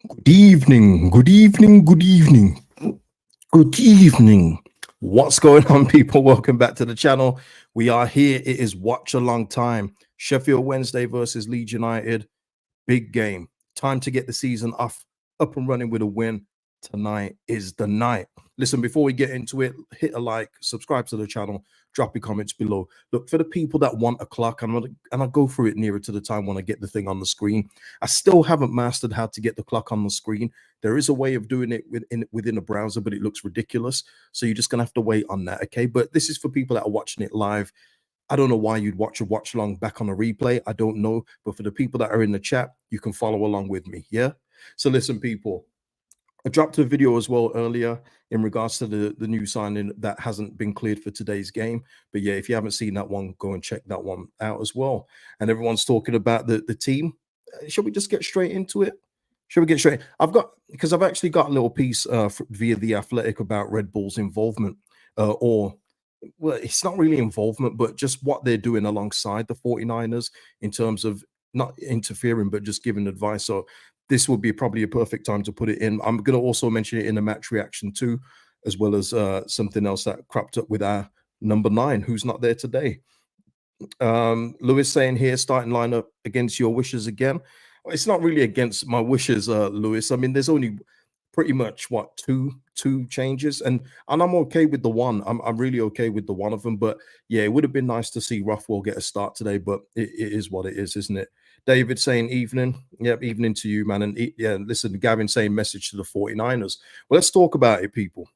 Good evening, good evening, good evening, good evening. What's going on, people? Welcome back to the channel. We are here. It is watch a long time. Sheffield Wednesday versus Leeds United. Big game. Time to get the season off up and running with a win. Tonight is the night. Listen, before we get into it, hit a like, subscribe to the channel, drop your comments below. Look, for the people that want a clock, and I'll go through it nearer to the time when I get the thing on the screen. I still haven't mastered how to get the clock on the screen. There is a way of doing it within a browser, but it looks ridiculous. So you're just going to have to wait on that, okay? But this is for people that are watching it live. I don't know why you'd watch a watch along back on a replay. I don't know. But for the people that are in the chat, you can follow along with me. Yeah. So listen, people, I dropped a video as well earlier in regards to the new signing that hasn't been cleared for today's game. But yeah, if you haven't seen that one, go and check that one out as well. And everyone's talking about the team. Shall we just get straight into it? Shall we get straight? Because I've actually got a little piece via The Athletic about Red Bull's involvement or well, it's not really involvement, but just what they're doing alongside the 49ers in terms of not interfering, but just giving advice. So this would be probably a perfect time to put it in. I'm going to also mention it in the match reaction too, as well as something else that cropped up with our number 9, who's not there today. Lewis saying here, starting lineup against your wishes again. Well, it's not really against my wishes, Lewis. I mean, there's only pretty much what two changes, and I'm okay with the one. I'm really okay with the one of them. But yeah, it would have been nice to see Rothwell get a start today, but it is what it is, isn't it? David saying evening. Yep, evening to you, man. And yeah, listen, Gavin saying message to the 49ers. Well, let's talk about it, people,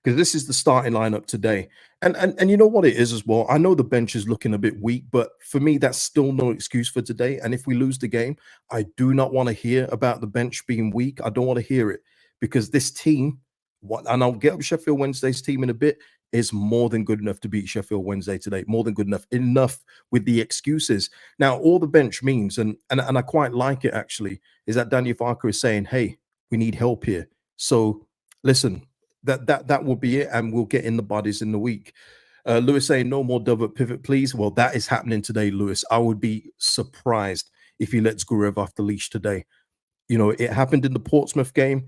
because this is the starting lineup today. And you know what it is as well. I know the bench is looking a bit weak, but for me, that's still no excuse for today. And if we lose the game, I do not want to hear about the bench being weak. I don't want to hear it because this team, and I'll get up Sheffield Wednesday's team in a bit, is more than good enough to beat Sheffield Wednesday today. More than good enough with the excuses. Now, all the bench means, and I quite like it actually, is that Daniel Farke is saying, hey, we need help here. So listen, that will be it, and we'll get in the bodies in the week. Lewis saying no more double pivot, please. Well, that is happening today, Lewis. I would be surprised if he lets Gurev off the leash today. You know, it happened in the Portsmouth game.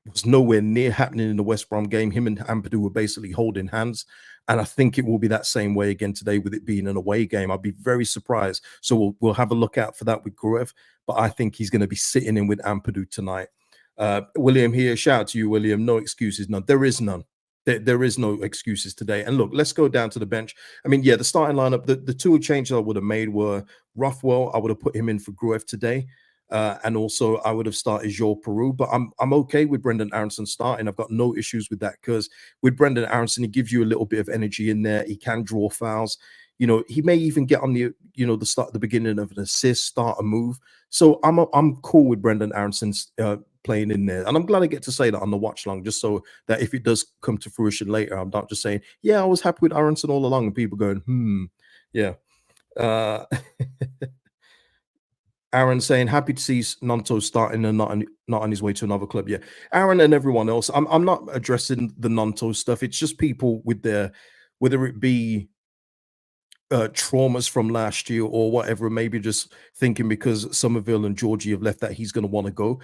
It was nowhere near happening in the West Brom game. Him and Ampadu were basically holding hands. And I think it will be that same way again today with it being an away game. I'd be very surprised. So we'll have a look out for that with Gurev. But I think he's going to be sitting in with Ampadu tonight. William here, shout out to you, William. No excuses, none. There is none. There is no excuses today. And look, let's go down to the bench. I mean, yeah, the starting lineup, the two changes I would have made were Rothwell. I would have put him in for Gruev today. And also I would have started Joel Peru, but I'm okay with Brendan Aronson starting. I've got no issues with that because with Brendan Aronson, he gives you a little bit of energy in there. He can draw fouls. You know, he may even get on the beginning of an assist, start a move. So I'm cool with Brendan Aronson's playing in there. And I'm glad I get to say that on the watch long, just so that if it does come to fruition later, I'm not just saying, yeah, I was happy with Aronson all along, and people going, yeah. Aaron saying happy to see Nanto starting and not on his way to another club. Yeah, Aaron and everyone else. I'm not addressing the Nanto stuff. It's just people with their, whether it be traumas from last year or whatever, maybe just thinking because Somerville and Georgie have left that he's going to want to go.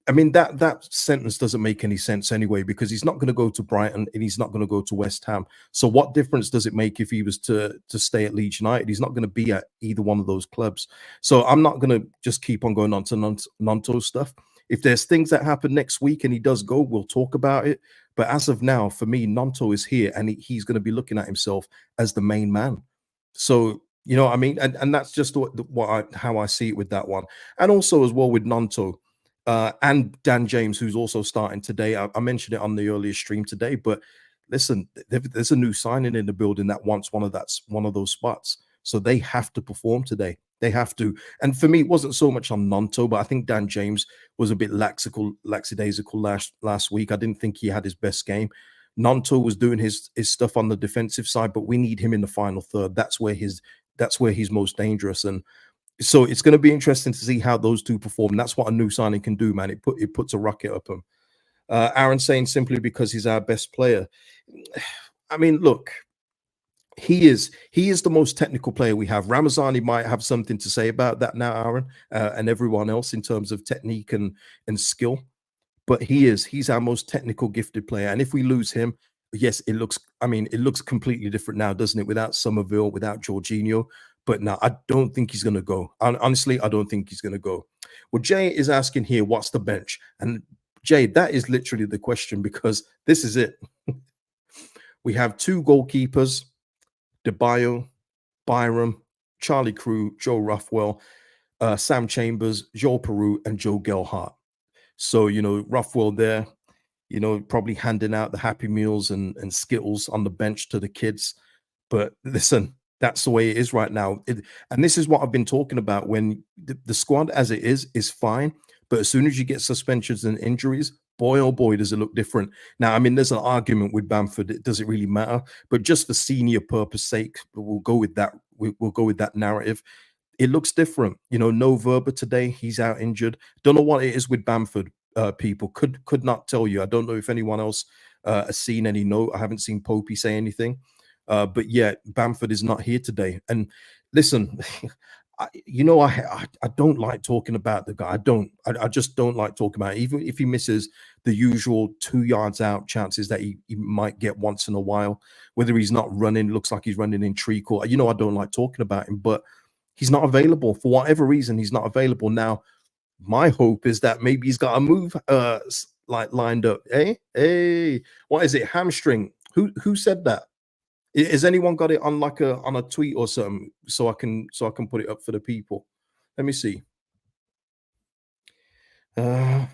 I mean, that sentence doesn't make any sense anyway, because he's not going to go to Brighton and he's not going to go to West Ham. So what difference does it make if he was to stay at Leeds United? He's not going to be at either one of those clubs. So I'm not going to just keep on going on to Nanto stuff. If there's things that happen next week and he does go, we'll talk about it. But as of now, for me, Nanto is here and he's going to be looking at himself as the main man. So, you know what I mean? And that's just how I see it with that one. And also as well with Nanto and Dan James, who's also starting today. I mentioned it on the earlier stream today, but listen, there's a new signing in the building that wants one of those spots. So they have to perform today. They have to. And for me, it wasn't so much on Nanto, but I think Dan James was a bit lackadaisical last week. I didn't think he had his best game. Nanto was doing his stuff on the defensive side, but we need him in the final third. That's where he's most dangerous. And so it's going to be interesting to see how those two perform. And that's what a new signing can do, man. It puts a rocket up him. Aaron saying simply because he's our best player. I mean, look, he is the most technical player we have. Ramazani might have something to say about that now, Aaron, and everyone else in terms of technique and skill. But he's our most technical gifted player. And if we lose him, yes, it looks completely different now, doesn't it? Without Somerville, without Jorginho. But no, I don't think he's going to go. Honestly, I don't think he's going to go. Well, Jay is asking here, what's the bench? And Jay, that is literally the question, because this is it. We have two goalkeepers, DeBayo, Byram, Charlie Crew, Joe Ruffwell, Sam Chambers, Joel Peru, and Joe Gelhart. So, Ruffwell there, probably handing out the Happy Meals and Skittles on the bench to the kids. But listen, that's the way it is right now. And this is what I've been talking about. When the squad as it is fine. But as soon as you get suspensions and injuries, boy, oh boy, does it look different. Now, I mean, there's an argument with Bamford. Does it really matter? But just for senior purpose sake, we'll go with that. We'll go with that narrative. It looks different. No Verba today. He's out injured. Don't know what it is with Bamford. People could not tell you. I don't know if anyone else has seen any note. I haven't seen Popey say anything. But yeah, Bamford is not here today. And listen, I don't like talking about the guy. I just don't like talking about it. Even if he misses the usual 2 yards out chances that he might get once in a while, whether he's not running, looks like he's running in treacle. I don't like talking about him, but he's not available for whatever reason. He's not available now. My hope is that maybe he's got a move lined up. Hey, what is it? Hamstring. Who said that? Has anyone got it on on a tweet or something so I can put it up for the people? Let me see. Oh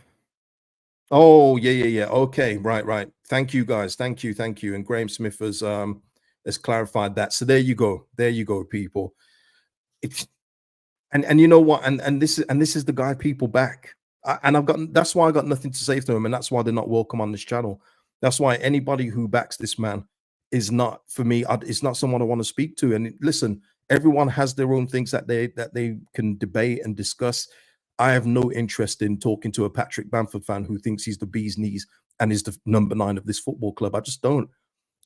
yeah. Okay, right. Thank you guys. Thank you. And Graham Smith has clarified that. So there you go, people. It's and you know what? And this is the guy people back. And that's why I got nothing to say to him, and that's why they're not welcome on this channel. That's why anybody who backs this man is not, for me, it's not someone I want to speak to. And listen, everyone has their own things that they can debate and discuss. I have no interest in talking to a Patrick Bamford fan who thinks he's the bee's knees and is the number 9 of this football club. I just don't.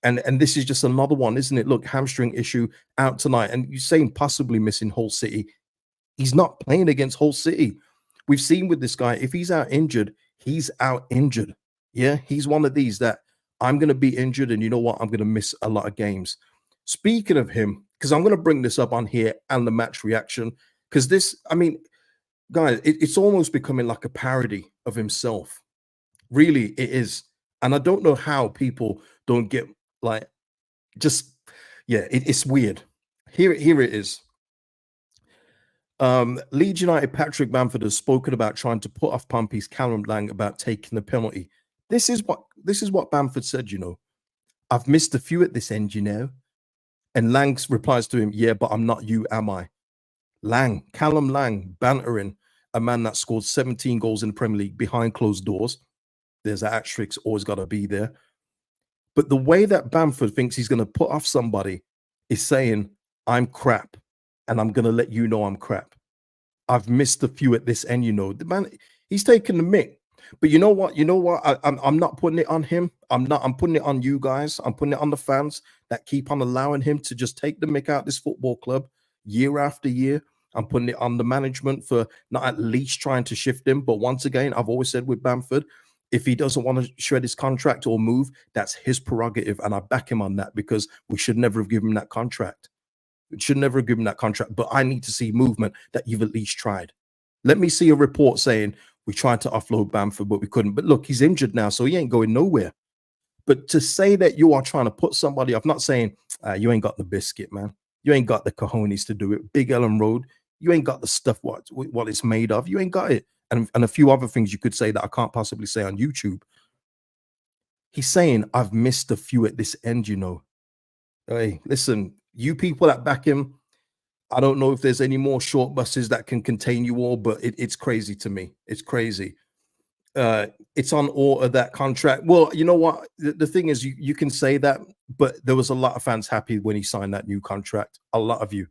And this is just another one, isn't it? Look, hamstring issue out tonight, and you're saying possibly missing Hull City. He's not playing against Hull City. We've seen with this guy, if he's out injured, he's out injured. Yeah, he's one of these that I'm going to be injured, and you know what? I'm going to miss a lot of games. Speaking of him, because I'm going to bring this up on here and the match reaction, because this, I mean, guys, it's almost becoming like a parody of himself. Really, it is. And I don't know how people don't get it's weird. Here it is. Leeds United Patrick Bamford has spoken about trying to put off Pompey's Callum Lang about taking the penalty. This is what Bamford said, I've missed a few at this end, And Lang replies to him, yeah, but I'm not you, am I? Callum Lang, bantering a man that scored 17 goals in the Premier League behind closed doors. There's an asterisk, always got to be there. But the way that Bamford thinks he's going to put off somebody is saying, I'm crap, and I'm going to let you know I'm crap. I've missed a few at this end, The man, he's taking the mick. But you know what? I'm not putting it on him. I'm putting it on you guys. I'm putting it on the fans that keep on allowing him to just take the mick out of this football club year after year. I'm putting it on the management for not at least trying to shift him. But once again, I've always said with Bamford, if he doesn't want to shred his contract or move, that's his prerogative. And I back him on that, because we should never have given him that contract. We should never have given him that contract. But I need to see movement that you've at least tried. Let me see a report saying we tried to offload Bamford, but we couldn't. But look, he's injured now, so he ain't going nowhere. But to say that you are trying to put somebody off, not saying you ain't got the biscuit, man. You ain't got the cojones to do it. Big Ellen Road, you ain't got the stuff what it's made of. You ain't got it. And a few other things you could say that I can't possibly say on YouTube. He's saying, I've missed a few at this end, Hey, listen, you people that back him, I don't know if there's any more short buses that can contain you all, but it's crazy to me. It's crazy. It's on order, that contract. Well, you know what? The thing is, you can say that, but there was a lot of fans happy when he signed that new contract. A lot of you.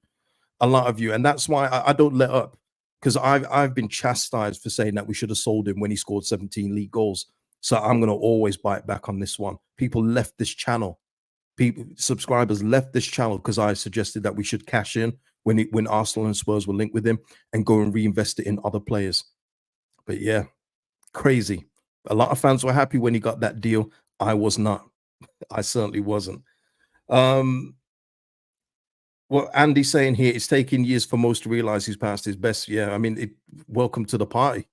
And that's why I don't let up, because I've been chastised for saying that we should have sold him when he scored 17 league goals. So I'm going to always bite back on this one. People left this channel subscribers left this channel because I suggested that we should cash in when Arsenal and Spurs were linked with him and go and reinvest it in other players. But yeah, crazy. A lot of fans were happy when he got that deal. I was not. I certainly wasn't. Well, Andy's saying here, it's taking years for most to realize he's past his best. Yeah, I mean, welcome to the party.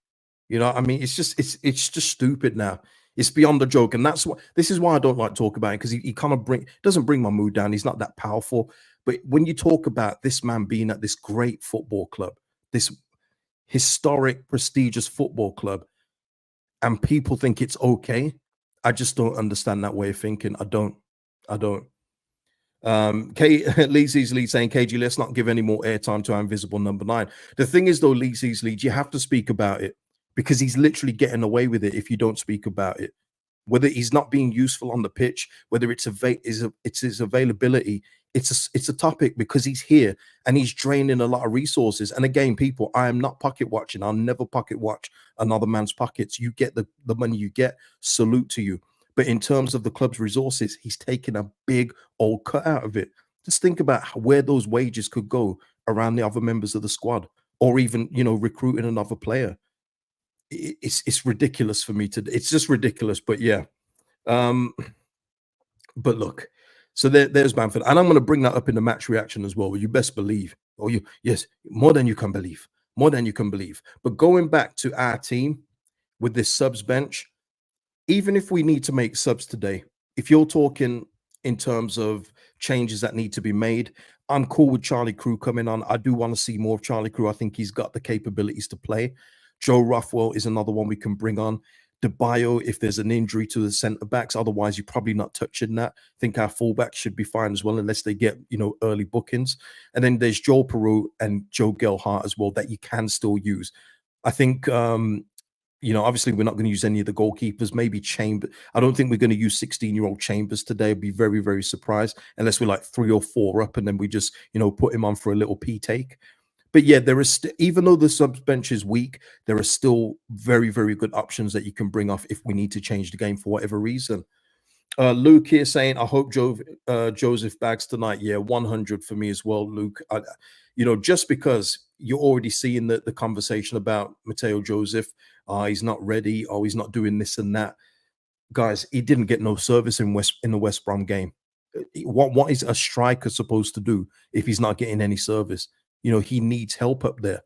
You know, I mean, it's just stupid now. It's beyond the joke, and this is why I don't like talk about it, because he kind of doesn't bring my mood down. He's not that powerful. But when you talk about this man being at this great football club, this historic, prestigious football club, and people think it's okay, I just don't understand that way of thinking. I don't. Leeds Leeds saying, KG, let's not give any more airtime to our invisible number 9. The thing is, though, Leeds, you have to speak about it, because he's literally getting away with it if you don't speak about it. Whether he's not being useful on the pitch, whether it's his availability, it's a topic, because he's here and he's draining a lot of resources. And again, people, I am not pocket watching. I'll never pocket watch another man's pockets. You get the money you get. Salute to you. But in terms of the club's resources, he's taken a big old cut out of it. Just think about where those wages could go around the other members of the squad, or even, recruiting another player. It's ridiculous for me it's just ridiculous. But yeah, but look, so there's Bamford, and I'm going to bring that up in the match reaction as well. You best believe, yes, more than you can believe. But going back to our team with this subs bench, even if we need to make subs today, if you're talking in terms of changes that need to be made, I'm cool with Charlie Crew coming on. I do want to see more of Charlie Crew. I think he's got the capabilities to play. Joe Rothwell is another one we can bring on. DeBio, if there's an injury to the centre backs, otherwise you're probably not touching that. I think our fullbacks should be fine as well, unless they get early bookings. And then there's Joel Peru and Joe Gelhardt as well that you can still use. I think obviously we're not going to use any of the goalkeepers. Maybe Chambers. I don't think we're going to use 16-year-old Chambers today. I'd be very, very surprised, unless we're like 3 or 4 up and then we just put him on for a little P take. But yeah, there is even though the sub bench is weak, there are still very, very good options that you can bring off if we need to change the game for whatever reason. Luke here saying, I hope Joseph bags tonight. Yeah, 100 for me as well, Luke. Just because you're already seeing the conversation about Mateo Joseph, he's not ready, he's not doing this and that. Guys, he didn't get no service in the West Brom game. What is a striker supposed to do if he's not getting any service? He needs help up there.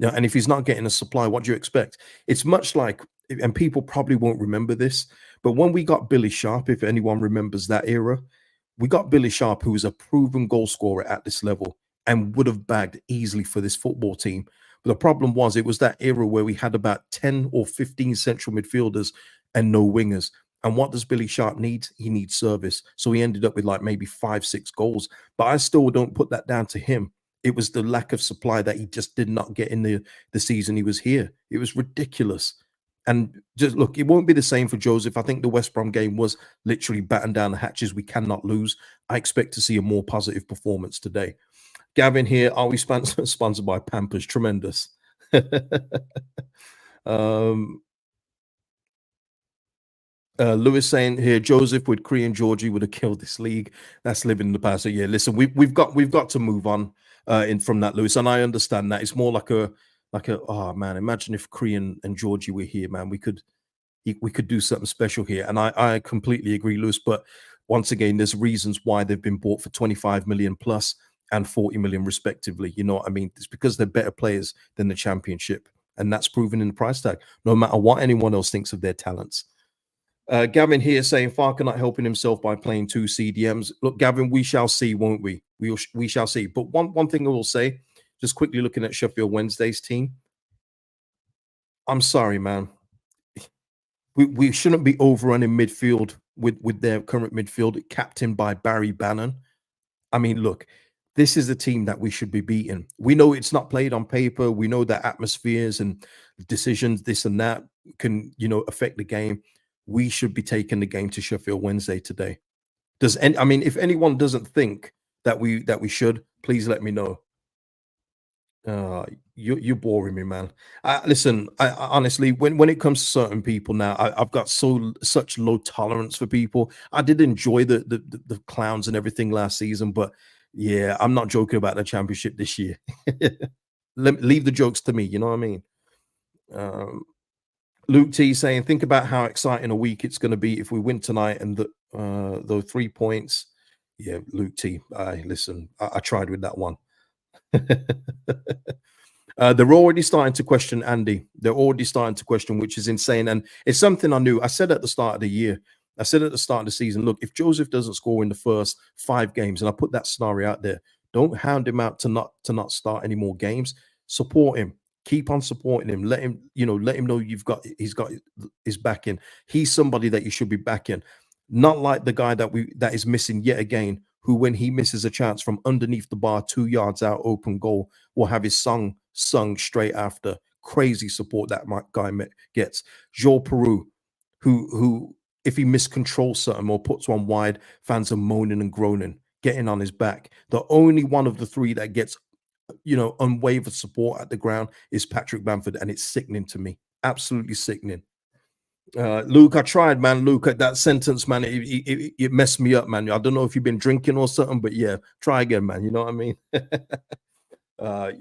And if he's not getting a supply, what do you expect? It's much like, and people probably won't remember this, but when we got Billy Sharp, if anyone remembers that era, we got Billy Sharp, who was a proven goal scorer at this level and would have bagged easily for this football team. But the problem was, it was that era where we had about 10 or 15 central midfielders and no wingers. And what does Billy Sharp need? He needs service. So he ended up with like maybe 5-6 goals. But I still don't put that down to him. It was the lack of supply that he just did not get in the season he was here. It was ridiculous. And just look, it won't be the same for Joseph. I think the West Brom game was literally batten down the hatches. We cannot lose. I expect to see a more positive performance today. Gavin here, are we sponsored by Pampers? Tremendous. Lewis saying here, Joseph with Cree and Georgie would have killed this league. That's living in the past. So yeah, listen, we've got to move on from that, Lewis, and I understand that. It's more like a oh man, imagine if Cree and Georgie were here, man. We could do something special here. And I completely agree, Lewis. But once again, there's reasons why they've been bought for 25 million plus and 40 million respectively. You know what I mean? It's because they're better players than the Championship, and that's proven in the price tag, no matter what anyone else thinks of their talents. Gavin here saying Farke not helping himself by playing 2 CDMs. Look, Gavin, we shall see, won't we? We shall see. But one thing I will say, just quickly looking at Sheffield Wednesday's team, I'm sorry, man. We shouldn't be overrunning midfield with their current midfield, captained by Barry Bannon. I mean, look, this is a team that we should be beating. We know it's not played on paper. We know that atmospheres and decisions, this and that, can affect the game. We should be taking the game to Sheffield Wednesday today. If anyone doesn't think that we should, please let me know. you're boring me, man. Listen, I honestly, when it comes to certain people now, I've got such low tolerance for people. I did enjoy the clowns and everything last season, but yeah, I'm not joking about the championship this year. Leave the jokes to me. You know what I mean? Um, Luke T saying, think about how exciting a week it's going to be if we win tonight and those 3 points. Yeah, Luke T. Listen, I tried with that one. They're already starting to question Andy. They're already starting to question, which is insane. And it's something I knew. I said at the start of the year, I said at the start of the season, look, if Joseph doesn't score in the first 5 games, and I put that scenario out there, don't hound him out to not start any more games. Support him. Keep on supporting him. Let him know he's got his backing. He's somebody that you should be backing. Not like the guy that is missing yet again, who when he misses a chance from underneath the bar, 2 yards out, open goal, will have his song sung straight after. Crazy support that guy gets. Joel Peru, who if he miscontrols something or puts one wide, fans are moaning and groaning, getting on his back. The only one of the three that gets unwavered support at the ground is Patrick Bamford, and it's sickening to me. Absolutely sickening. Luke, I tried, man. Luke, that sentence, man, it messed me up, man. I don't know if you've been drinking or something, but yeah, try again, man. You know what I mean?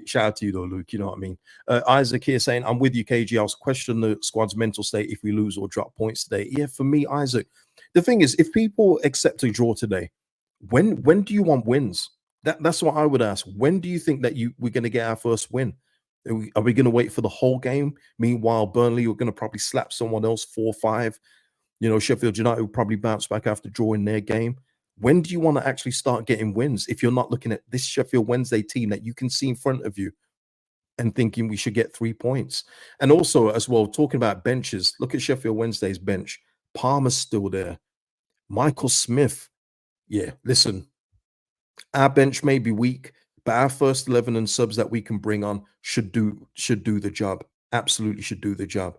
Shout out to you though, Luke. You know what I mean? Isaac here saying, I'm with you, KG. I'll question the squad's mental state if we lose or drop points today. Yeah, for me, Isaac, the thing is, if people accept a draw today, when do you want wins? That's what I would ask. When do you think that we're going to get our first win? Are we going to wait for the whole game? Meanwhile, Burnley are going to probably slap someone else 4-5. Sheffield United will probably bounce back after drawing their game. When do you want to actually start getting wins if you're not looking at this Sheffield Wednesday team that you can see in front of you and thinking we should get 3 points? And also, as well, talking about benches, look at Sheffield Wednesday's bench. Palmer's still there. Michael Smith. Yeah, listen, our bench may be weak, but our first 11 and subs that we can bring on should do the job. Absolutely should do the job.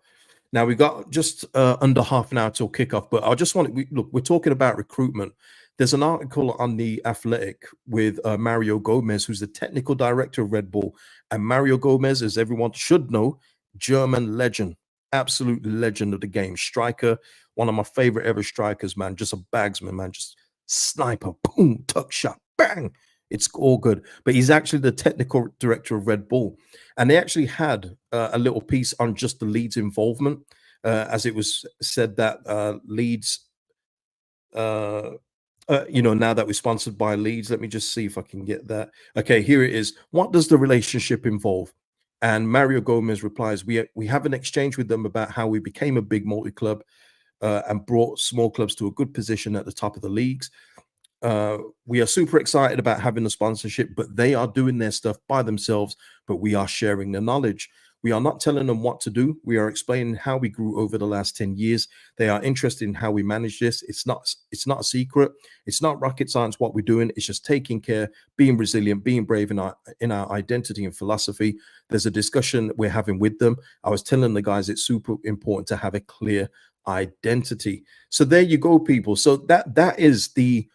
Now we got just under half an hour till kickoff, but I just want to look. We're talking about recruitment. There's an article on the Athletic with Mario Gomez, who's the technical director of Red Bull, and Mario Gomez, as everyone should know, German legend, absolute legend of the game, striker, one of my favorite ever strikers, man. Just a bagsman, man. Just sniper, boom, tuck shot, bang. It's all good. But he's actually the technical director of Red Bull. And they actually had a little piece on just the Leeds involvement, as it was said that Leeds, now that we're sponsored by Leeds, let me just see if I can get that. Okay, here it is. What does the relationship involve? And Mario Gomez replies, we have an exchange with them about how we became a big multi-club and brought small clubs to a good position at the top of the leagues. We are super excited about having the sponsorship, but they are doing their stuff by themselves, but we are sharing the knowledge. We are not telling them what to do. We are explaining how we grew over the last 10 years. They are interested in how we manage this. It's not a secret. It's not rocket science what we're doing. It's just taking care, being resilient, being brave in our identity and philosophy. There's a discussion we're having with them. I was telling the guys it's super important to have a clear identity. So there you go, people. So that is the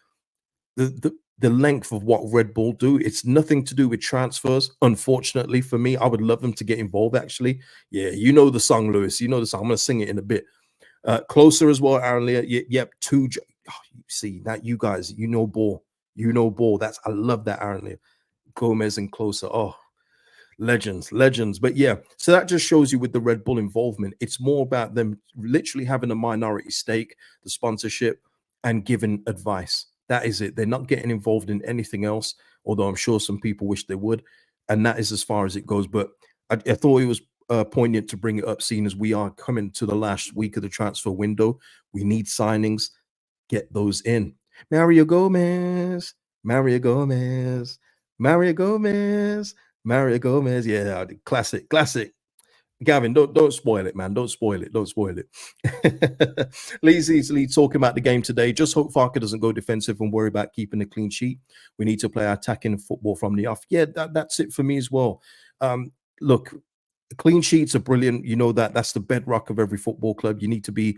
length of what Red Bull do. It's nothing to do with transfers. Unfortunately for me, I would love them to get involved. Actually, yeah, you know the song, Lewis. You know the song. I'm going to sing it in a bit. Closer as well, Aaron Lear. Yep, two. Oh, you see that, you guys. You know ball. You know ball. I love that, Aaron Lear. Gomez and Closer. Oh, legends. But yeah, so that just shows you with the Red Bull involvement, it's more about them literally having a minority stake, the sponsorship, and giving advice. That is it. They're not getting involved in anything else, although I'm sure some people wish they would. And that is as far as it goes. But I thought it was poignant to bring it up, seeing as we are coming to the last week of the transfer window. We need signings. Get those in. Mario Gomez. Yeah, classic. Gavin, don't spoil it, man. Don't spoil it. Leeds easily talking about the game today. Just hope Farke doesn't go defensive and worry about keeping a clean sheet. We need to play our attacking football from the off. Yeah, that's it for me as well. Look, clean sheets are brilliant. You know that's the bedrock of every football club. You need to be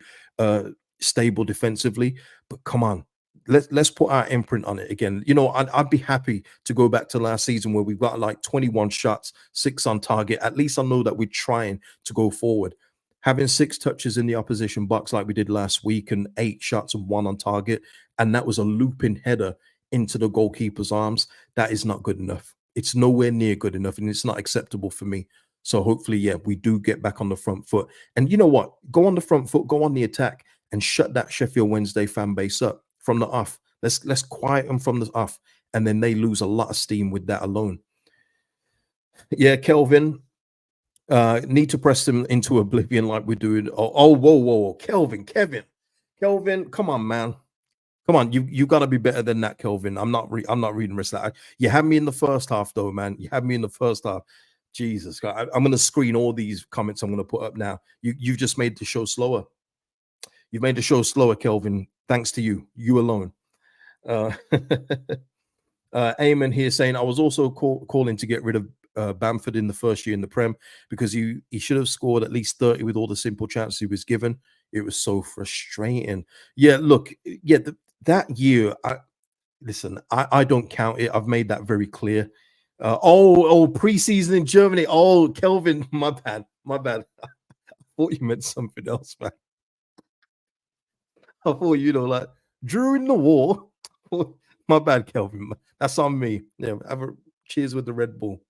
stable defensively, but come on. let's put our imprint on it again. You know, I'd be happy to go back to last season where we've got like 21 shots, 6 on target. At least I know that we're trying to go forward. Having 6 touches in the opposition box like we did last week, and 8 shots and 1 on target, and that was a looping header into the goalkeeper's arms. That is not good enough. It's nowhere near good enough, and it's not acceptable for me. So hopefully, yeah, we do get back on the front foot. And you know what? Go on the front foot, go on the attack, and shut that Sheffield Wednesday fan base up from the off. Let's quiet them from the off, and then they lose a lot of steam with that alone. Yeah, Kelvin, need to press them into oblivion like we're doing. Whoa, Kelvin, come on, man. Come on, you got to be better than that, Kelvin. I'm not reading the rest of that. You had me in the first half, though, man. You had me in the first half. Jesus, God, I'm going to screen all these comments I'm going to put up now. You've just made the show slower. You've made the show slower, Kelvin. Thanks to you alone. Eamon here saying, I was also calling to get rid of Bamford in the first year in the Prem because he should have scored at least 30 with all the simple chances he was given. It was so frustrating. Yeah, look, yeah, that year, I don't count it. I've made that very clear. Preseason in Germany. Oh, Kelvin, my bad. I thought you meant something else, man. I thought, you know, like during the war. My bad, Kelvin. That's on me. Yeah, have a cheers with the Red Bull.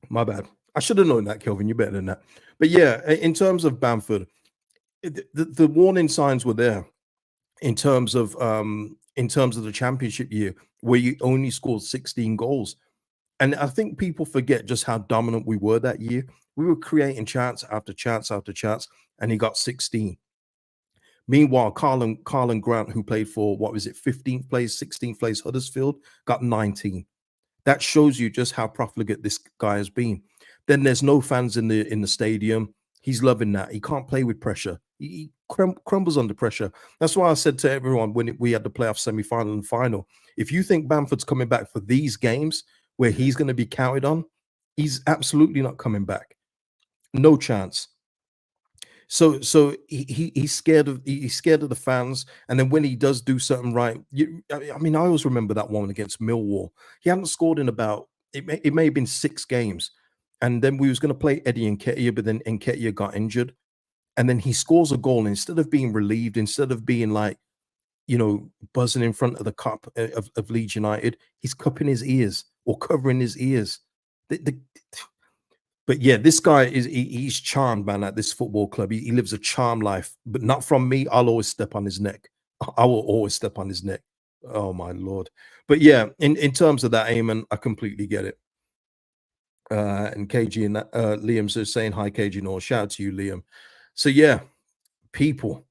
My bad. I should have known that, Kelvin. You're better than that. But yeah, in terms of Bamford, the warning signs were there in terms of the championship year where you only scored 16 goals. And I think people forget just how dominant we were that year. We were creating chance after chance after chance, and he got 16. Meanwhile, Carlin Grant, who played for, what was it, 15th place, 16th place Huddersfield, got 19. That shows you just how profligate this guy has been. Then there's no fans in the stadium. He's loving that. He can't play with pressure. He crumbles under pressure. That's why I said to everyone when we had the playoff semi-final and final, if you think Bamford's coming back for these games where he's going to be counted on, he's absolutely not coming back. No chance. So he's scared of the fans, and then when he does do something right, I mean, I always remember that one against Millwall. He hadn't scored in about it may have been 6 games, and then we was going to play Eddie Nketiah, but then Nketiah got injured, and then he scores a goal, and instead of being relieved, instead of being like, you know, buzzing in front of the cup of Leeds United, he's cupping his ears or covering his ears. But yeah, this guy he's charmed, man, at this football club. He lives a charmed life, but not from me. I'll always step on his neck. I will always step on his neck. Oh my Lord. But yeah, in terms of that, Eamon, I completely get it. And KG and Liam's just saying hi, KG North. Shout out to you, Liam. So yeah, people,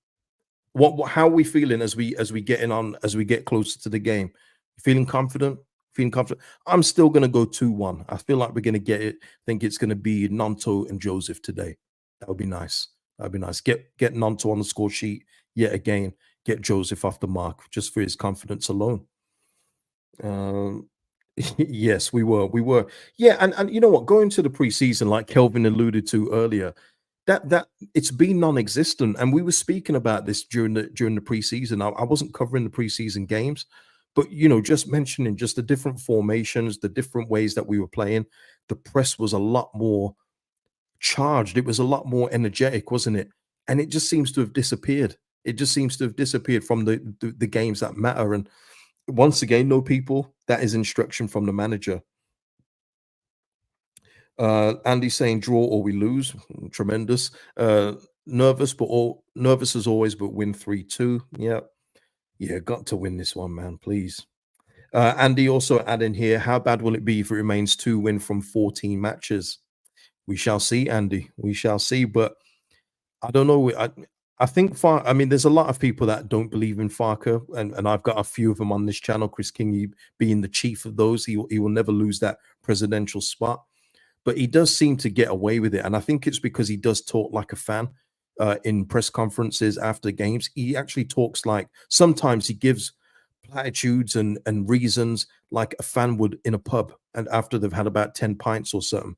how are we feeling as we get closer to the game? Feeling confident? Feeling confident. I'm still going to go 2-1. I feel like we're going to get it. I think it's going to be Nanto and Joseph today. That would be nice. That'd be nice. Get Nanto on the score sheet yet again. Get Joseph off the mark just for his confidence alone. Yes, we were. Yeah, and you know what? Going to the preseason, like Kelvin alluded to earlier, that it's been non-existent. And we were speaking about this during the preseason. I wasn't covering the preseason games. But, you know, just mentioning just the different formations, the different ways that we were playing, the press was a lot more charged. It was a lot more energetic, wasn't it? And it just seems to have disappeared. It just seems to have disappeared from the games that matter. And once again, no people, that is instruction from the manager. Andy saying draw or we lose. Tremendous. Nervous as always, but win 3-2. Yeah. Yeah, got to win this one, man, please. Andy also adding here, how bad will it be if it remains 2 win from 14 matches? We shall see, Andy. We shall see. But I don't know. I think I mean, there's a lot of people that don't believe in Farke, and I've got a few of them on this channel. Chris King being the chief of those, he will never lose that presidential spot. But he does seem to get away with it, and I think it's because he does talk like a fan. In press conferences after games, he actually talks like, sometimes he gives platitudes and reasons like a fan would in a pub, and after they've had about 10 pints or something.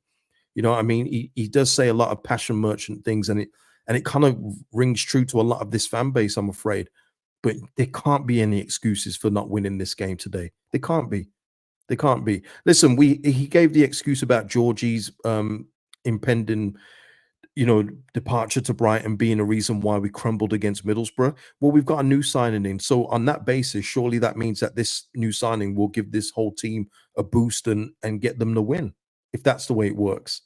You know what I mean? He does say a lot of passion merchant things, and And it kind of rings true to a lot of this fan base, I'm afraid. But there can't be any excuses for not winning this game today. There can't be. There can't be. Listen, he gave the excuse about Georgie's impending, departure to Brighton being a reason why we crumbled against Middlesbrough. Well, we've got a new signing in. So on that basis, surely that means that this new signing will give this whole team a boost and get them the win, if that's the way it works.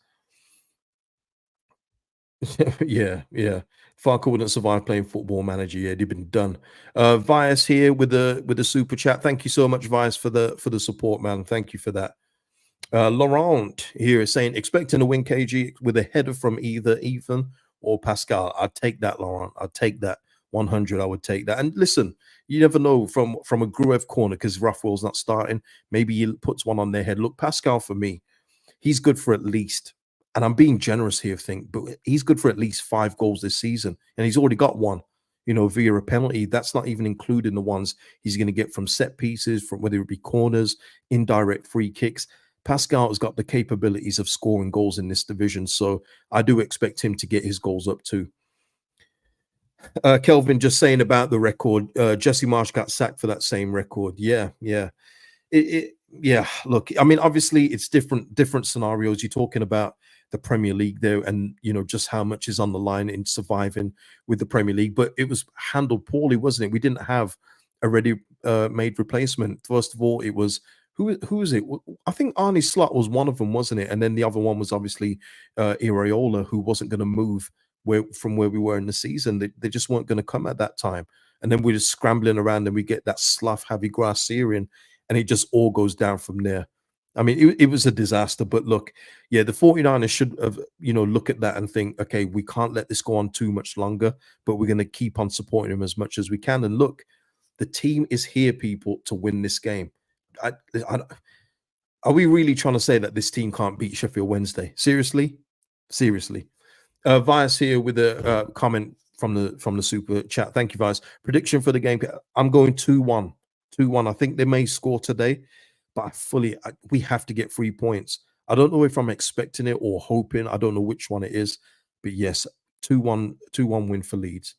Yeah, yeah. Farke wouldn't survive playing Football Manager. Yeah, they've been done. Vias here with the super chat. Thank you so much, Vias, for the support, man. Thank you for that. Laurent here is saying, expecting a win, KG, with a header from either Ethan or Pascal. I'd take that, Laurent. I'd take that. 100, I would take that. And listen, you never know from a Gruev corner, because Ruffwell's not starting. Maybe he puts one on their head. Look, Pascal, for me, he's good for at least, and I'm being generous here, but he's good for at least 5 goals this season. And he's already got one, via a penalty. That's not even including the ones he's going to get from set pieces, from whether it be corners, indirect free kicks. Pascal has got the capabilities of scoring goals in this division, so I do expect him to get his goals up too. Kelvin just saying about the record, Jesse Marsh got sacked for that same record. Yeah. Yeah, look, I mean, obviously it's different scenarios. You're talking about the Premier League there, and just how much is on the line in surviving with the Premier League, but it was handled poorly, wasn't it? We didn't have a ready made replacement. First of all, it was who is it? I think Arnie Slot was one of them, wasn't it? And then the other one was obviously Iraola, who wasn't going to move from where we were in the season. They just weren't going to come at that time. And then we're just scrambling around and we get that slough heavy grass Syrian, and it just all goes down from there. I mean, it was a disaster. But look, yeah, the 49ers should have, look at that and think, okay, we can't let this go on too much longer, but we're going to keep on supporting them as much as we can. And look, the team is here, people, to win this game. Are we really trying to say that this team can't beat Sheffield Wednesday? Seriously? Vias here with a comment from the super chat. Thank you, Vias. Prediction for the game. I'm going 2-1. 2-1. I think they may score today, but we have to get 3 points. I don't know if I'm expecting it or hoping. I don't know which one it is, but yes, 2-1 win for Leeds.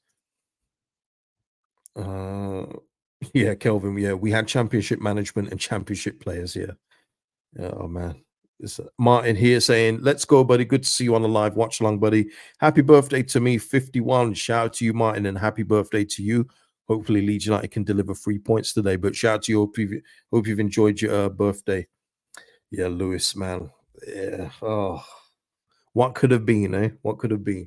Yeah, Kelvin. Yeah, we had championship management and championship players here. Oh man. It's Martin here saying, let's go, buddy. Good to see you on the live watch along, buddy. Happy birthday to me, 51. Shout out to you, Martin, and happy birthday to you. Hopefully, Leeds United can deliver 3 points today. But shout out to you. Hope you've enjoyed your birthday. Yeah, Lewis, man. Yeah. Oh, what could have been, eh? What could have been?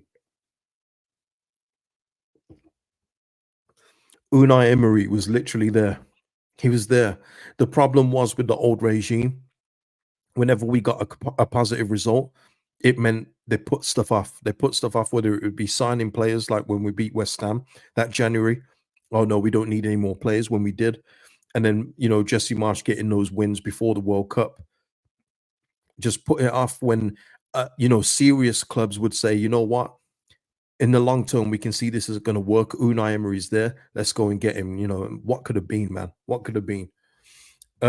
Unai Emery was literally there. He was there. The problem was with the old regime, whenever we got a positive result, it meant they put stuff off. They put stuff off, whether it would be signing players, like when we beat West Ham that January. Oh no, we don't need any more players, when we did. And then, Jesse Marsh getting those wins before the World Cup. Just put it off when, serious clubs would say, you know what? In the long term, we can see this is going to work. Unai Emery's there. Let's go and get him. What could have been, man? What could have been?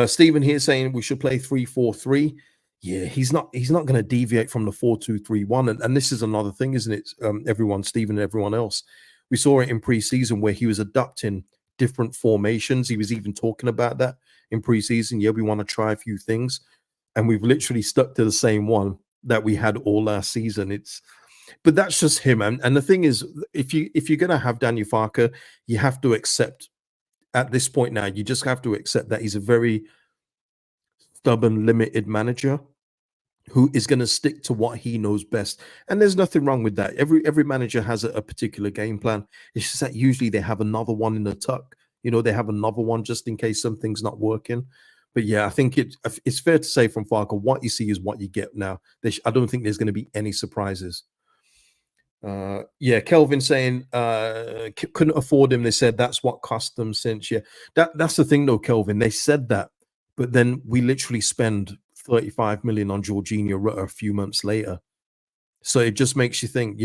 Stephen here saying we should play 3-4-3. Yeah, he's not going to deviate from the 4-2-3-1. And this is another thing, isn't it? Everyone, Stephen and everyone else. We saw it in preseason where he was adopting different formations. He was even talking about that in preseason. Yeah, we want to try a few things. And we've literally stuck to the same one that we had all last season. But that's just him. And the thing is, if you're going to have Daniel Farke, you have to accept at this point now, you just have to accept that he's a very stubborn, limited manager who is going to stick to what he knows best. And there's nothing wrong with that. Every manager has a particular game plan. It's just that usually they have another one in the tuck. They have another one just in case something's not working. But yeah, I think it's fair to say from Farke, what you see is what you get now. I don't think there's going to be any surprises. Yeah, Kelvin saying couldn't afford him. They said that's what cost them since. Yeah, that's the thing though, Kelvin. They said that, but then we literally spend 35 million on Jorginho Rutter a few months later. So it just makes you think,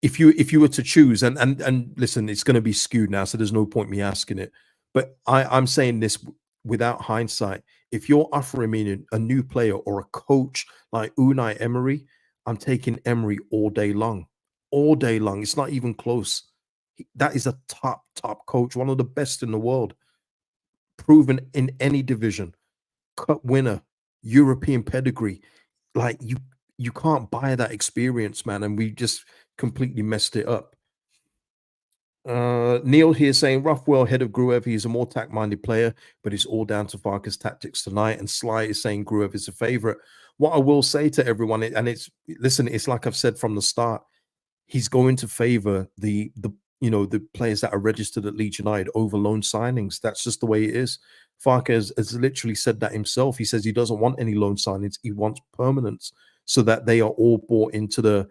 if you were to choose, and listen, it's going to be skewed now, so there's no point me asking it. But I'm saying this without hindsight. If you're offering me a new player or a coach like Unai Emery, I'm taking Emery all day long. all day long. It's not even close. That is a top coach, one of the best in the world, proven in any division, cup winner, European pedigree. Like you can't buy that experience, man. And we just completely messed it up. Neil here saying Rothwell ahead of Gruev. He's a more tact-minded player, but it's all down to Farke's tactics tonight. And Sly is saying Gruev is a favorite. What I will say to everyone, and it's like I've said from the start, he's going to favor the players that are registered at Leeds United over loan signings. That's just the way it is. Farke has literally said that himself. He says he doesn't want any loan signings. He wants permanence so that they are all bought into the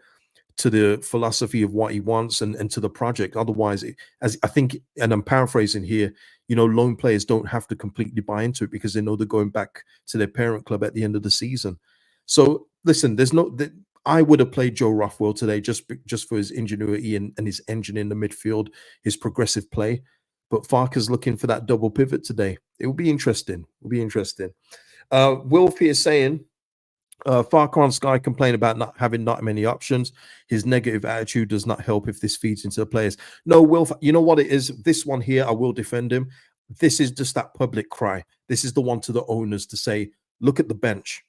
philosophy of what he wants and to the project. Otherwise, as I think, and I'm paraphrasing here, loan players don't have to completely buy into it because they know they're going back to their parent club at the end of the season. So listen, I would have played Joe Rothwell today just for his ingenuity and his engine in the midfield, his progressive play. But Farke's looking for that double pivot today. It will be interesting. Wilf here saying, Farke on Sky complained about not having not many options. His negative attitude does not help if this feeds into the players. No, Wilf, you know what it is? This one here, I will defend him. This is just that public cry. This is the one to the owners to say, look at the bench.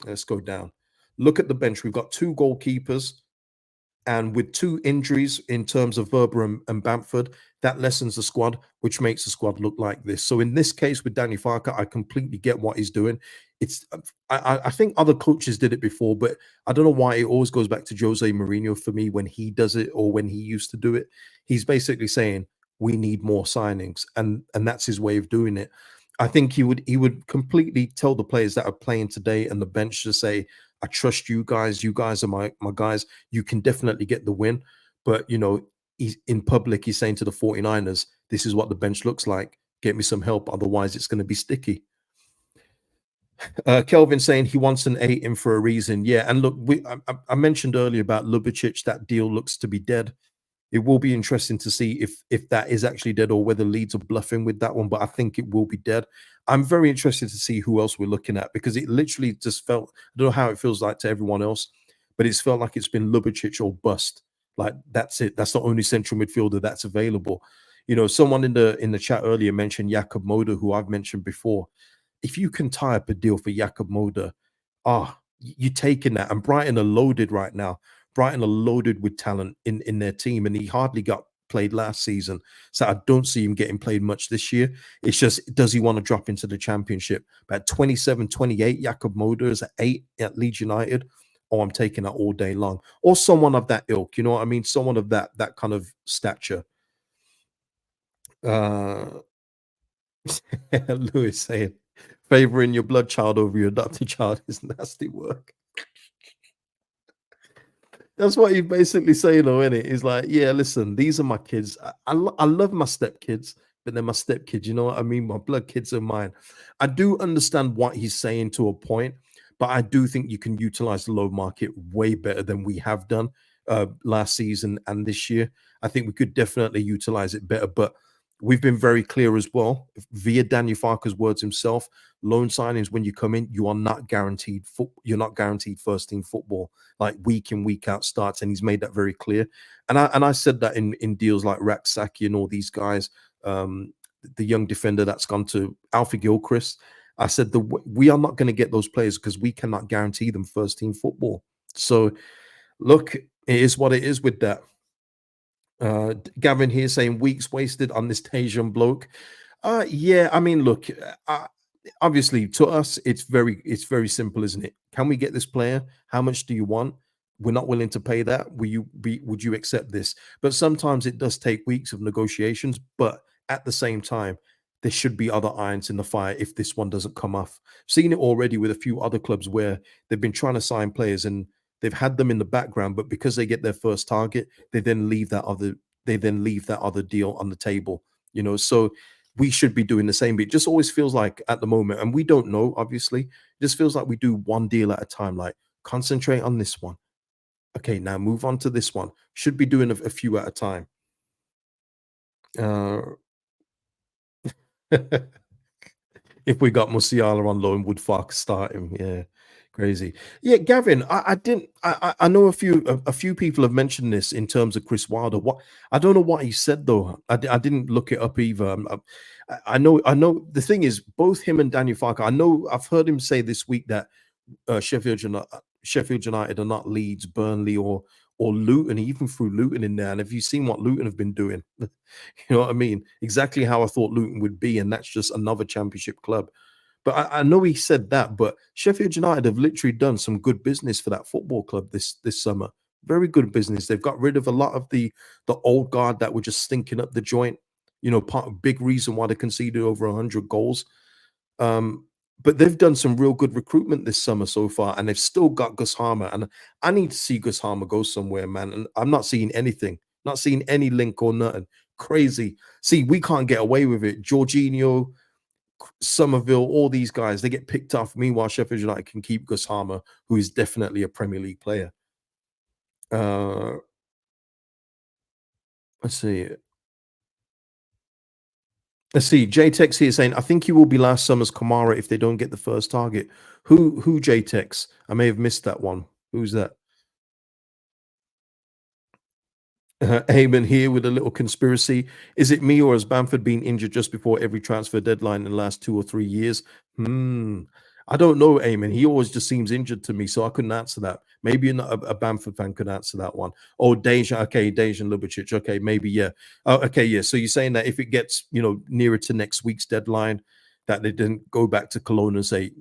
Let's go down. Look at the bench. We've got 2 goalkeepers. And with 2 injuries in terms of Verber and Bamford, that lessens the squad, which makes the squad look like this. So in this case with Danny Farke, I completely get what he's doing. I think other coaches did it before, but I don't know why it always goes back to Jose Mourinho for me when he does it or when he used to do it. He's basically saying we need more signings, and that's his way of doing it. I think he would completely tell the players that are playing today and the bench to say, I trust you guys. You guys are my guys. You can definitely get the win. But, he's in public, he's saying to the 49ers, this is what the bench looks like. Get me some help. Otherwise, it's going to be sticky. Kelvin saying he wants an 8 in for a reason. Yeah. And look, I mentioned earlier about Lubicic. That deal looks to be dead. It will be interesting to see if that is actually dead or whether Leeds are bluffing with that one, but I think it will be dead. I'm very interested to see who else we're looking at because it literally just felt, I don't know how it feels like to everyone else, but it's felt like it's been Lubicic or bust. Like that's it. That's the only central midfielder that's available. Someone in the chat earlier mentioned Jakob Moder, who I've mentioned before. If you can tie up a deal for Jakob Moder, you're taking that. And Brighton are loaded right now. Brighton are loaded with talent in their team, and he hardly got played last season. So I don't see him getting played much this year. It's just, does he want to drop into the championship? But at 27, 28, Jakob Moder is at 8 at Leeds United. Oh, I'm taking that all day long. Or someone of that ilk, you know what I mean? Someone of that kind of stature. Lewis saying, favoring your blood child over your adopted child is nasty work. That's what he's basically saying, though, isn't it? He's like, yeah, listen, these are my kids. I love my stepkids, but they're my stepkids. You know what I mean? My blood kids are mine. I do understand what he's saying to a point, but I do think you can utilize the low market way better than we have done last season and this year. I think we could definitely utilize it better, but we've been very clear as well, via Daniel Farke's words himself. Loan signings, when you come in, you are not guaranteed. You're not guaranteed first team football, like week in week out starts, and he's made that very clear. And I said that in deals like Raksaki and all these guys, the young defender that's gone to Alfie Gilchrist. I said we are not going to get those players because we cannot guarantee them first team football. So, look, it is what it is with that. Gavin here saying weeks wasted on this Asian bloke. Yeah, I mean, look, obviously to us, it's very simple, isn't it? Can we get this player? How much do you want? We're not willing to pay that. Would you accept this? But sometimes it does take weeks of negotiations. But at the same time, there should be other irons in the fire if this one doesn't come off. Seen it already with a few other clubs where they've been trying to sign players and they've had them in the background, but because they get their first target, they then leave that other deal on the table. So we should be doing the same. But it just always feels like at the moment, and we don't know, obviously, it just feels like we do one deal at a time. Like concentrate on this one. Okay, now move on to this one. Should be doing a few at a time. If we got Musiala on loan, would Farke start him? Yeah, Crazy. Yeah, Gavin, I didn't I know a few people have mentioned this in terms of Chris Wilder. What I don't know what he said though. I didn't look it up either. I know the thing is both him and Daniel Farke. I know I've heard him say this week that Sheffield United are not Leeds, Burnley, or Luton. He even threw Luton in there. And have you seen what Luton have been doing? You know what I mean? Exactly how I thought Luton would be, and that's just another championship club. But I know he said that, but Sheffield United have literally done some good business for that football club this summer. Very good business. They've got rid of a lot of the old guard that were just stinking up the joint. You know, big reason why they conceded over 100 goals. Um, but they've done some real good recruitment this summer so far, and they've still got Gus Harmer. And I need to see Gus Harmer go somewhere, man. And I'm not seeing anything, not seeing any link or nothing. Crazy. See, we can't get away with it. Jorginho, Somerville, all these guys, they get picked off. Meanwhile, Sheffield United can keep Gus Harmer, who is definitely a Premier League player. Uh, let's see. Let's see. JTEX here saying, I think he will be last summer's Kamara if they don't get the first target. Who JTEX? I may have missed that one. Who's that? Eamon here with a little conspiracy. Is it me or has Bamford been injured just before every transfer deadline in the last 2 or 3 years? I don't know, Eamon. He always just seems injured to me, so I couldn't answer that. Maybe a Bamford fan could answer that one. Oh, Dejan. Okay, Dejan Lubicic. Okay, maybe, yeah. Oh, okay, yeah. So you're saying that if it gets, nearer to next week's deadline, that they didn't go back to Cologne and say,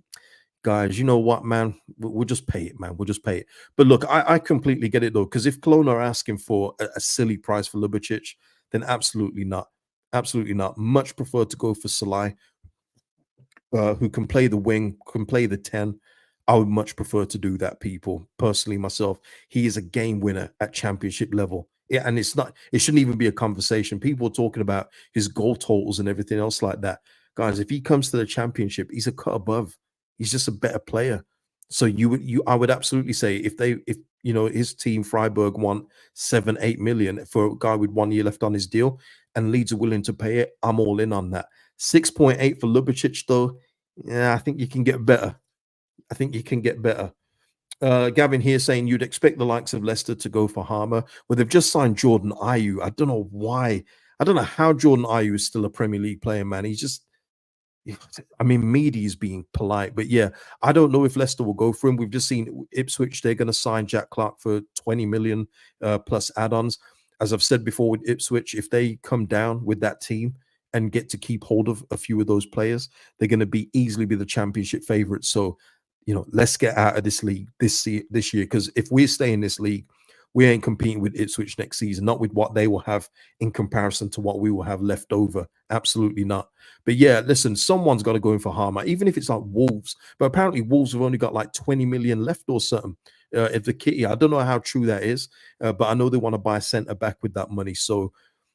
guys, you know what, man, we'll just pay it, man. We'll just pay it. But look, I completely get it though, because if Cologne are asking for a silly price for Lubicic, then absolutely not. Absolutely not. Much prefer to go for Salai, who can play the wing, can play the 10. I would much prefer to do that, people. Personally, myself, he is a game winner at championship level. Yeah, and it shouldn't even be a conversation. People are talking about his goal totals and everything else like that. Guys, if he comes to the championship, he's a cut above. He's just a better player. So I would absolutely say if his team Freiburg want 7-8 million for a guy with 1 year left on his deal, and Leeds are willing to pay it, I'm all in on that. 6.8 for Lubicic, though. Yeah, I think you can get better. I think you can get better. Gavin here saying you'd expect the likes of Leicester to go for Harmer. Well, they've just signed Jordan Ayew. I don't know why. I don't know how Jordan Ayew is still a Premier League player, man. He's just, I mean, Meady's being polite, but yeah, I don't know if Leicester will go for him. We've just seen Ipswich, they're going to sign Jack Clark for 20 million plus add-ons. As I've said before with Ipswich, if they come down with that team and get to keep hold of a few of those players, they're going to easily be the championship favorites. So, let's get out of this league this year, because if we stay in this league, we ain't competing with Ipswich next season, not with what they will have in comparison to what we will have left over. Absolutely not. But yeah, listen, someone's got to go in for Harmer, even if it's like Wolves. But apparently Wolves have only got like 20 million left or something at the kitty. I don't know how true that is, but I know they want to buy a centre back with that money. So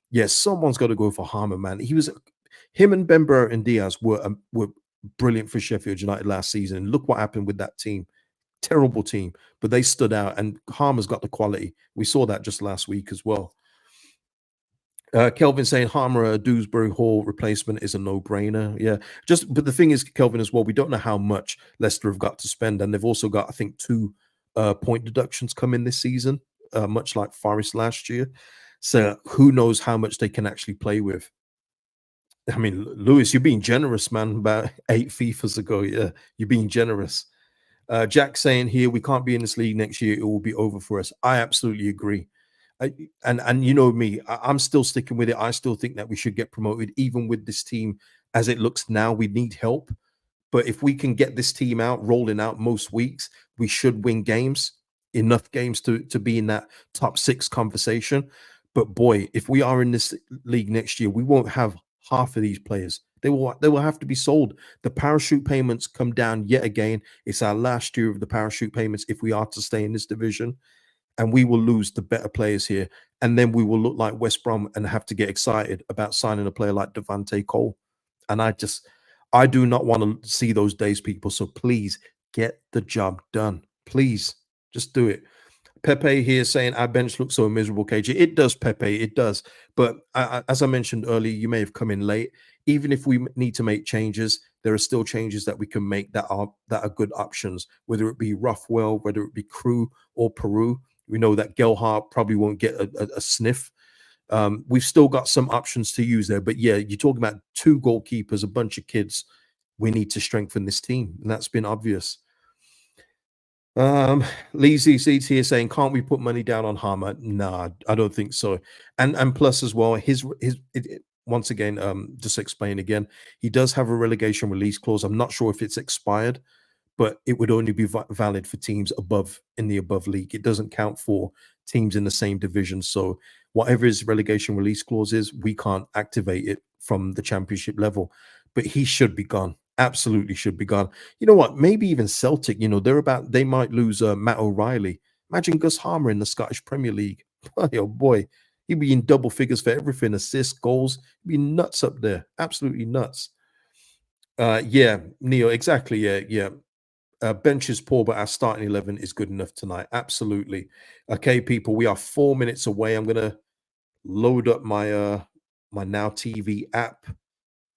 yeah, someone's got to go for Harmer, man. Him and Bember and Diaz were brilliant for Sheffield United last season. And look what happened with that team. Terrible team, but they stood out, and Harmer's got the quality. We saw that just last week as well. Kelvin saying Harmer, a Dewsbury Hall replacement is a no-brainer. Yeah, but the thing is, Kelvin, as well, we don't know how much Leicester have got to spend, and they've also got, I think, 2 point deductions coming this season, much like Forest last year. So who knows how much they can actually play with. I mean, Lewis, you're being generous, man. About 8 FIFAs ago, yeah, you're being generous. Jack saying here, we can't be in this league next year. It will be over for us. I absolutely agree. And you know me, I'm still sticking with it. I still think that we should get promoted, even with this team as it looks now. We need help. But if we can get this team rolling out most weeks, we should win games, enough games to be in that top 6 conversation. But boy, if we are in this league next year, we won't have half of these players. They will have to be sold. The parachute payments come down yet again. It's our last year of the parachute payments if we are to stay in this division, and we will lose the better players here. And then we will look like West Brom and have to get excited about signing a player like Devante Cole. And I do not want to see those days, people. So please get the job done. Please just do it. Pepe here saying our bench looks so miserable, KJ. It does, Pepe. It does. But as I mentioned earlier, you may have come in late. Even if we need to make changes, there are still changes that we can make that are good options, whether it be Roughwell, whether it be Crew or Peru. We know that Gelhardt probably won't get a sniff. We've still got some options to use there, but yeah, you're talking about 2 goalkeepers, a bunch of kids. We need to strengthen this team, and that's been obvious. Lazy Seats here saying, can't we put money down on Harmer? Nah, I don't think so. And plus as well, once again, just explain again, he does have a relegation release clause. I'm not sure if it's expired, but it would only be valid for teams in the above league. It doesn't count for teams in the same division. So whatever his relegation release clause is, we can't activate it from the championship level. But he should be gone. Absolutely should be gone. You know what? Maybe even Celtic, they might lose Matt O'Reilly. Imagine Gus Harmer in the Scottish Premier League. Oh boy, he'd be in double figures for everything, assists, goals. He'd be nuts up there. Absolutely nuts. Yeah, Neo, exactly. Yeah. Bench is poor, but our starting 11 is good enough tonight. Absolutely. Okay, people, we are 4 minutes away. I'm gonna load up my my Now TV app.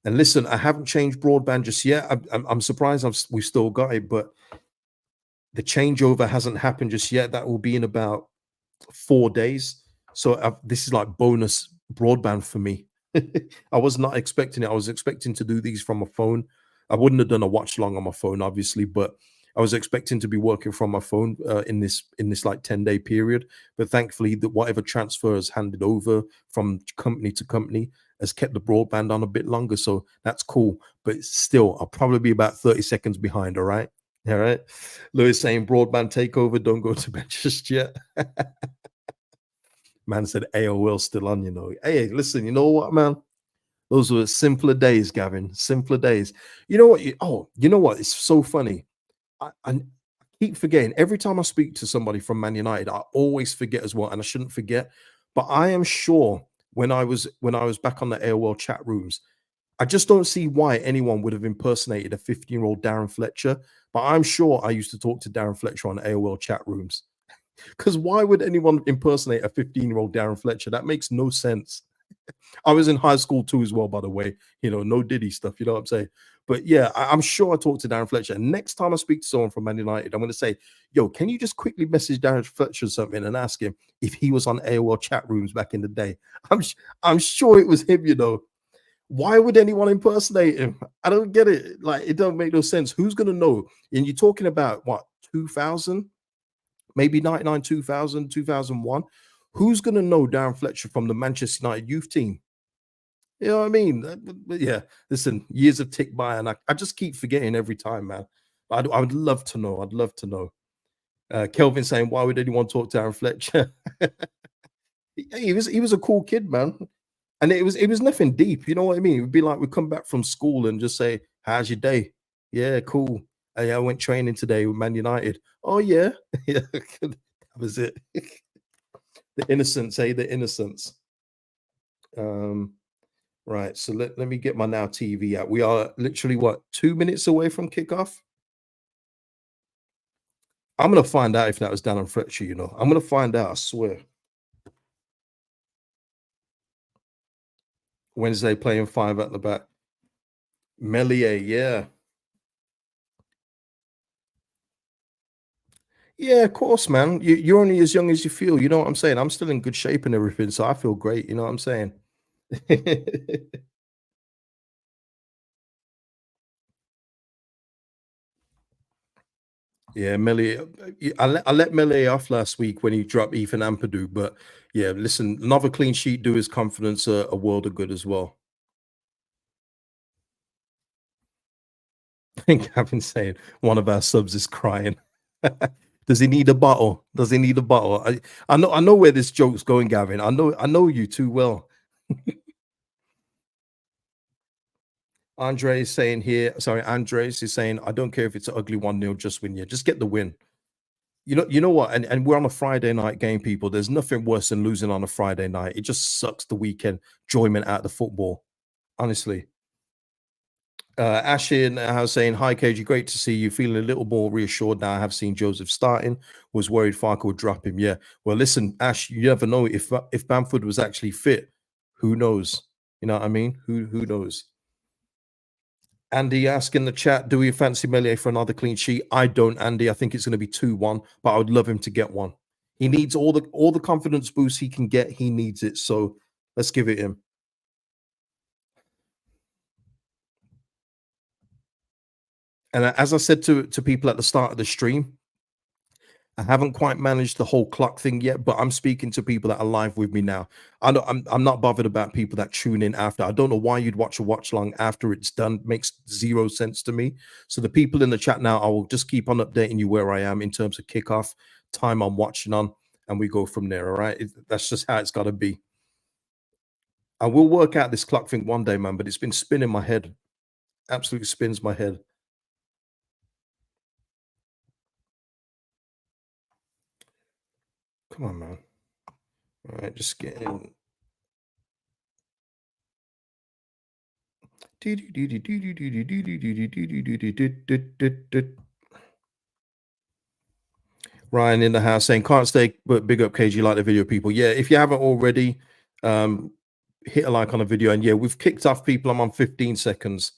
And listen, I haven't changed broadband just yet. I'm surprised we've still got it, but the changeover hasn't happened just yet. That will be in about 4 days. So this is like bonus broadband for me. I was not expecting it. I was expecting to do these from a phone. I wouldn't have done a watch long on my phone, obviously, but I was expecting to be working from my phone in this like 10-day period. But thankfully, that whatever transfers handed over from company to company has kept the broadband on a bit longer. So that's cool. But still, I'll probably be about 30 seconds behind. All right. All right. Lewis saying broadband takeover. Don't go to bed just yet. Man said AOL still on, Hey, listen, you know what, man? Those were simpler days, Gavin. Simpler days. You know what? You know what? It's so funny. I keep forgetting. Every time I speak to somebody from Man United, I always forget as well, and I shouldn't forget. But I am sure when I was back on the AOL chat rooms, I just don't see why anyone would have impersonated a 15-year-old Darren Fletcher. But I'm sure I used to talk to Darren Fletcher on AOL chat rooms. Because why would anyone impersonate a 15-year-old Darren Fletcher? That makes no sense. I was in high school too as well, by the way. No Diddy stuff, you know what I'm saying? But yeah, I'm sure I talked to Darren Fletcher. And next time I speak to someone from Man United, I'm going to say, yo, can you just quickly message Darren Fletcher something and ask him if he was on AOL chat rooms back in the day? I'm sure it was him. Why would anyone impersonate him? I don't get it. Like, it don't make no sense. Who's going to know? And you're talking about, what, 2000? Maybe 99, 2000, 2001. Who's going to know Darren Fletcher from the Manchester United youth team? You know what I mean? But yeah, listen, years have ticked by, and I just keep forgetting every time, man. I would love to know. I'd love to know. Kelvin saying, why would anyone talk to Darren Fletcher? he was a cool kid, man. And it was nothing deep. You know what I mean? It would be like we come back from school and just say, how's your day? Yeah, cool. I went training today with Man United. Oh, yeah. Yeah, that was it. The innocence, the innocence. Right, so let me get my Now TV out. We are literally, 2 minutes away from kickoff? I'm going to find out if that was Darren Fletcher, I'm going to find out, I swear. Wednesday playing 5 at the back. Melier, yeah. Yeah, of course, man. You're only as young as you feel. You know what I'm saying? I'm still in good shape and everything, so I feel great. You know what I'm saying? Yeah, Melier. I let Melier off last week when he dropped Ethan Ampadu, but yeah, listen, another clean sheet do his confidence a world of good as well. I think I've been saying one of our subs is crying. Does he need a bottle? Does he need a bottle? I know where this joke's going, Gavin. I know you too well. Andre is saying here, sorry, Andres is saying, I don't care if it's an ugly 1-0, just win. Yeah, just get the win. You know what? And we're on a Friday night game, people. There's nothing worse than losing on a Friday night. It just sucks the weekend enjoyment out of the football. Honestly. Ashin was saying, hi, KG, great to see you. Feeling a little more reassured now. I have seen Joseph starting. Was worried Farke would drop him. Yeah. Well, listen, Ash, you never know if Bamford was actually fit. Who knows? You know what I mean? Who knows? Andy ask in the chat, do we fancy Melier for another clean sheet? I don't, Andy. I think it's going to be 2-1, but I would love him to get one. He needs all the confidence boost he can get. He needs it. So let's give it him. And as I said to people at the start of the stream, I haven't quite managed the whole clock thing yet, but I'm speaking to people that are live with me now. I'm not bothered about people that tune in after. I don't know why you'd watch a watch long after it's done. Makes zero sense to me. So the people in the chat now, I will just keep on updating you where I am in terms of kickoff time I'm watching on, and we go from there. All right, that's just how it's got to be. I will work out this clock thing one day, man, but it's been spinning my head. Absolutely spins my head. Come on, man. All right, just getting. Ryan in the house saying, can't stay, but big up KG, like the video, people. Yeah, if you haven't already, hit a like on the video. And yeah, we've kicked off people. I'm on 15 seconds.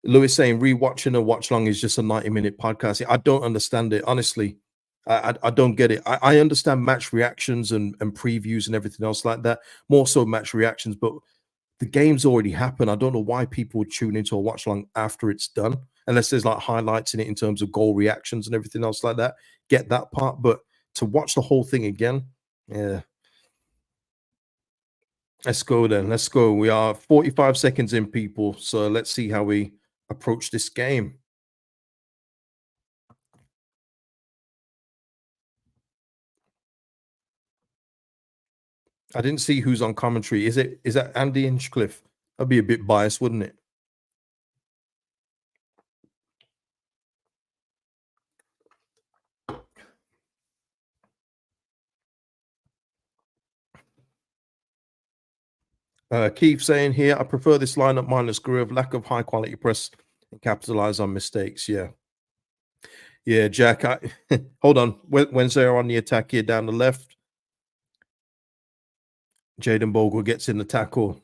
Lewis saying, rewatching a watch long is just a 90-minute podcast. I don't understand it, honestly. I don't get it. I understand match reactions and previews and everything else like that, more so match reactions, but the game's already happened. I don't know why people would tune into a watch long after it's done, unless there's like highlights in it in terms of goal reactions and everything else like that. Get that part, but to watch the whole thing again, yeah. Let's go then. Let's go. We are 45 seconds in, people. So let's see how we approach this game. I didn't see who's on commentary. Is that Andy Hinchcliffe? That'd be a bit biased, wouldn't it? Keith saying here, I prefer this lineup minus Groove, lack of high quality press and capitalize on mistakes. Yeah. Yeah, Jack. Hold on. Wednesday are on the attack here down the left. Jaden Bogle gets in the tackle.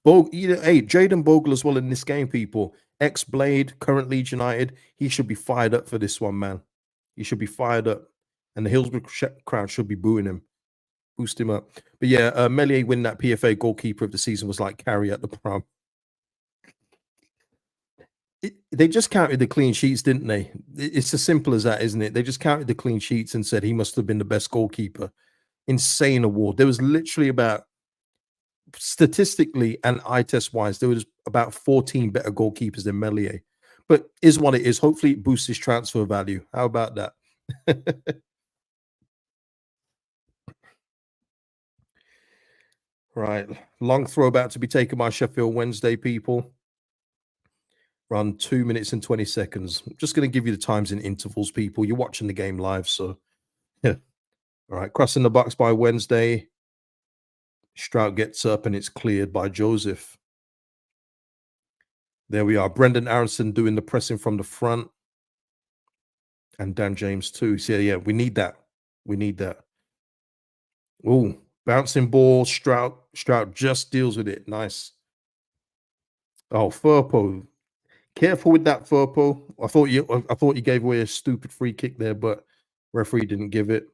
Hey, Jaden Bogle as well in this game, people. Ex-Blade, current Leeds United. He should be fired up for this one, man. He should be fired up. And the Hillsborough crowd should be booing him. Boost him up. But yeah, Melier winning that PFA goalkeeper of the season was like Carey at the prom. They just counted the clean sheets, didn't they? It's as simple as that, isn't it? They just counted the clean sheets and said he must have been the best goalkeeper. Insane award. There was literally about, statistically and eye test wise, there was about 14 better goalkeepers than Melier. But is what it is. Hopefully it boosts his transfer value. How about that? Right. Long throw about to be taken by Sheffield Wednesday, people. Run 2 minutes and 20 seconds. I'm just going to give you the times in intervals, people. You're watching the game live, so yeah. All right. Crossing the box by Wednesday. Strout gets up and it's cleared by Joseph. There we are. Brendan Aronson doing the pressing from the front. And Dan James too. So yeah, we need that. We need that. Oh, bouncing ball. Strout just deals with it. Nice. Oh, Furpo. Careful with that, Furpo. I thought you gave away a stupid free kick there, but referee didn't give it.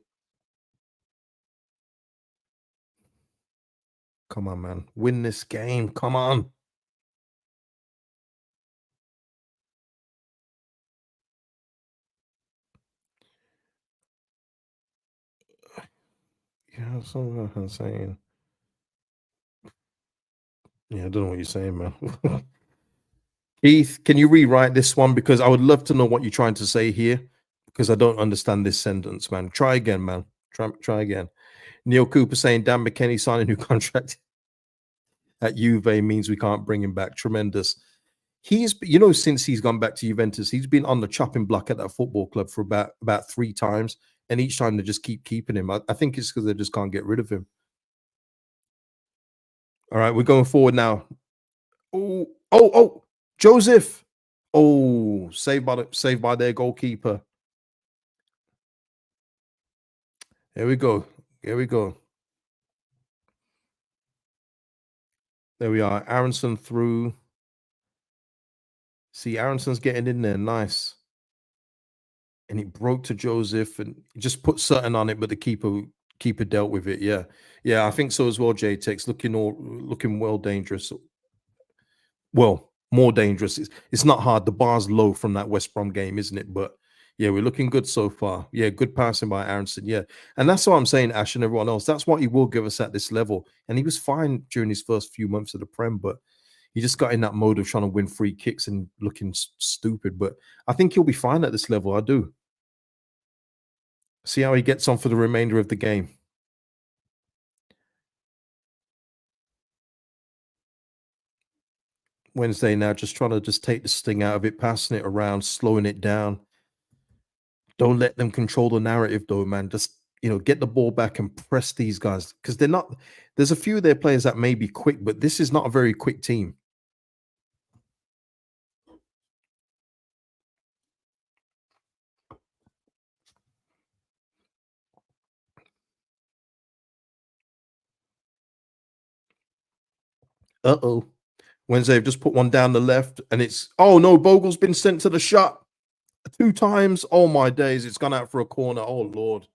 Come on, man. Win this game. Come on. Yeah, that's what I'm saying. Yeah, I don't know what you're saying, man. Keith, can you rewrite this one? Because I would love to know what you're trying to say here, because I don't understand this sentence, man. Try again, man. Try again. Neil Cooper saying Dan McKennie signed a new contract at Juve means we can't bring him back. Tremendous. He's, since he's gone back to Juventus, he's been on the chopping block at that football club for about 3 times, and each time they just keep keeping him. I think it's because they just can't get rid of him. All right, we're going forward now. Oh, Joseph. Oh, saved by their goalkeeper. Here we go. Here we go. There we are. Aronson through. See, Aronson's getting in there. Nice. And it broke to Joseph and just put Sutton on it, but the keeper dealt with it. Yeah. Yeah, I think so as well, J-Tex. Looking well dangerous. Well, more dangerous. It's not hard. The bar's low from that West Brom game, isn't it? But yeah, we're looking good so far. Yeah, good passing by Aronson. Yeah. And that's what I'm saying, Ash and everyone else. That's what he will give us at this level. And he was fine during his first few months of the Prem, but he just got in that mode of trying to win free kicks and looking stupid. But I think he'll be fine at this level. I do. See how he gets on for the remainder of the game. Wednesday now just trying to just take the sting out of it, passing it around, slowing it down. Don't let them control the narrative though, man. Just, get the ball back and press these guys because they're not. There's a few of their players that may be quick, but this is not a very quick team. Uh-oh. Wednesday have just put one down the left and oh no, Bogle's been sent to the shot 2 times. Oh my days, it's gone out for a corner. Oh Lord.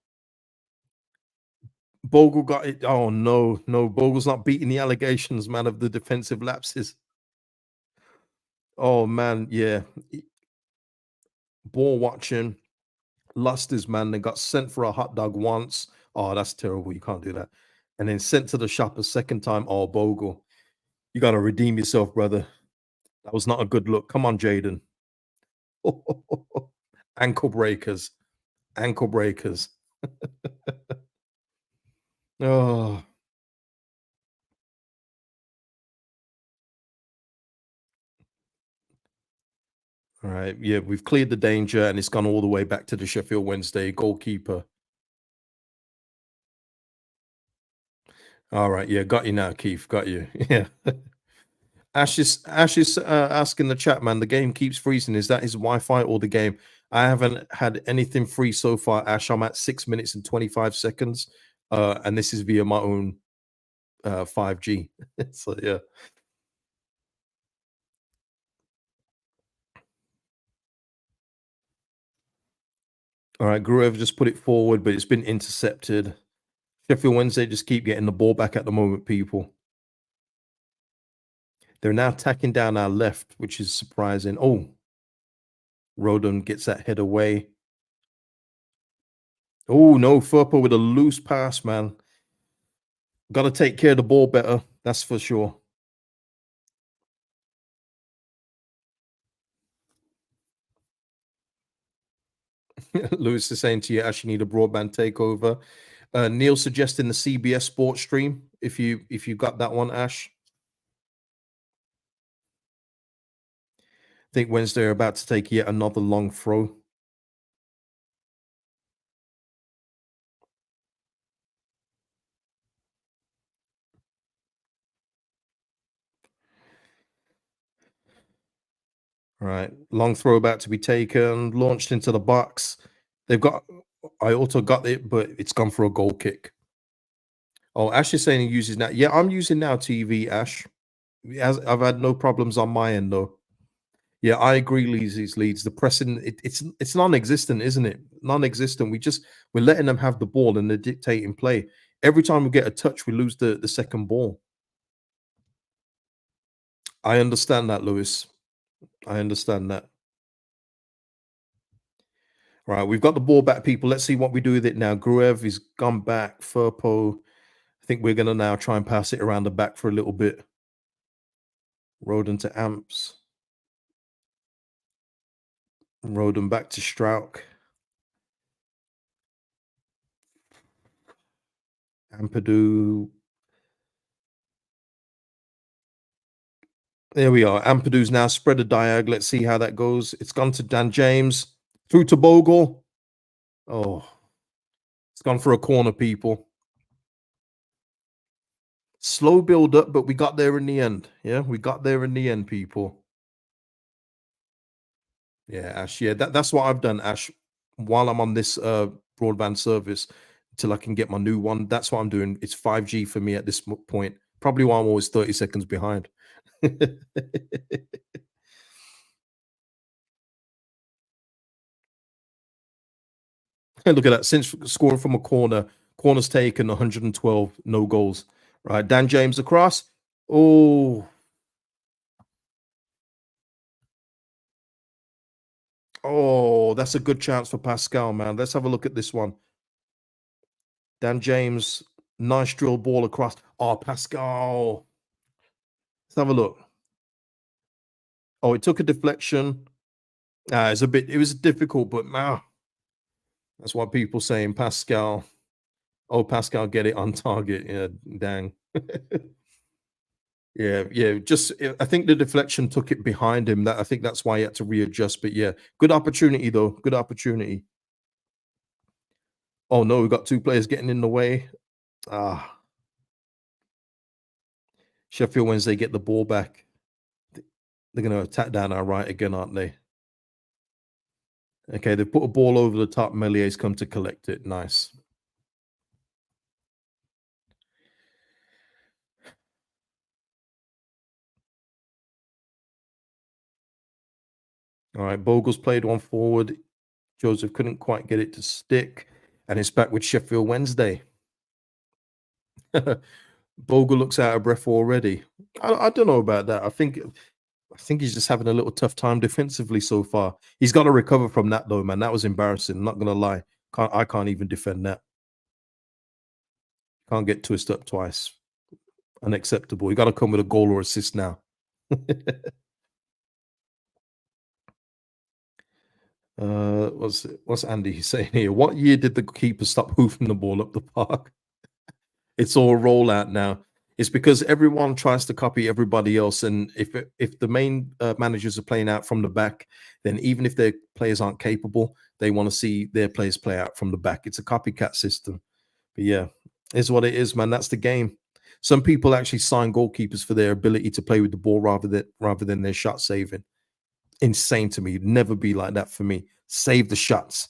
Bogle got it. Oh no, Bogle's not beating the allegations, man, of the defensive lapses. Oh man, yeah. Ball watching, lost his man, then got sent for a hot dog once. Oh, that's terrible. You can't do that. And then sent to the shop a second time. Oh, Bogle, you got to redeem yourself, brother. That was not a good look. Come on, Jaden. Ankle breakers. Ankle breakers. Oh. All right. Yeah, we've cleared the danger and it's gone all the way back to the Sheffield Wednesday goalkeeper. All right. Yeah, got you now, Keith. Got you. Yeah. Ash is asking the chat, man. The game keeps freezing. Is that his Wi-Fi or the game? I haven't had anything free so far, Ash. I'm at 6 minutes and 25 seconds. And this is via my own 5G. So yeah. All right, Gruev just put it forward, but it's been intercepted. Sheffield Wednesday just keep getting the ball back at the moment, people. They're now tacking down our left, which is surprising. Oh, Rodon gets that head away. Oh, no, Furpo with a loose pass, man. Got to take care of the ball better. That's for sure. Lewis is saying to you, Ash, you need a broadband takeover. Neil suggesting the CBS Sports stream. If you got that one, Ash. I think Wednesday are about to take yet another long throw. Right, long throw about to be taken, launched into the box. I also got it, but it's gone for a goal kick. Oh, Ash is saying he uses now. Yeah, I'm using Now TV, Ash. I've had no problems on my end though. Yeah, I agree. Leeds. The pressing, it's non-existent, isn't it? Non-existent. We're letting them have the ball and they're dictating play. Every time we get a touch, we lose the second ball. I understand that, Lewis. I understand that. Right, we've got the ball back, people. Let's see what we do with it now. Gruev is gone back. Furpo. I think we're going to now try and pass it around the back for a little bit. Roden to Amps. Roden back to Strauch. Ampadu. There we are. Ampadu's now spread a diag. Let's see how that goes. It's gone to Dan James. Through to Bogle. Oh, it's gone for a corner, people. Slow build up, but we got there in the end. Yeah, we got there in the end, people. Yeah, Ash. Yeah, that's what I've done, Ash. While I'm on this broadband service, until I can get my new one, that's what I'm doing. It's 5G for me at this point. Probably why I'm always 30 seconds behind. And look at that. Since scoring from a corner, corners taken 112, no goals. Right. Dan James across. Oh, oh, that's a good chance for Pascal, man. Let's have a look at this one. Dan James, nice drill ball across. Oh, Pascal. Let's have a look. Oh, it took a deflection. It was difficult, but that's what people saying. Pascal. Oh, Pascal, get it on target. Yeah, dang. Yeah. I think the deflection took it behind him. I think that's why he had to readjust. But yeah, good opportunity though. Good opportunity. Oh no, we've got two players getting in the way. Ah, Sheffield Wednesday get the ball back. They're going to attack down our right again, aren't they? Okay, they put a ball over the top. Melier's come to collect it. Nice. All right, Bogle's played one forward. Joseph couldn't quite get it to stick, and it's back with Sheffield Wednesday. Bogle looks out of breath already. I don't know about that. I think he's just having a little tough time defensively so far. He's got to recover from that though, man. That was embarrassing. I'm not gonna lie. I can't even defend that. Can't get twisted up twice. Unacceptable. You got to come with a goal or assist now. What's Andy saying here? What year did the keeper stop hoofing the ball up the park? It's all rollout now. It's because everyone tries to copy everybody else, and if the main managers are playing out from the back, then even if their players aren't capable, they want to see their players play out from the back. It's a copycat system. But yeah, it's what it is, man. That's the game. Some people actually sign goalkeepers for their ability to play with the ball rather than their shot saving. Insane to me. It'd never be like that for me. Save the shots.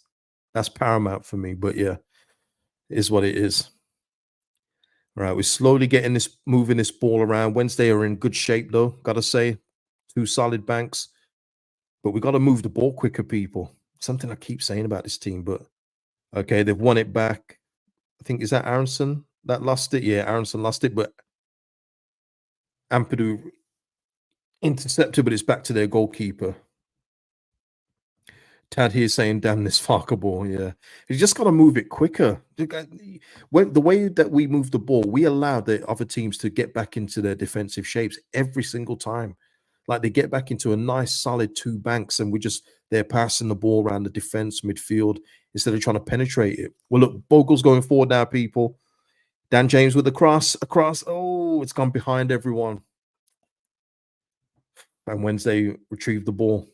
That's paramount for me. But yeah, it is what it is. All right, we're slowly moving this ball around. Wednesday are in good shape though, gotta say. Two solid banks. But we got to move the ball quicker, people. Something I keep saying about this team, but okay, they've won it back. I think is that Aronson that lost it? Yeah, Aronson lost it, but Ampadu intercepted, but it's back to their goalkeeper. Tad here saying, "Damn this Farke ball." Yeah, you just got to move it quicker. When the way that we move the ball, we allow the other teams to get back into their defensive shapes every single time. Like they get back into a nice, solid two banks, and they're passing the ball around the defense midfield instead of trying to penetrate it. Well, look, Bogle's going forward now, people. Dan James with the cross across. Oh, it's gone behind everyone. And Wednesday retrieved the ball.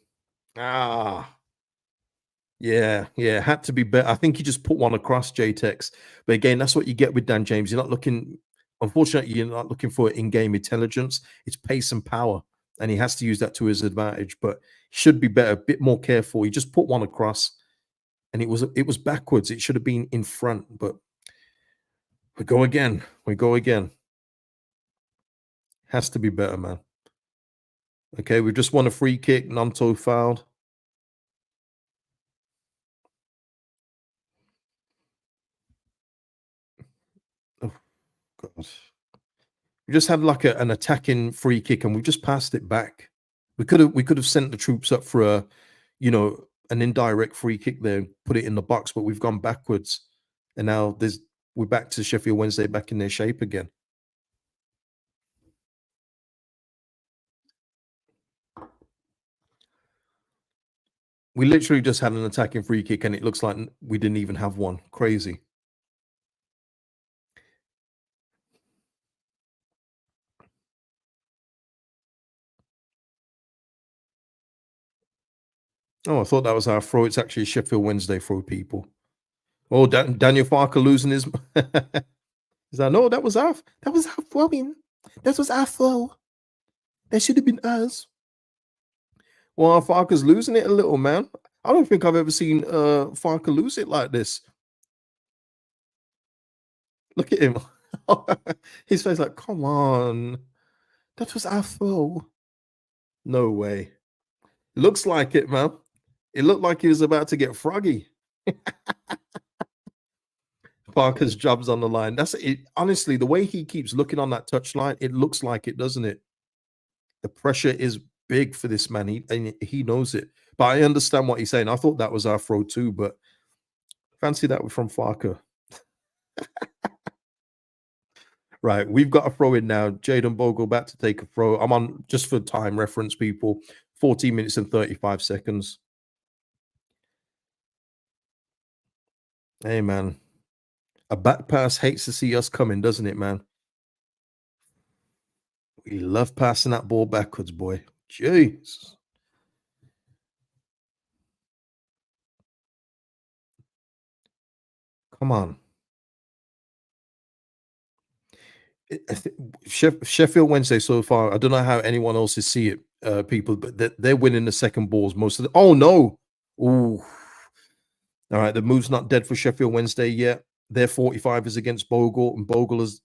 Yeah, had to be better. I think he just put one across JTEX. But again, that's what you get with Dan James. Unfortunately, you're not looking for in-game intelligence. It's pace and power. And he has to use that to his advantage. But he should be better, a bit more careful. He just put one across and it was backwards. It should have been in front. But we go again. Has to be better, man. Okay, we've just won a free kick. Nanto fouled. Oh, God. We just had like an attacking free kick and we just passed it back. We could have sent the troops up for an indirect free kick there, put it in the box, but we've gone backwards. And now we're back to Sheffield Wednesday back in their shape again. We literally just had an attacking free kick and it looks like we didn't even have one. Crazy. Oh, I thought that was our throw. It's actually Sheffield Wednesday throw, people. Oh, Daniel Farke losing his. Is that no? That was our throwing. That was our throw. That should have been us. Well, Farke's losing it a little, man. I don't think I've ever seen Farke lose it like this. Look at him. His face like, come on, that was our throw. No way. Looks like it, man. It looked like he was about to get froggy. Parker's job's on the line. That's it. Honestly, the way he keeps looking on that touchline, it looks like it, doesn't it? The pressure is big for this man. He knows it. But I understand what he's saying. I thought that was our throw too, but fancy that from Farke. Right, we've got a throw in now. Jaden Bogle back to take a throw. I'm on just for time reference, people. 14 minutes and 35 seconds. Hey, man. A back pass hates to see us coming, doesn't it, man? We love passing that ball backwards, boy. Jeez. Come on. Sheffield Wednesday so far, I don't know how anyone else is see it, people, but they're winning the second balls most of the. Oh no! Ooh. All right, the move's not dead for Sheffield Wednesday yet. Their 45 is against Bogle, and Bogle has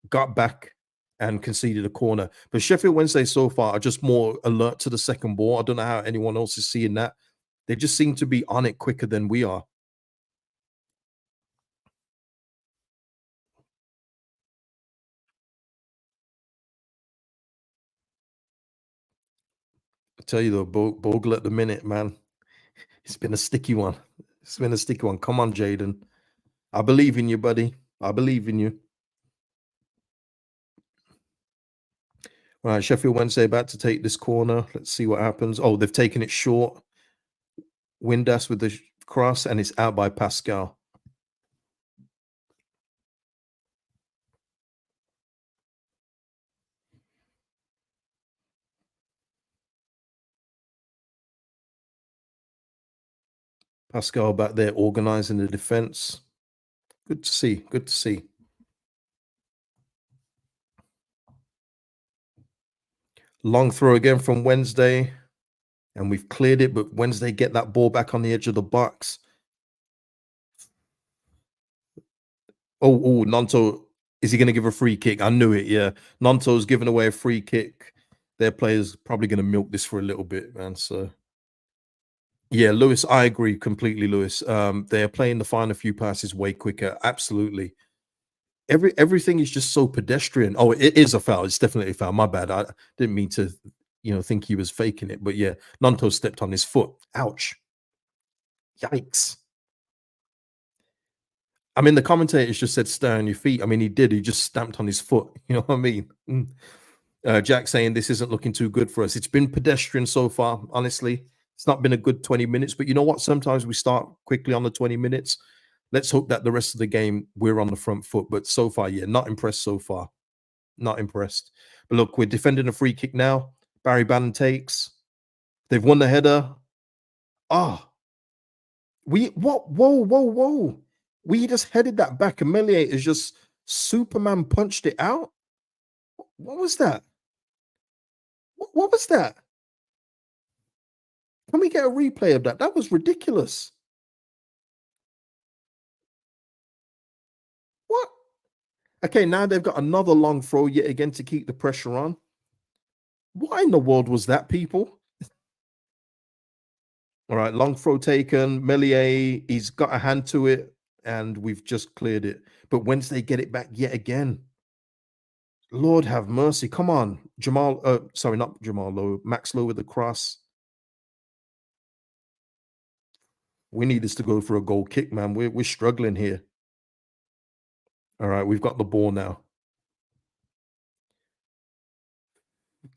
got back and conceded a corner. But Sheffield Wednesday so far are just more alert to the second ball. I don't know how anyone else is seeing that. They just seem to be on it quicker than we are. I tell you though, Bogle at the minute, man, it's been a sticky one. It's been a sticky one. Come on, Jaden. I believe in you, buddy. I believe in you. All right, Sheffield Wednesday about to take this corner. Let's see what happens. Oh, they've taken it short. Windass with the cross, and it's out by Pascal. Pascal back there organizing the defense. Good to see. Good to see. Long throw again from Wednesday, and we've cleared it, but Wednesday get that ball back on the edge of the box. Oh, Nanto, is he going to give a free kick? I knew it, yeah. Nanto's giving away a free kick. Their players probably going to milk this for a little bit, man. So, yeah, Lewis, I agree completely, Lewis. They're playing the final few passes way quicker. Absolutely. Everything is just so pedestrian. Oh, it is a foul. It's definitely a foul. My bad. I didn't mean to, think he was faking it. But yeah, Nanto stepped on his foot. Ouch. Yikes. I mean, the commentators just said stay on your feet. I mean, he did. He just stamped on his foot. You know what I mean? Jack saying this isn't looking too good for us. It's been pedestrian so far, honestly. It's not been a good 20 minutes. But you know what? Sometimes we start quickly on the 20 minutes. Let's hope that the rest of the game we're on the front foot. But so far, yeah, not impressed so far. Not impressed. But look, we're defending a free kick now. Barry Bannon takes. They've won the header. Ah, whoa. We just headed that back, and Melier is just Superman punched it out. What was that? What was that? Can we get a replay of that? That was ridiculous. What? Okay, now they've got another long throw yet again to keep the pressure on. What in the world was that, people? All right, long throw taken. Melier, he's got a hand to it, and we've just cleared it. But Wednesday get it back yet again. Lord have mercy. Come on. Sorry, not Jamal Lowe. Max Lowe with the cross. We need this to go for a goal kick, man. We're struggling here. All right, we've got the ball now.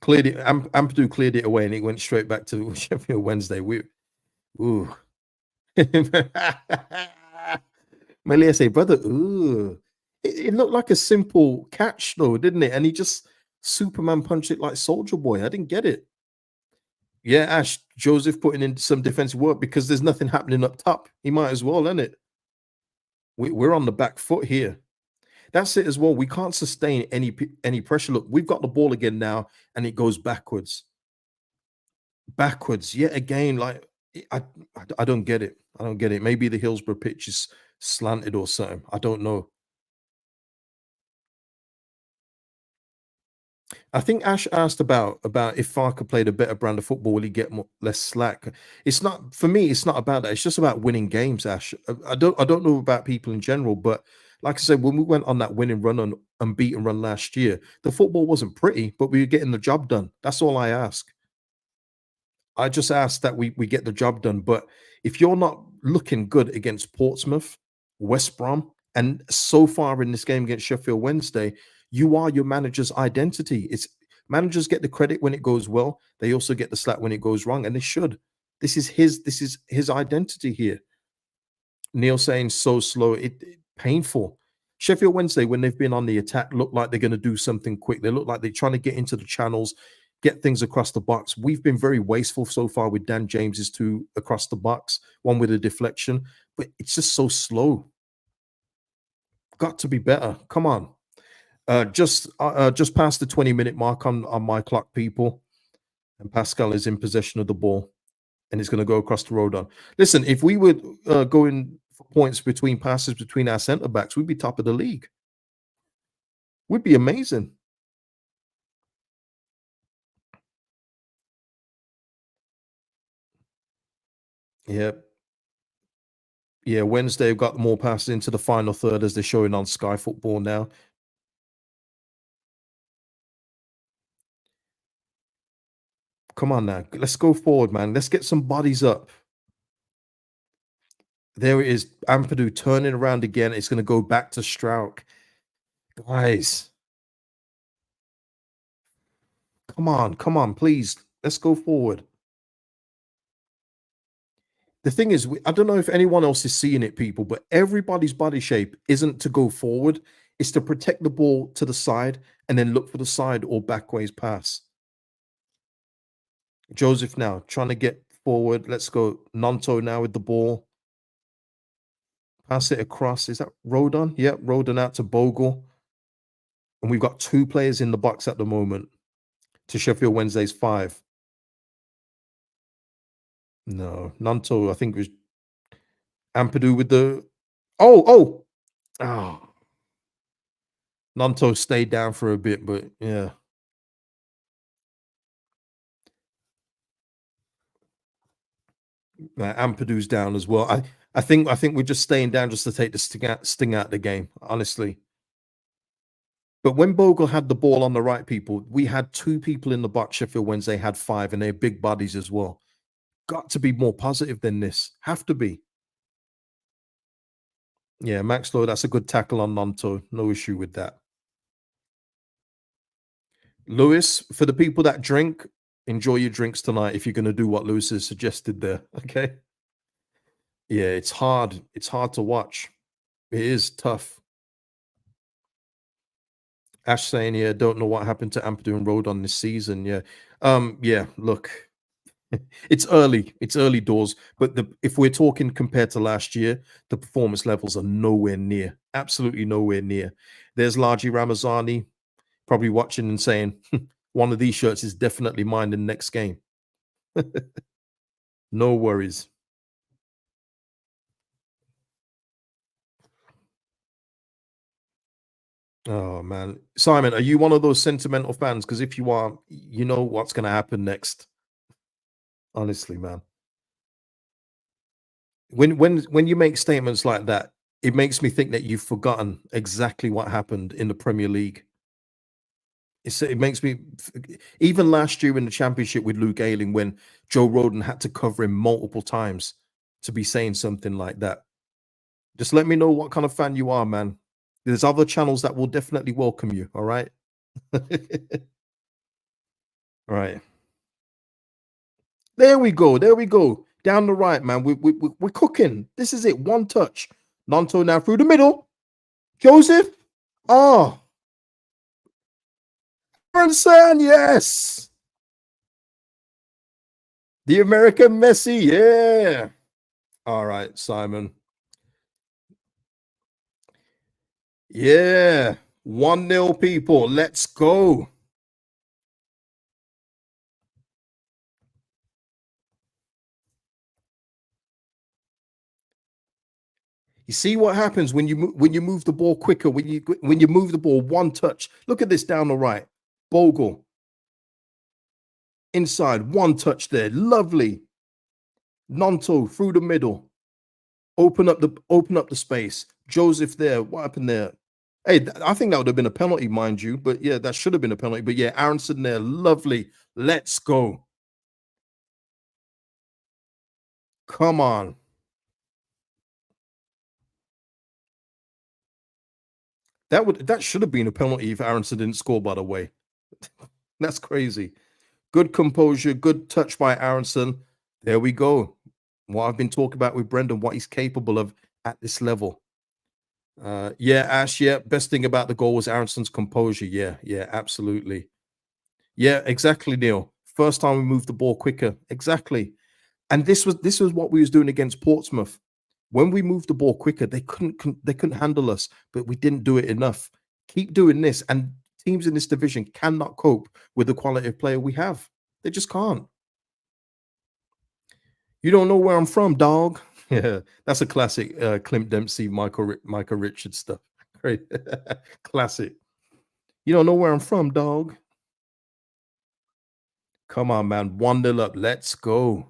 Cleared it. Ampadu cleared it away, and it went straight back to Sheffield Wednesday. Ooh. Melia say, brother, ooh. It looked like a simple catch, though, didn't it? And he just Superman punched it like Soldier Boy. I didn't get it. Yeah, Ash, Joseph putting in some defensive work because there's nothing happening up top. He might as well, isn't it? We're on the back foot here. That's it as well. We can't sustain any pressure. Look, we've got the ball again now, and it goes backwards. Backwards yet again. Like I don't get it. I don't get it. Maybe the Hillsborough pitch is slanted or something. I don't know. I think Ash asked about if Farke played a better brand of football, will he get less slack? It's not for me. It's not about that. It's just about winning games, Ash. I don't know about people in general, but like I said, when we went on that winning run on unbeaten run last year, the football wasn't pretty, but we were getting the job done. That's all I ask. I just ask that we get the job done. But if you're not looking good against Portsmouth, West Brom, and so far in this game against Sheffield Wednesday, you are your manager's identity. It's managers get the credit when it goes well. They also get the slack when it goes wrong, and they should. This is his identity here. Neil saying so slow, it painful. Sheffield Wednesday, when they've been on the attack, look like they're going to do something quick. They look like they're trying to get into the channels, get things across the box. We've been very wasteful so far with Dan James's two across the box, one with a deflection, but it's just so slow. Got to be better. Come on. Just past the 20-minute mark on my clock, people, and Pascal is in possession of the ball, and he's going to go across the road on. Listen, if we were going for points between passes between our centre backs, we'd be top of the league. We'd be amazing. Yeah. Yeah, Wednesday have got more passes into the final third as they're showing on Sky Football now. Come on now. Let's go forward, man. Let's get some bodies up. There it is. Ampadu turning around again. It's going to go back to Strauch. Guys, come on, please. Let's go forward. The thing is, I don't know if anyone else is seeing it, people, but everybody's body shape isn't to go forward. It's to protect the ball to the side and then look for the side or backways pass. Joseph now trying to get forward. Let's go. Nanto now with the ball. Pass it across. Is that Rodon? Yep, Rodon out to Bogle. And we've got two players in the box at the moment to Sheffield Wednesday's 5. No, Nanto, I think it was Ampadu with the. Oh. Nanto stayed down for a bit, but yeah. Ampadu's down as well. I think we're just staying down just to take the sting out the game, honestly. But when Bogle had the ball on the right, people, we had 2 people in the box. Sheffield Wednesday had 5, and they're big bodies as well. Got to be more positive than this. Have to be. Yeah, Max Lowe, that's a good tackle on Nanto. No issue with that. Lewis, for the people that drink, enjoy your drinks tonight if you're going to do what Lewis has suggested there. Okay. Yeah, it's hard. It's hard to watch. It is tough. Ash saying, yeah, don't know what happened to Ampadu and Road on this season. Yeah. Yeah, look, it's early. It's early doors. But if we're talking compared to last year, the performance levels are nowhere near. Absolutely nowhere near. There's Laji Ramazani probably watching and saying, one of these shirts is definitely mine in the next game. No worries. Oh man, Simon, are you one of those sentimental fans? Because if you are, you know what's going to happen next. Honestly, man, when you make statements like that, it makes me think that you've forgotten exactly what happened in the Premier League. It makes me even last year in the Championship with Luke Ayling when Joe Roden had to cover him multiple times to be saying something like that. Just let me know what kind of fan you are, man. There's other channels that will definitely welcome you. All right. Right. There we go. There we go. Down the right, man. We're cooking. This is it. One touch. Nanto now through the middle. Joseph. Oh, Aaron, yes. The American Messi. Yeah. All right, Simon. Yeah. 1-0, people. Let's go. You see what happens when you move the ball quicker, when you move the ball one touch. Look at this down the right. Bogle. Inside, one touch there. Lovely. Nanto through the middle. Open up the space. Joseph there. What happened there? Hey, I think that would have been a penalty, mind you. But yeah, that should have been a penalty. But yeah, Aronson there. Lovely. Let's go. Come on. That should have been a penalty if Aronson didn't score, by the way. That's crazy. Good composure, good touch by Aronson. There we go. What I've been talking about with Brendan, what he's capable of at this level. Yeah, Ash, yeah. Best thing about the goal was Aronson's composure. Yeah, yeah, absolutely. Yeah, exactly, Neil. First time we moved the ball quicker. Exactly. And this was what we was doing against Portsmouth. When we moved the ball quicker, they couldn't handle us, but we didn't do it enough. Keep doing this, and teams in this division cannot cope with the quality of player we have. They just can't. You don't know where I'm from, dog. Yeah, that's a classic Clint Dempsey, Michael Richards stuff. Great, classic. You don't know where I'm from, dog. Come on, man. 1-0 up. Let's go.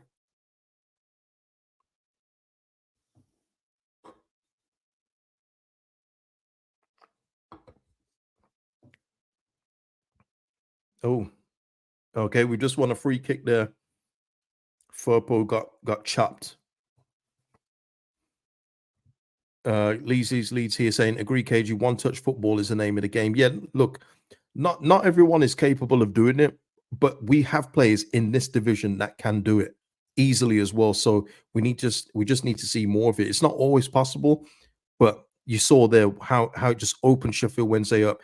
Oh, okay. We just won a free kick there. Furpo got chopped. Leeds here saying, agree, KG, one touch football is the name of the game. Yeah, look, not everyone is capable of doing it, but we have players in this division that can do it easily as well. So we just need to see more of it. It's not always possible, but you saw there how it just opened Sheffield Wednesday up.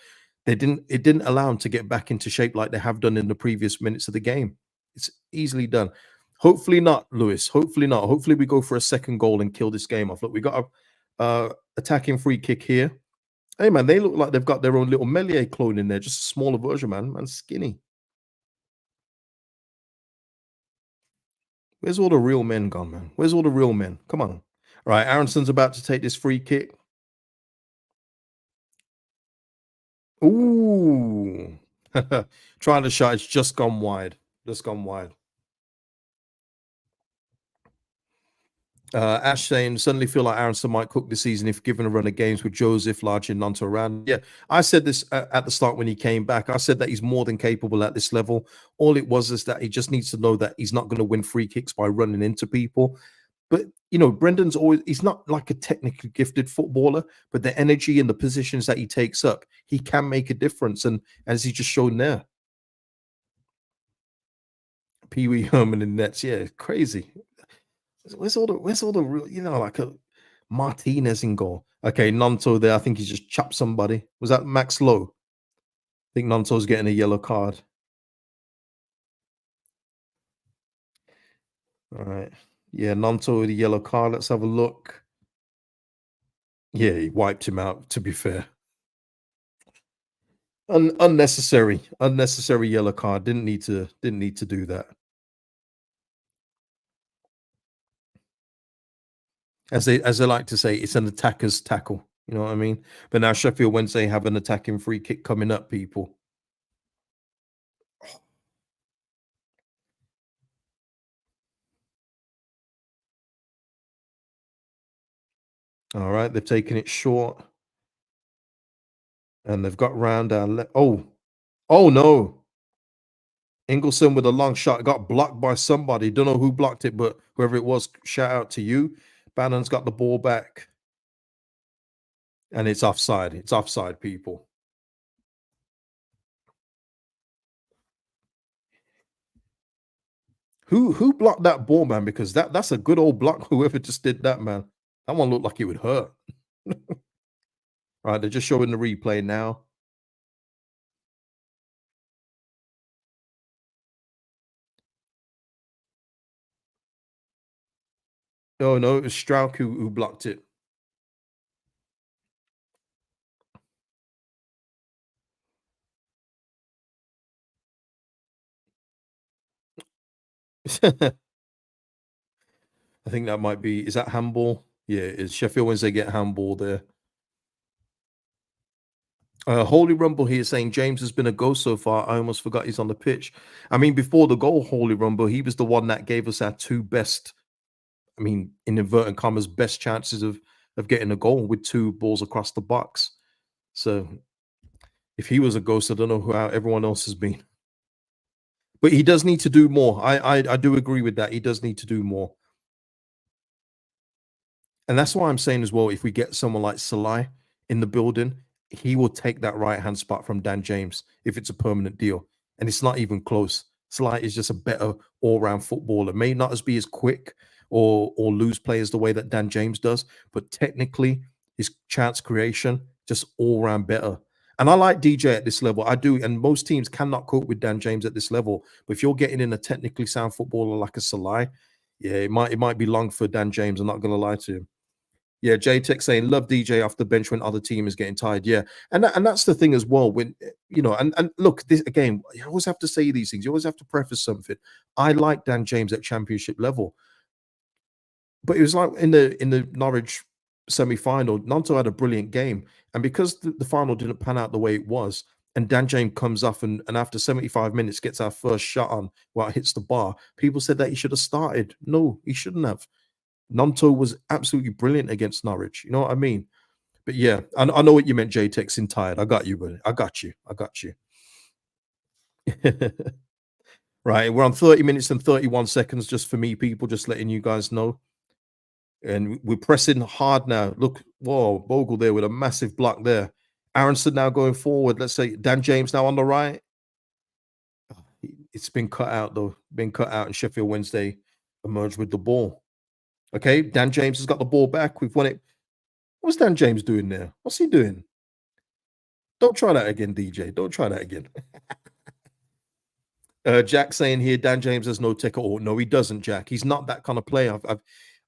It didn't allow them to get back into shape like they have done in the previous minutes of the game. It's easily done. Hopefully not, Lewis. Hopefully not. Hopefully we go for a second goal and kill this game off. Look, we got a attacking free kick here. Hey man, they look like they've got their own little Melier clone in there, just a smaller version, man. Man's skinny. Where's all the real men gone, man? Where's all the real men? Come on. All right, Aronson's about to take this free kick. Ooh. Trying to shot, it's just gone wide. Just gone wide. Ash saying, suddenly feel like Aronson might cook this season if given a run of games with Joseph, Large, and Nanto around. Yeah, I said this at the start when he came back. I said that he's more than capable at this level. All it was is that he just needs to know that he's not going to win free kicks by running into people. But, you know, Brendan's he's not like a technically gifted footballer, but the energy and the positions that he takes up, he can make a difference. And as he just shown there, Pee Wee Herman in nets, yeah, crazy. Where's all the real, you know, like a Martinez in goal. Okay, Nanto there. I think he just chopped somebody. Was that Max Lowe? I think Nanto's getting a yellow card. All right. Yeah, Nanto with a yellow card. Let's have a look. Yeah, he wiped him out, to be fair. Unnecessary yellow card. Didn't need to do that. As they like to say, it's an attacker's tackle. You know what I mean? But now Sheffield Wednesday have an attacking free kick coming up, people. All right, they've taken it short. And they've got round our oh no. Ingleson with a long shot got blocked by somebody. Don't know who blocked it, but whoever it was, shout out to you. Bannon's got the ball back. And it's offside. It's offside, people. Who blocked that ball, man? Because that's a good old block. Whoever just did that, man. That one looked like it would hurt. Right, they're just showing the replay now. Oh no, it was Strauch who blocked it. I think that might be, is that handball? Yeah, is Sheffield Wednesday get handball there? Holy Rumble here saying James has been a ghost so far. I almost forgot he's on the pitch. I mean, before the goal, Holy Rumble, he was the one that gave us our two best, I mean, in inverted commas, best chances of getting a goal with two balls across the box. So if he was a ghost, I don't know how everyone else has been. But he does need to do more. I do agree with that. He does need to do more. And that's why I'm saying as well, if we get someone like Salai in the building, he will take that right hand spot from Dan James if it's a permanent deal. And it's not even close. Salai is just a better all round footballer. May not as be as quick or lose players the way that Dan James does, but technically his chance creation just all round better. And I like DJ at this level. I do, and most teams cannot cope with Dan James at this level. But if you're getting in a technically sound footballer like a Salai, yeah, it might be long for Dan James. I'm not gonna lie to you. Yeah, J-Tech saying love DJ off the bench when other team is getting tired. Yeah, and that's the thing as well. When and look, this again, you always have to say these things. You always have to preface something. I like Dan James at championship level, but it was like in the Norwich semi-final, Nanto had a brilliant game, and because the final didn't pan out the way it was, and Dan James comes off and after 75 minutes gets our first shot on while it hits the bar. People said that he should have started. No, he shouldn't have. Nanto was absolutely brilliant against Norwich. You know what I mean? But yeah, I know what you meant, JTEX in tired. I got you, buddy. I got you. I got you. Right. We're on 30 minutes and 31 seconds just for me, people, just letting you guys know. And we're pressing hard now. Look, whoa, Bogle there with a massive block there. Aronson now going forward. Let's say Dan James now on the right. It's been cut out, though. Been cut out, and Sheffield Wednesday emerged with the ball. Okay, Dan James has got the ball back. We've won it. What's Dan James doing there? What's he doing? Don't try that again, DJ. Don't try that again. Jack saying here, Dan James has no tech at all. No, he doesn't, Jack. He's not that kind of player.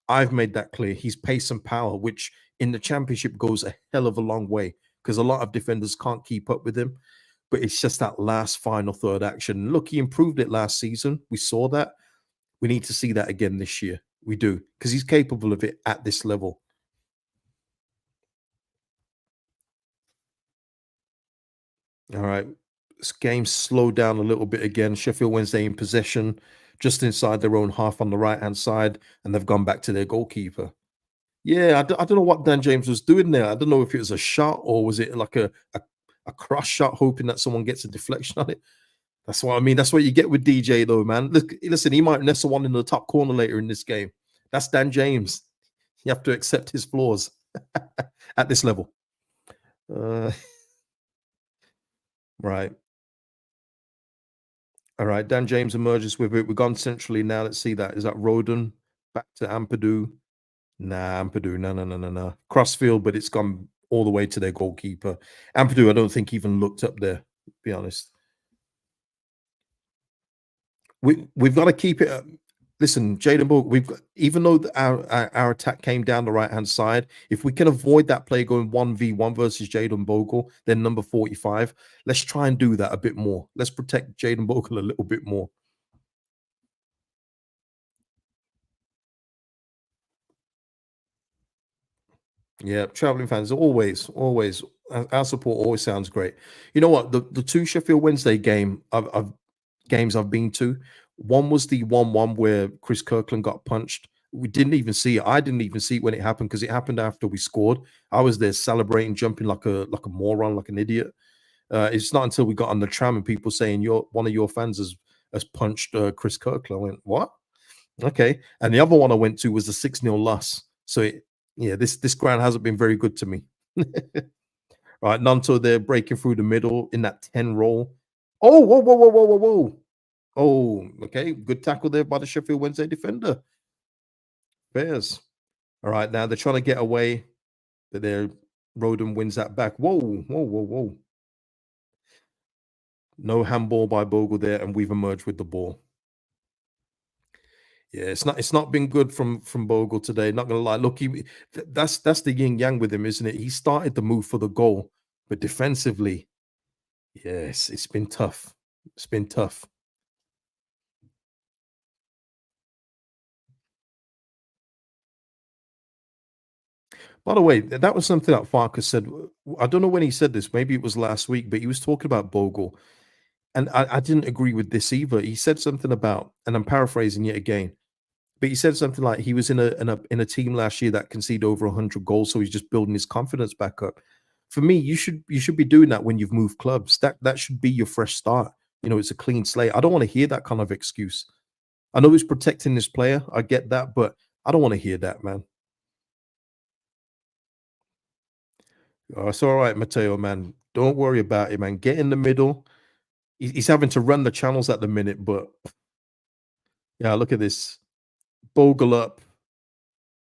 I've made that clear. He's pace and power, which in the championship goes a hell of a long way because a lot of defenders can't keep up with him. But it's just that last final third action. Look, he improved it last season. We saw that. We need to see that again this year. We do because he's capable of it at this level. All right. This game slowed down a little bit again. Sheffield Wednesday in possession, just inside their own half on the right hand side, and they've gone back to their goalkeeper. Yeah, I don't know what Dan James was doing there. I don't know if it was a shot or was it like a cross shot, hoping that someone gets a deflection on it. That's what I mean. That's what you get with DJ, though, man. Look, listen, he might nestle one in the top corner later in this game. That's Dan James. You have to accept his flaws at this level. Uh, right. All right, Dan James emerges with it. We've gone centrally now. Let's see that. Is that Roden? Back to Ampadu. Nah, Ampadu. No, no, no, no, no. Crossfield, but it's gone all the way to their goalkeeper. Ampadu, I don't think even looked up there, to be honest. We've got to keep it. Listen, Jaden Bogle, we've got, even though our attack came down the right hand side, if we can avoid that play going 1v1 versus Jaden Bogle, then number 45, let's try and do that a bit more. Let's protect Jaden Bogle a little bit more. Yeah, traveling fans always. Our support always sounds great. You know what? The two Sheffield Wednesday games I've been to. One was the 1-1 where Chris Kirkland got punched. We didn't even see it. I didn't even see it when it happened because it happened after we scored. I was there celebrating, jumping like a moron, like an idiot. It's not until we got on the tram and people saying one of your fans has punched Chris Kirkland. I went, what? Okay. And the other one I went to was the 6-0 loss. So yeah, this ground hasn't been very good to me. Right, Nanto there breaking through the middle in that 10 roll. Oh, whoa, whoa, whoa, whoa, whoa, whoa. Oh, okay. Good tackle there by the Sheffield Wednesday defender. Bears. All right, now they're trying to get away, but their Roden wins that back. Whoa, whoa, whoa, whoa. No handball by Bogle there, and we've emerged with the ball. Yeah, it's not been good from Bogle today. Not gonna lie. Look, that's the yin yang with him, isn't it? He started the move for the goal, but defensively, yes, it's been tough. It's been tough. By the way, that was something that Farke said. I don't know when he said this. Maybe it was last week, but he was talking about Bogle, and I didn't agree with this either. He said something about, and I'm paraphrasing yet again, but he said something like he was in a team last year that conceded over 100 goals, so he's just building his confidence back up. For me, you should be doing that when you've moved clubs. That should be your fresh start. It's a clean slate. I don't want to hear that kind of excuse. I know he's protecting this player. I get that, but I don't want to hear that, man. Oh, it's all right, Matteo, man. Don't worry about it, man. Get in the middle. He's having to run the channels at the minute, but yeah, look at this. Bogle up.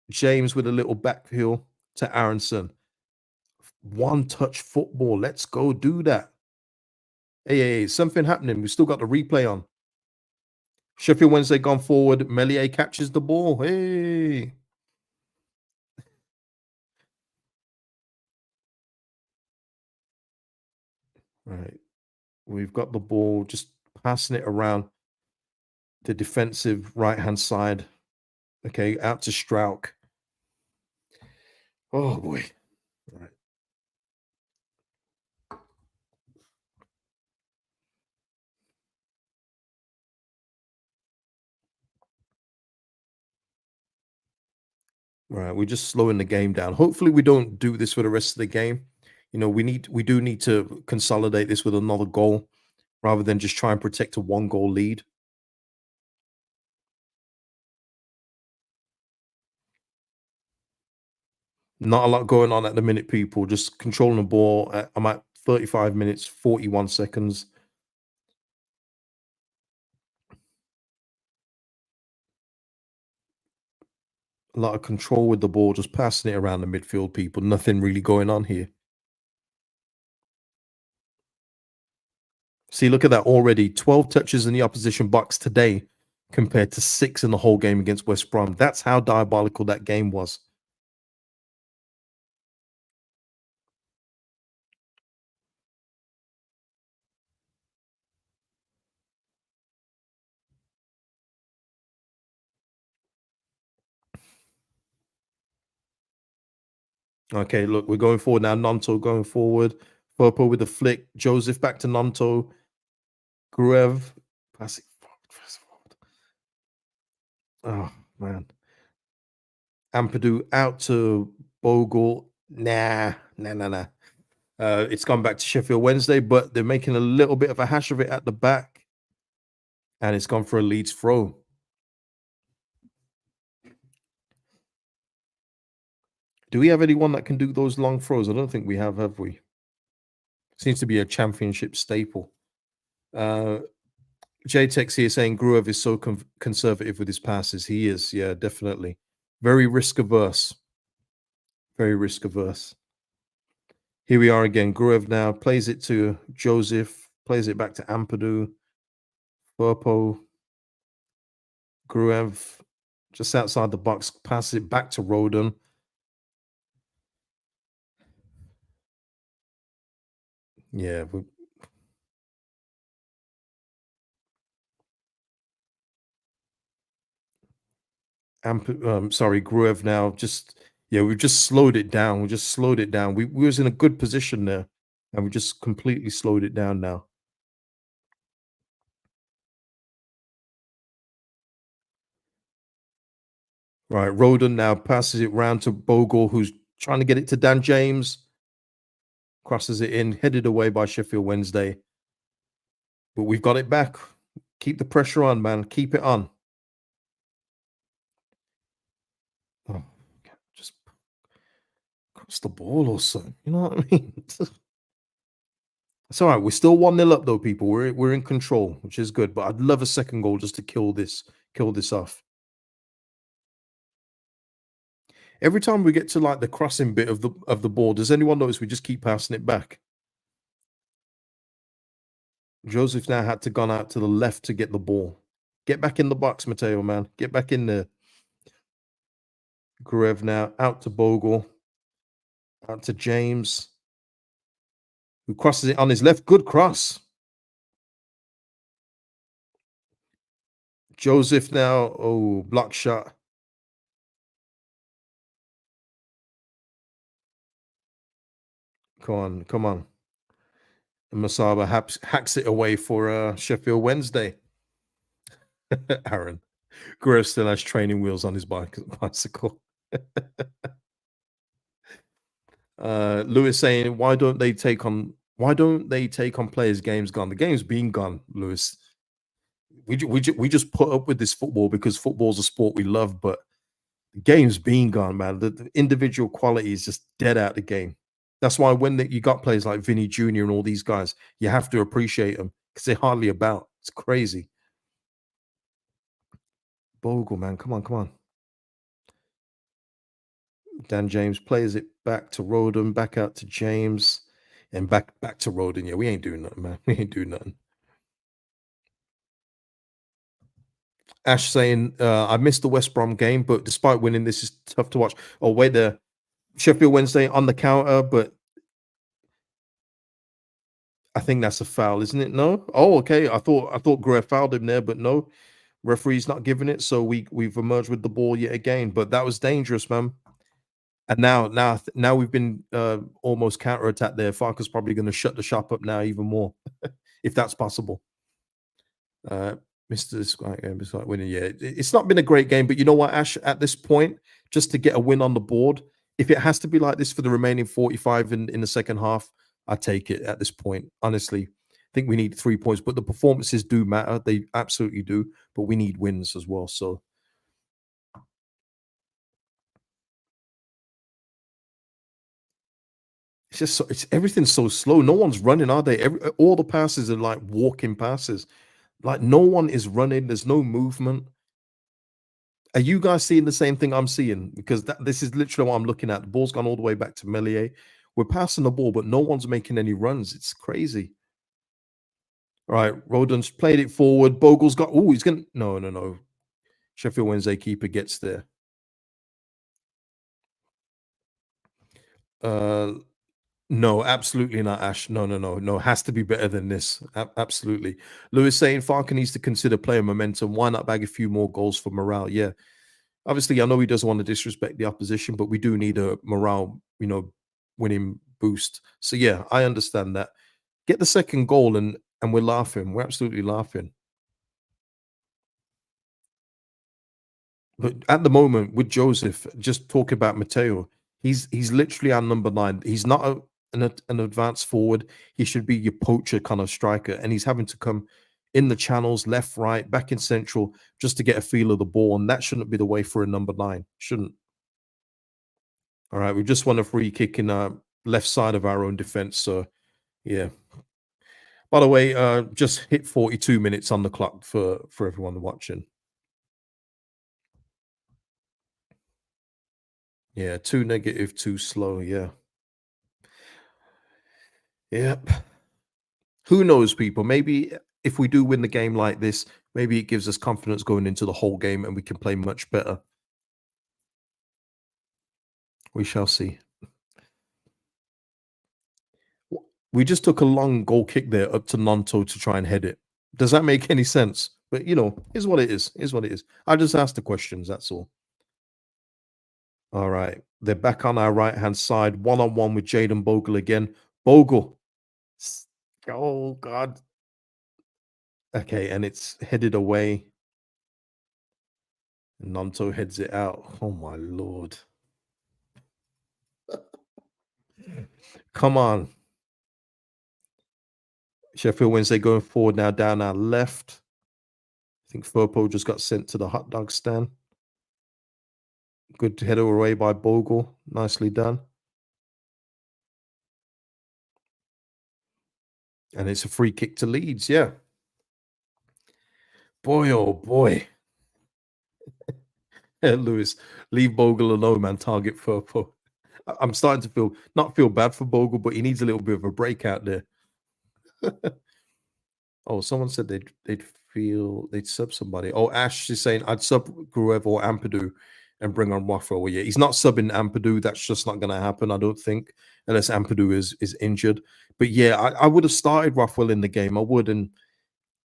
James with a little back heel to Aronson. One touch football. Let's go do that. Hey, something happening. We still got the replay on. Sheffield Wednesday gone forward. Melier catches the ball. Hey. Right. We've got the ball, just passing it around the defensive right-hand side. Okay, out to Strauch. Oh boy. Right. Right. We're just slowing the game down. Hopefully we don't do this for the rest of the game. We do need to consolidate this with another goal rather than just try and protect a one goal lead. Not a lot going on at the minute, people. Just controlling the ball. I'm at 35 minutes, 41 seconds. A lot of control with the ball, just passing it around the midfield, people. Nothing really going on here. See, look at that already. 12 touches in the opposition box today compared to 6 in the whole game against West Brom. That's how diabolical that game was. Okay, look, we're going forward now. Nanto going forward. Purple with the flick. Joseph back to Nanto. Gruev. Passing forward. Oh, man. Ampadu out to Bogle. Nah. It's gone back to Sheffield Wednesday, but they're making a little bit of a hash of it at the back. And it's gone for a Leeds throw. Do we have anyone that can do those long throws? I don't think we have we? Seems to be a championship staple. JTEX here saying Gruev is so conservative with his passes. He is, yeah, definitely. Very risk averse. Very risk averse. Here we are again. Gruev now plays it to Joseph, plays it back to Ampadu. Burpo. Gruev just outside the box, passes it back to Roden. Yeah, sorry, Gruev now we've just slowed it down. We just slowed it down. We was in a good position there, and we just completely slowed it down now. Right, Roden now passes it round to Bogle, who's trying to get it to Dan James. Crosses it in, headed away by Sheffield Wednesday. But we've got it back. Keep the pressure on, man. Keep it on. Oh, just cross the ball or something. You know what I mean? It's all right. We're still 1-0 up though, people. We're in control, which is good. But I'd love a second goal just to kill this off. Every time we get to like the crossing bit of the ball, does anyone notice we just keep passing it back? Joseph now had to gone out to the left to get the ball. Get back in the box, Matteo, man. Get back in there. Gruev now out to Bogle. Out to James, who crosses it on his left. Good cross. Joseph now. Oh, block shot. Come on, come on. And Masaba hacks it away for Sheffield Wednesday. Aaron. Guerrero still has training wheels on his bicycle. Lewis saying, why don't they take on players' games gone? The game's been gone, Lewis. We just put up with this football because football's a sport we love, but the game's been gone, man. The individual quality is just dead out the game. That's why when you got players like Vinny Jr. and all these guys, you have to appreciate them because they're hardly about. It's crazy. Bogle, man, come on, come on. Dan James plays it back to Roden, back out to James, and back to Roden. Yeah, we ain't doing nothing, man. We ain't doing nothing. Ash saying, I missed the West Brom game, but despite winning, this is tough to watch. Oh, wait, the Sheffield Wednesday on the counter, but I think that's a foul, isn't it? No? Oh, okay. I thought Greer fouled him there, but no. Referee's not giving it, so we've emerged with the ball yet again. But that was dangerous, man. And now we've been almost counter-attacked there. Farke's probably going to shut the shop up now even more, if that's possible. Mr. Squire winning. Yeah, it's not been a great game, but you know what, Ash? At this point, just to get a win on the board, if it has to be like this for the remaining 45 in the second half, I take it at this point. Honestly, I think we need 3 points, but the performances do matter. They absolutely do, but we need wins as well. So it's just it's everything's so slow. No one's running, are they? All the passes are like walking passes. Like no one is running. There's no movement. Are you guys seeing the same thing I'm seeing? Because this is literally what I'm looking at. The ball's gone all the way back to Melier. We're passing the ball, but no one's making any runs. It's crazy. All right, Rodon's played it forward. Bogle's got. Oh, he's gonna. No. Sheffield Wednesday keeper gets there. No, absolutely not, Ash. No. Has to be better than this. Absolutely. Lewis saying Farke needs to consider player momentum. Why not bag a few more goals for morale? Yeah. Obviously, I know he doesn't want to disrespect the opposition, but we do need a morale, winning boost. So yeah, I understand that. Get the second goal and we're laughing. We're absolutely laughing. But at the moment, with Joseph, just talking about Mateo, he's literally our number 9. He's not an advanced forward. He should be your poacher kind of striker, and he's having to come in the channels, left, right, back in central, just to get a feel of the ball, and that shouldn't be the way for a number 9. Shouldn't. All right, we just won a free kick in left side of our own defense. So, yeah. By the way, just hit 42 minutes on the clock for everyone watching. Yeah, too negative, too slow. Yeah. Yep. Who knows, people? Maybe if we do win the game like this, maybe it gives us confidence going into the whole game and we can play much better. We shall see. We just took a long goal kick there up to Nanto to try and head it. Does that make any sense? But is what it is. Is what it is. I just asked the questions. That's all. All right. They're back on our right hand side, 1-on-1 with Jaden Bogle again. Bogle. Oh God. Okay, and it's headed away. Nanto heads it out. Oh my Lord. Come on. Sheffield Wednesday going forward now, down our left. I think Furpo just got sent to the hot dog stand. Good header away by Bogle. Nicely done. And it's a free kick to Leeds. Yeah. Boy, oh boy. Lewis, leave Bogle alone, man. Target Furpo. I'm starting to not feel bad for Bogle, but he needs a little bit of a break out there. Oh, someone said they'd sub somebody. Oh, Ash is saying I'd sub Gruev or Ampadu and bring on Waffle. Well, yeah, he's not subbing Ampadu. That's just not going to happen, I don't think, unless Ampadu is injured. But yeah, I would have started Rothwell in the game. I would, and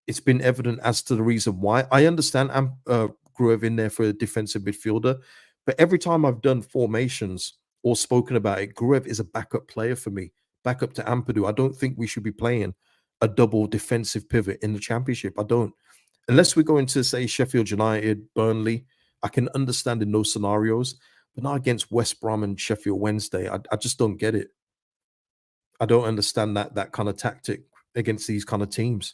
it's been evident as to the reason why. I understand Gruev in there for a defensive midfielder, but every time I've done formations or spoken about it, Gruev is a backup player for me. back up to Ampadu. I don't think we should be playing a double defensive pivot in the Championship. I don't. Unless we're going to say Sheffield United, Burnley, I can understand in those scenarios, but not against West Brom and Sheffield Wednesday. I just don't get it. I don't understand that kind of tactic against these kind of teams.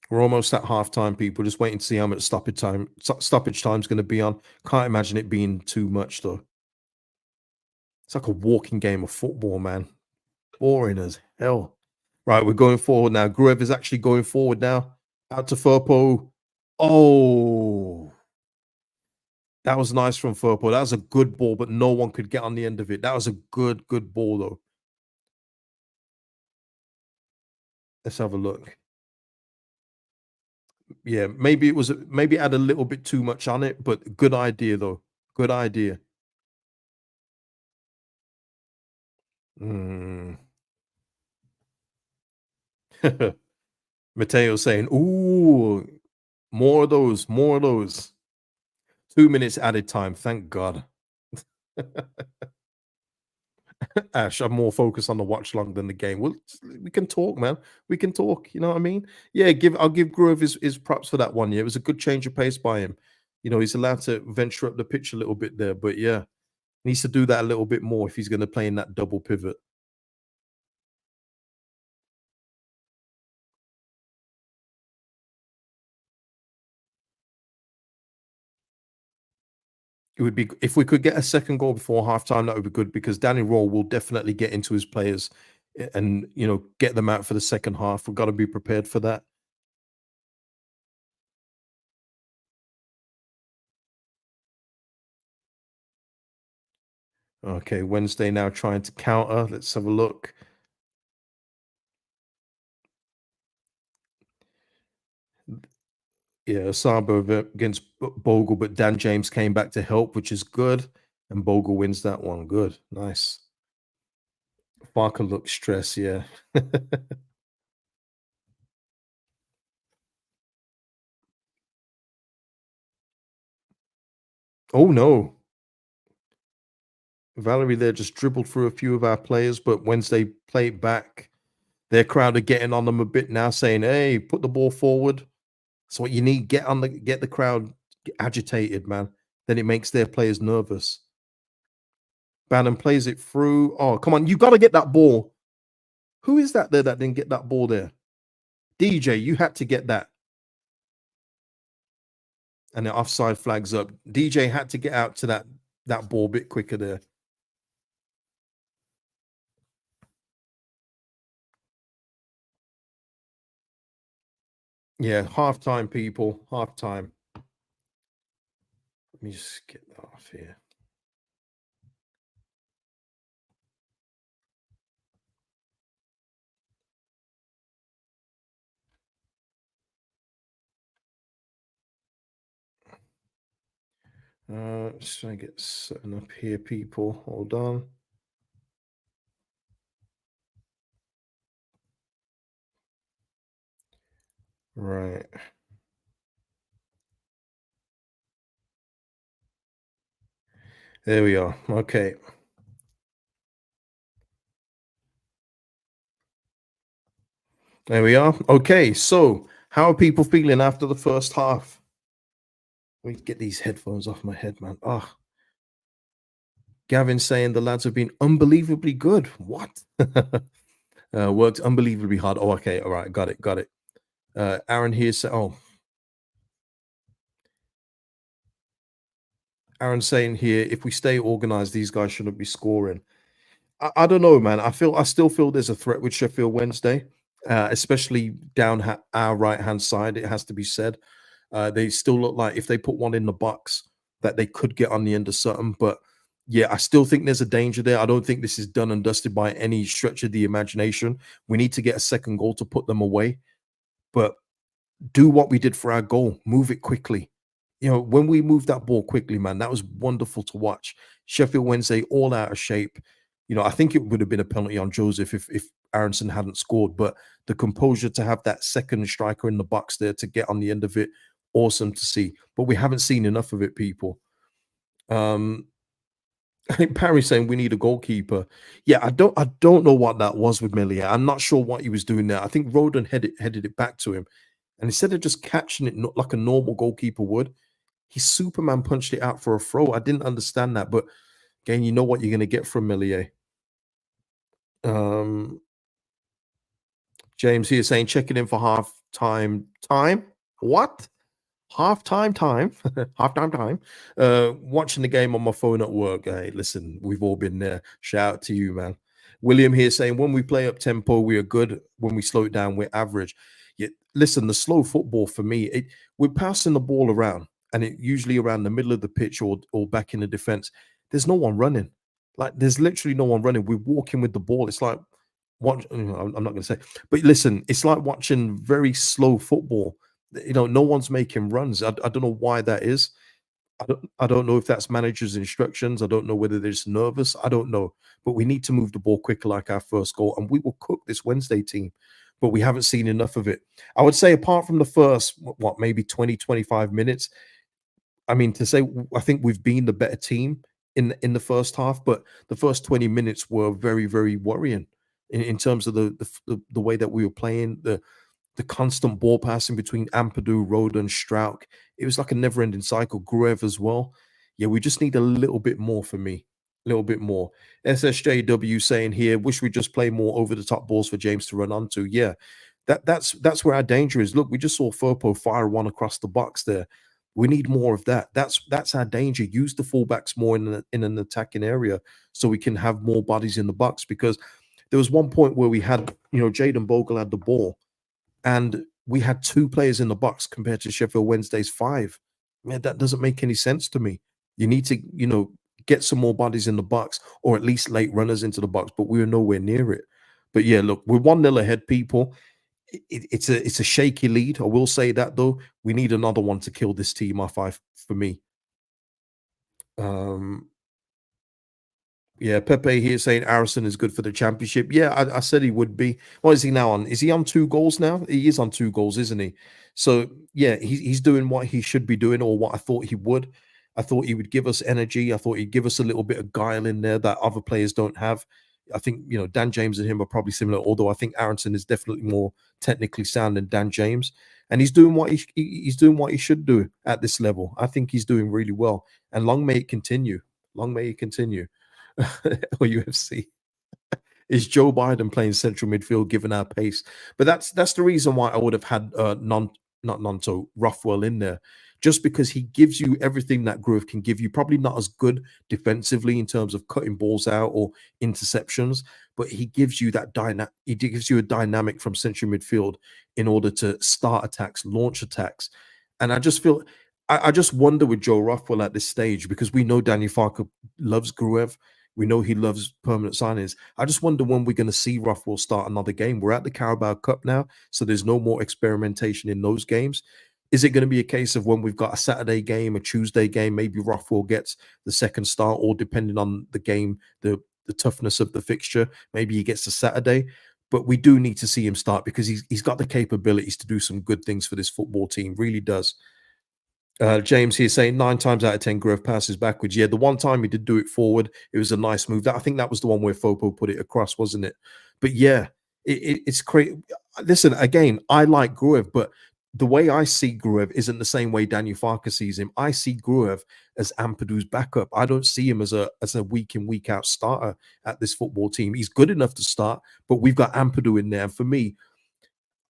We're almost at halftime, people. Just waiting to see how much stoppage time is going to be on. Can't imagine it being too much though. It's like a walking game of football, man. Boring as hell. Right, we're going forward now. Gruev is actually going forward now. Out to Firpo. Oh, that was nice from Firpo. That was a good ball, but no one could get on the end of it. That was a good ball though. Let's have a look. Yeah, maybe it had a little bit too much on it, but good idea though. Good idea. Mm. Mateo saying, "Ooh, more of those, more of those." 2 minutes added time, thank God. Ash, I'm more focused on the watch long than the game. Well, we can talk, man. We can talk. You know what I mean? Yeah, I'll give Grove his props for that one. Yeah, it was a good change of pace by him. You know, he's allowed to venture up the pitch a little bit there, but yeah, needs to do that a little bit more if he's going to play in that double pivot. It would be if we could get a second goal before halftime. That would be good because Danny Rowe will definitely get into his players and get them out for the second half. We've got to be prepared for that. Okay, Wednesday now trying to counter. Let's have a look. Yeah, Saba against Bogle, but Dan James came back to help, which is good. And Bogle wins that one. Good. Nice. Farke looks stressed, yeah. Oh no. Valerie there just dribbled through a few of our players, but Wednesday played back. Their crowd are getting on them a bit now, saying, "Hey, put the ball forward." That's what you need. Get the crowd agitated, man. Then it makes their players nervous. Bannon plays it through. Oh, come on. You got to get that ball. Who is that there that didn't get that ball there? DJ, you had to get that. And the offside flags up. DJ had to get out to that ball a bit quicker there. Yeah, halftime, people. Halftime. Let me just get that off here. Just trying to get setting up here, people. Hold on. Right. There we are. Okay. There we are. Okay. So, how are people feeling after the first half? Let me get these headphones off my head, man. Ah, Gavin saying the lads have been unbelievably good. What? Worked unbelievably hard. Oh, okay. All right. Got it. Got it. Aaron here said, oh, Aaron saying here, if we stay organized, these guys shouldn't be scoring. I don't know, man. I still feel there's a threat with Sheffield Wednesday, especially down our right hand side. It has to be said. They still look like if they put one in the box that they could get on the end of something. But yeah, I still think there's a danger there. I don't think this is done and dusted by any stretch of the imagination. We need to get a second goal to put them away. But do what we did for our goal. Move it quickly. When we moved that ball quickly, man, that was wonderful to watch. Sheffield Wednesday all out of shape. I think it would have been a penalty on Joseph if Aronson hadn't scored, but the composure to have that second striker in the box there to get on the end of it, awesome to see. But we haven't seen enough of it, people. Um, I think Parry's saying we need a goalkeeper. Yeah, I don't know what that was with Melia. I'm not sure what he was doing there. I think Roden headed it back to him, and instead of just catching it like a normal goalkeeper would, he Superman punched it out for a throw. I didn't understand that, but again, you know what you're going to get from Melia. Um, James here saying checking in for half time. What? Half-time time, half-time time, watching the game on my phone at work. Hey, listen, we've all been there. Shout out to you, man. William here saying, when we play up tempo, we are good. When we slow it down, we're average. Yeah, listen, the slow football for me, we're passing the ball around, and it usually around the middle of the pitch or back in the defense. There's no one running. Like, there's literally no one running. We're walking with the ball. It's like, I'm not going to say, but listen, it's like watching very slow football. No one's making runs. I don't know why that is. I don't know if that's managers' instructions. I don't know whether they're just nervous. I don't know. But we need to move the ball quicker like our first goal. And we will cook this Wednesday team, but we haven't seen enough of it. I would say apart from the first, maybe 20, 25 minutes, I mean, to say I think we've been the better team in the first half, but the first 20 minutes were very, very worrying in terms of the way that we were playing, the constant ball passing between Ampadu, Roden, Strauch. It was like a never-ending cycle. Gruev as well. Yeah, we just need a little bit more for me. A little bit more. SSJW saying here, wish we just play more over-the-top balls for James to run onto. Yeah, that's where our danger is. Look, we just saw Firpo fire one across the box there. We need more of that. That's our danger. Use the fullbacks more in an attacking area so we can have more bodies in the box. Because there was one point where we had, Jaden Bogle had the ball and we had two players in the box compared to Sheffield Wednesday's five. Man, that doesn't make any sense to me. You need to, get some more bodies in the box or at least late runners into the box, but we were nowhere near it. But yeah, look, we're 1-0 ahead, people. It's a shaky lead. I will say that though. We need another one to kill this team off for me. Um, Yeah, Pepe here saying Arison is good for the championship. Yeah, I said he would be. What is he now on? Is he on 2 goals now? He is on 2 goals, isn't he? So yeah, he's doing what he should be doing, or what I thought he would. I thought he would give us energy. I thought he'd give us a little bit of guile in there that other players don't have. I think Dan James and him are probably similar, although I think Aronson is definitely more technically sound than Dan James, and he's doing what he's doing what he should do at this level. I think he's doing really well, and long may it continue. Long may it continue. Or UFC. Is Joe Biden playing central midfield given our pace? But that's the reason why I would have had not Nanto, Rothwell in there, just because he gives you everything that Groove can give you. Probably not as good defensively in terms of cutting balls out or interceptions, but he gives you that dynamic. He gives you a dynamic from central midfield in order to start attacks, launch attacks, and I just feel. I just wonder with Joe Rothwell at this stage, because we know Daniel Farke loves Gruev. We know he loves permanent signings. I just wonder when we're going to see Rothwell start another game. We're at the Carabao Cup now, so there's no more experimentation in those games. Is it going to be a case of when we've got a Saturday game, a Tuesday game, maybe Rothwell gets the second start, or depending on the game, the toughness of the fixture, maybe he gets the Saturday. But we do need to see him start because he's got the capabilities to do some good things for this football team. Really does. James here saying 9 times out of 10 Grove passes backwards. Yeah, the one time he did do it forward, it was a nice move. I think that was the one where Fopo put it across, wasn't it? But yeah, it's crazy. Listen, again, I like Gruev, but the way I see Gruev isn't the same way Daniel Farke sees him. I see Gruev as Ampadu's backup. I don't see him as a week in, week out starter at this football team. He's good enough to start, but we've got Ampadu in there. And for me,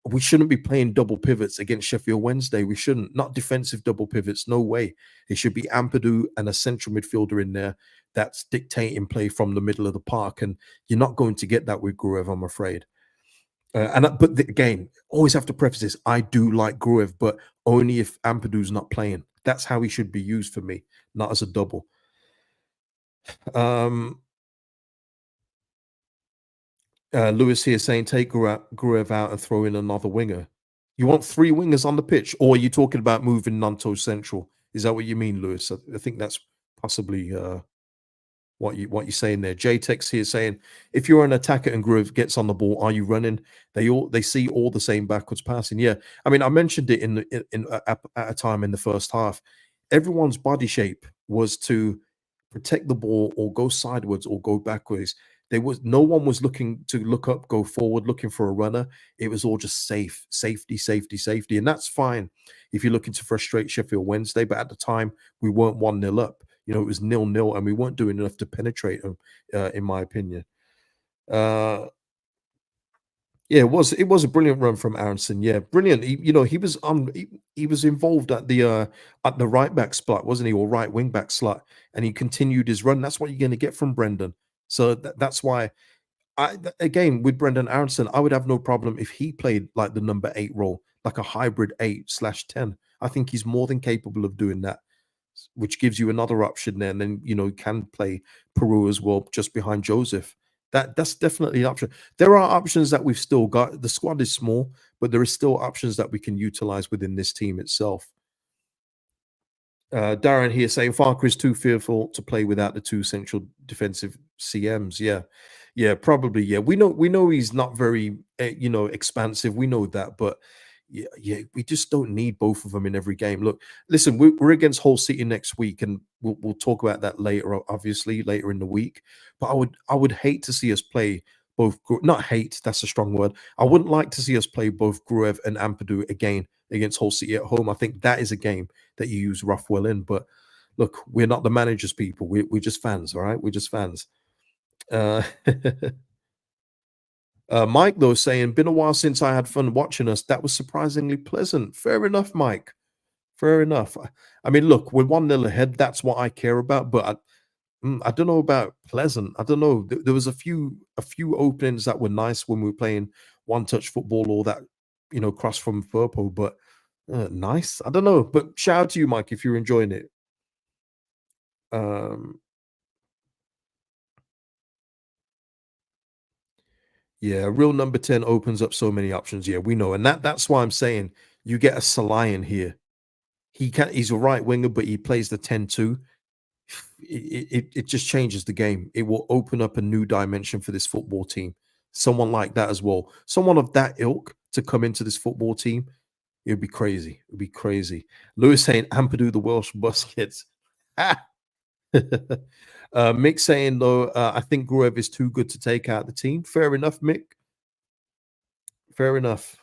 we shouldn't be playing double pivots against Sheffield Wednesday. We shouldn't. Not defensive double pivots. No way. It should be Ampadu and a central midfielder in there that's dictating play from the middle of the park. And you're not going to get that with Gruev, I'm afraid. But again, always have to preface this. I do like Gruev, but only if Ampadu's not playing. That's how he should be used for me, not as a double. Lewis here saying take Gruev out and throw in another winger. You want 3 wingers on the pitch, or are you talking about moving Nanto central? Is that what you mean, Lewis? I think that's possibly what you're saying there. JTEX here saying if you're an attacker and Gruev gets on the ball, are you running? They see all the same backwards passing. Yeah, I mean I mentioned it at a time in the first half. Everyone's body shape was to protect the ball or go sideways or go backwards. There was no one was looking to look up, go forward, looking for a runner. It was all just safety, safety, safety. And that's fine if you're looking to frustrate Sheffield Wednesday. But at the time, we weren't 1-0 up. You know, it was 0-0, and we weren't doing enough to penetrate them, in my opinion. Yeah, it was a brilliant run from Aronson. Yeah, brilliant. He was he was involved at the right back slot, wasn't he, or right wing back slot, and he continued his run. That's what you're going to get from Brendan. So that's why again with Brendan Aronson, I would have no problem if he played like the number 8 role, like a hybrid 8/10. I think he's more than capable of doing that, which gives you another option there. And then can play Peru as well, just behind Joseph. That's definitely an option. There are options that we've still got. The squad is small, but there is still options that we can utilize within this team itself. Darren here saying Farke is too fearful to play without the two central defensive CMs. Yeah, yeah, probably. Yeah, we know he's not very expansive. We know that, but yeah, we just don't need both of them in every game. Look, listen, we're against Hull City next week, and we'll talk about that later, obviously later in the week. But I would hate to see us play both. Not hate, that's a strong word. I wouldn't like to see us play both Gruev and Ampadu again against Hull City at home. I think that is a game that you use Rothwell in. But look, we're not the managers, people. We're just fans, all right? We're just fans. Uh, Mike, though, saying, been a while since I had fun watching us. That was surprisingly pleasant. Fair enough, Mike. Fair enough. I mean, look, we're 1-0 ahead. That's what I care about. But I don't know about pleasant. I don't know. There was a few openings that were nice when we were playing one-touch football or that, cross from Furpo. But nice. I don't know. But shout out to you, Mike, if you're enjoying it. Um, Yeah, a real number 10 opens up so many options. Yeah, we know. And that's why I'm saying you get a Salayan here. He's a right winger, but he plays the 10-2. It just changes the game. It will open up a new dimension for this football team. Someone like that as well. Someone of that ilk to come into this football team, it would be crazy. It would be crazy. Lewis saying Ampadu the Welsh Busquets. Mick saying though, I think Gruev is too good to take out the team. Fair enough, Mick. Fair enough.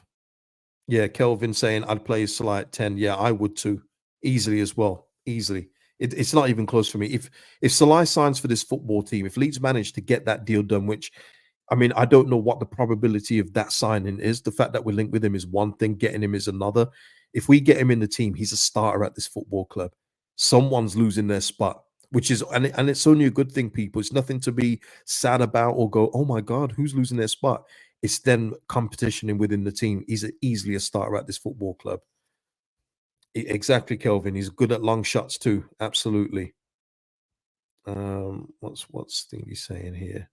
Yeah, Kelvin saying I'd play Salah at 10. Yeah, I would too. Easily as well. Easily. It's not even close for me. If Salah signs for this football team, if Leeds manage to get that deal done, which I mean, I don't know what the probability of that signing is. The fact that we're linked with him is one thing, getting him is another. If we get him in the team, he's a starter at this football club. Someone's losing their spot, which is and it's only a good thing, people. It's nothing to be sad about or go, oh my God, who's losing their spot? It's then competition within the team. He's easily a starter at this football club. Exactly, Kelvin. He's good at long shots too. Absolutely. What's Thingy saying here?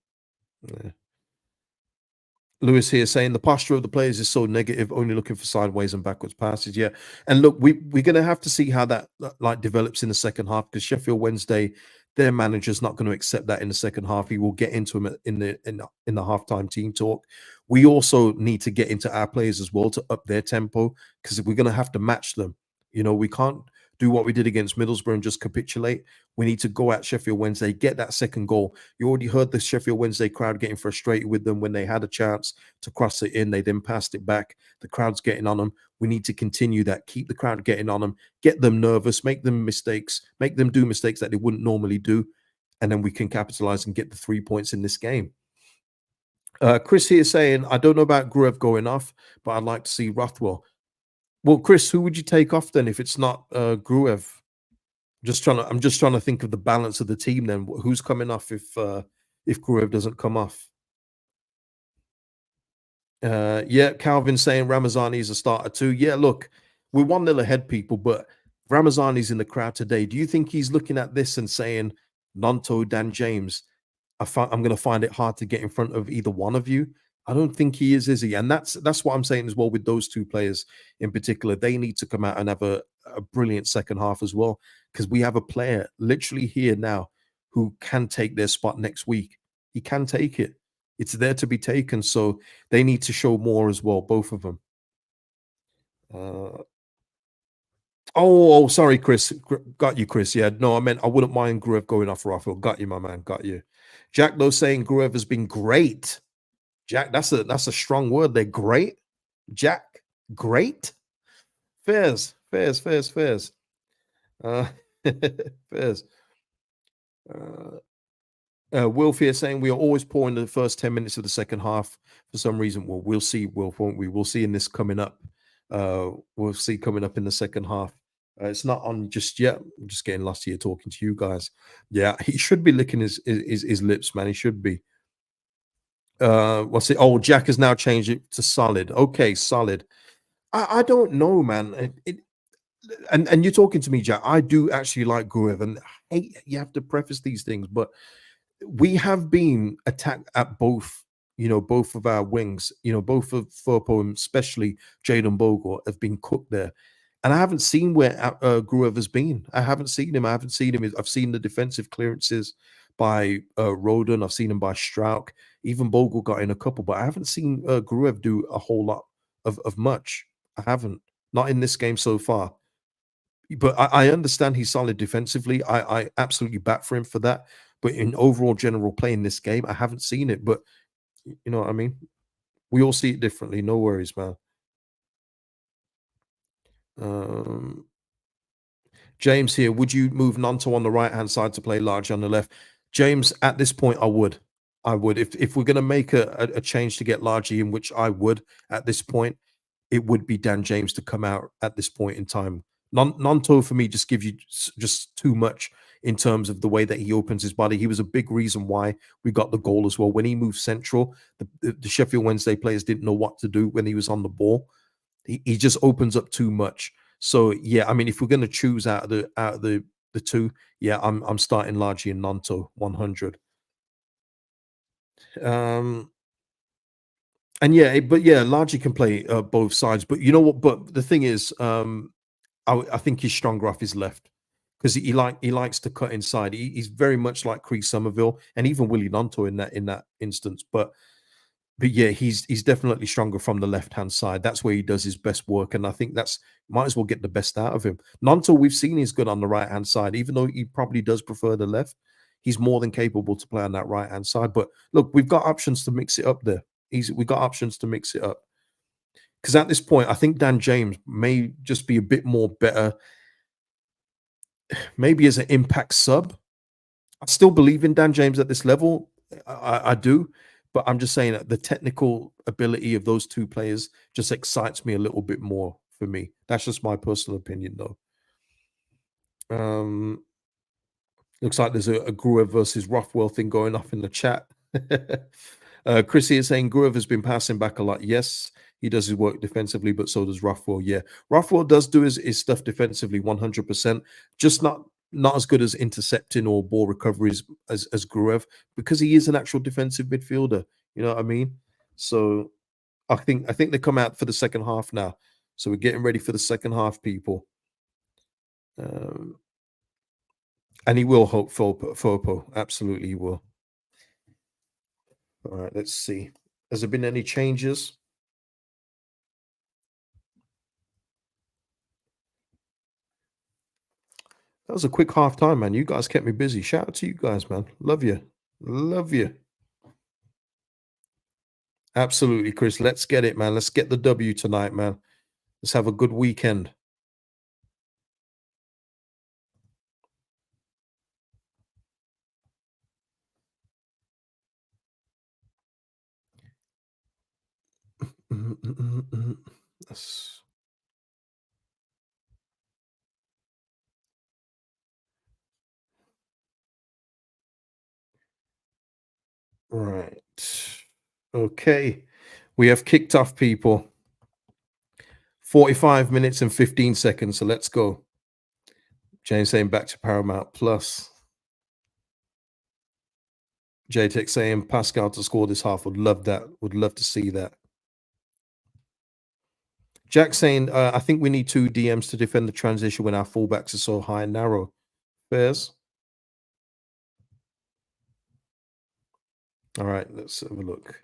Yeah. Lewis here saying the posture of the players is so negative, only looking for sideways and backwards passes. Yeah, and look, we're going to have to see how that like develops in the second half because Sheffield Wednesday, their manager's not going to accept that in the second half. He will get into him in the halftime team talk. We also need to get into our players as well to up their tempo because we're going to have to match them. We can't do what we did against Middlesbrough and just capitulate. We need to go at Sheffield Wednesday, get that second goal. You already heard the Sheffield Wednesday crowd getting frustrated with them when they had a chance to cross it in. They then passed it back. The crowd's getting on them. We need to continue that. Keep the crowd getting on them. Get them nervous. Make them mistakes. Make them do mistakes that they wouldn't normally do. And then we can capitalize and get the 3 points in this game. Chris here saying, I don't know about Gruev going off, but I'd like to see Rothwell. Well, Chris, who would you take off then if it's not Gruev? I'm just trying to think of the balance of the team then. Who's coming off if Gruev doesn't come off? Yeah, Calvin saying Ramazani is a starter too. Yeah, look, we're 1-0 ahead, people, but Ramazani's in the crowd today. Do you think he's looking at this and saying, Nanto, Dan James, I'm going to find it hard to get in front of either one of you? I don't think he is he? And that's what I'm saying as well with those two players in particular. They need to come out and have a brilliant second half as well because we have a player literally here now who can take their spot next week. He can take it. It's there to be taken. So they need to show more as well, both of them. Oh, sorry, Chris. Got you, Chris. Yeah, no, I meant I wouldn't mind Gruev going off Rafael. Got you, my man. Got you. Jack, though, saying Gruev has been great. Jack, that's a strong word. They're great. Jack, great. Fairs, fairs, fairs, fairs. Uh, fairs. Uh, Wilfie is saying we are always poor in the first 10 minutes of the second half for some reason. Well, we'll see, Wilf, won't we? We'll see in this coming up. We'll see coming up in the second half. It's not on just yet. I'm just getting lost here talking to you guys. Yeah, he should be licking his lips, man. He should be. What's it? Oh, Jack has now changed it to solid. Okay, solid. I don't know, man. And you're talking to me, Jack. I do actually like Gruev, and hey, you have to preface these things, but we have been attacked at both, both of our wings, both of Furpo and especially Jaden Bogle have been cooked there. And I haven't seen where Gruev has been. I haven't seen him. I haven't seen him. I've seen the defensive clearances by Roden. I've seen him by Strauch. Even Bogle got in a couple, but I haven't seen Gruev do a whole lot of much. I haven't. Not in this game so far. But I understand he's solid defensively. I absolutely bat for him for that. But in overall general play in this game, I haven't seen it. But you know what I mean? We all see it differently. No worries, man. Um, James here. Would you move Nanto on the right hand side to play large on the left? James, at this point, I would. I would. If we're going to make a change to get largely in, which I would at this point, it would be Dan James to come out at this point in time. Nanto for me just gives you just too much in terms of the way that he opens his body. He was a big reason why we got the goal as well. When he moved central, the Sheffield Wednesday players didn't know what to do when he was on the ball. He just opens up too much. So yeah, I mean, if we're going to choose out of the two, yeah, I'm starting largely in Nanto 100. Um, and yeah, but yeah, largely can play both sides. But you know what? But the thing is, I think he's stronger off his left because he likes to cut inside. He's very much like Chris Somerville and even Willie Nanto in that instance. But yeah, he's definitely stronger from the left hand side. That's where he does his best work, and I think that's might as well get the best out of him. Nanto, we've seen he's good on the right hand side, even though he probably does prefer the left. He's more than capable to play on that right hand side. But look, we've got options to mix it up there. We got options to mix it up because at this point, I think Dan James may just be a bit more better, maybe as an impact sub. I still believe in Dan James at this level. I do, but I'm just saying that the technical ability of those two players just excites me a little bit more for me. That's just my personal opinion, though. Um, Looks like there's a Gruev versus Rothwell thing going off in the chat. Chrissy is saying Gruev has been passing back a lot. Yes, he does his work defensively, but so does Rothwell. Yeah, Rothwell does do his stuff defensively 100%, just not as good as intercepting or ball recoveries as Gruev because he is an actual defensive midfielder. You know what I mean? So I think they come out for the second half now. So we're getting ready for the second half, people. Um, and he will hope Fopo. Absolutely, he will. All right, let's see. Has there been any changes? That was a quick half time, man. You guys kept me busy. Shout out to you guys, man. Love you. Love you. Absolutely, Chris. Let's get it, man. Let's get the W tonight, man. Let's have a good weekend. That's right. Okay. We have kicked off, people. 45 minutes and 15 seconds. So let's go. James saying back to Paramount Plus. JTech saying Pascal to score this half. Would love that. Would love to see that. Jack saying, I think we need two DMs to defend the transition when our fullbacks are so high and narrow. Bears. All right, let's have a look.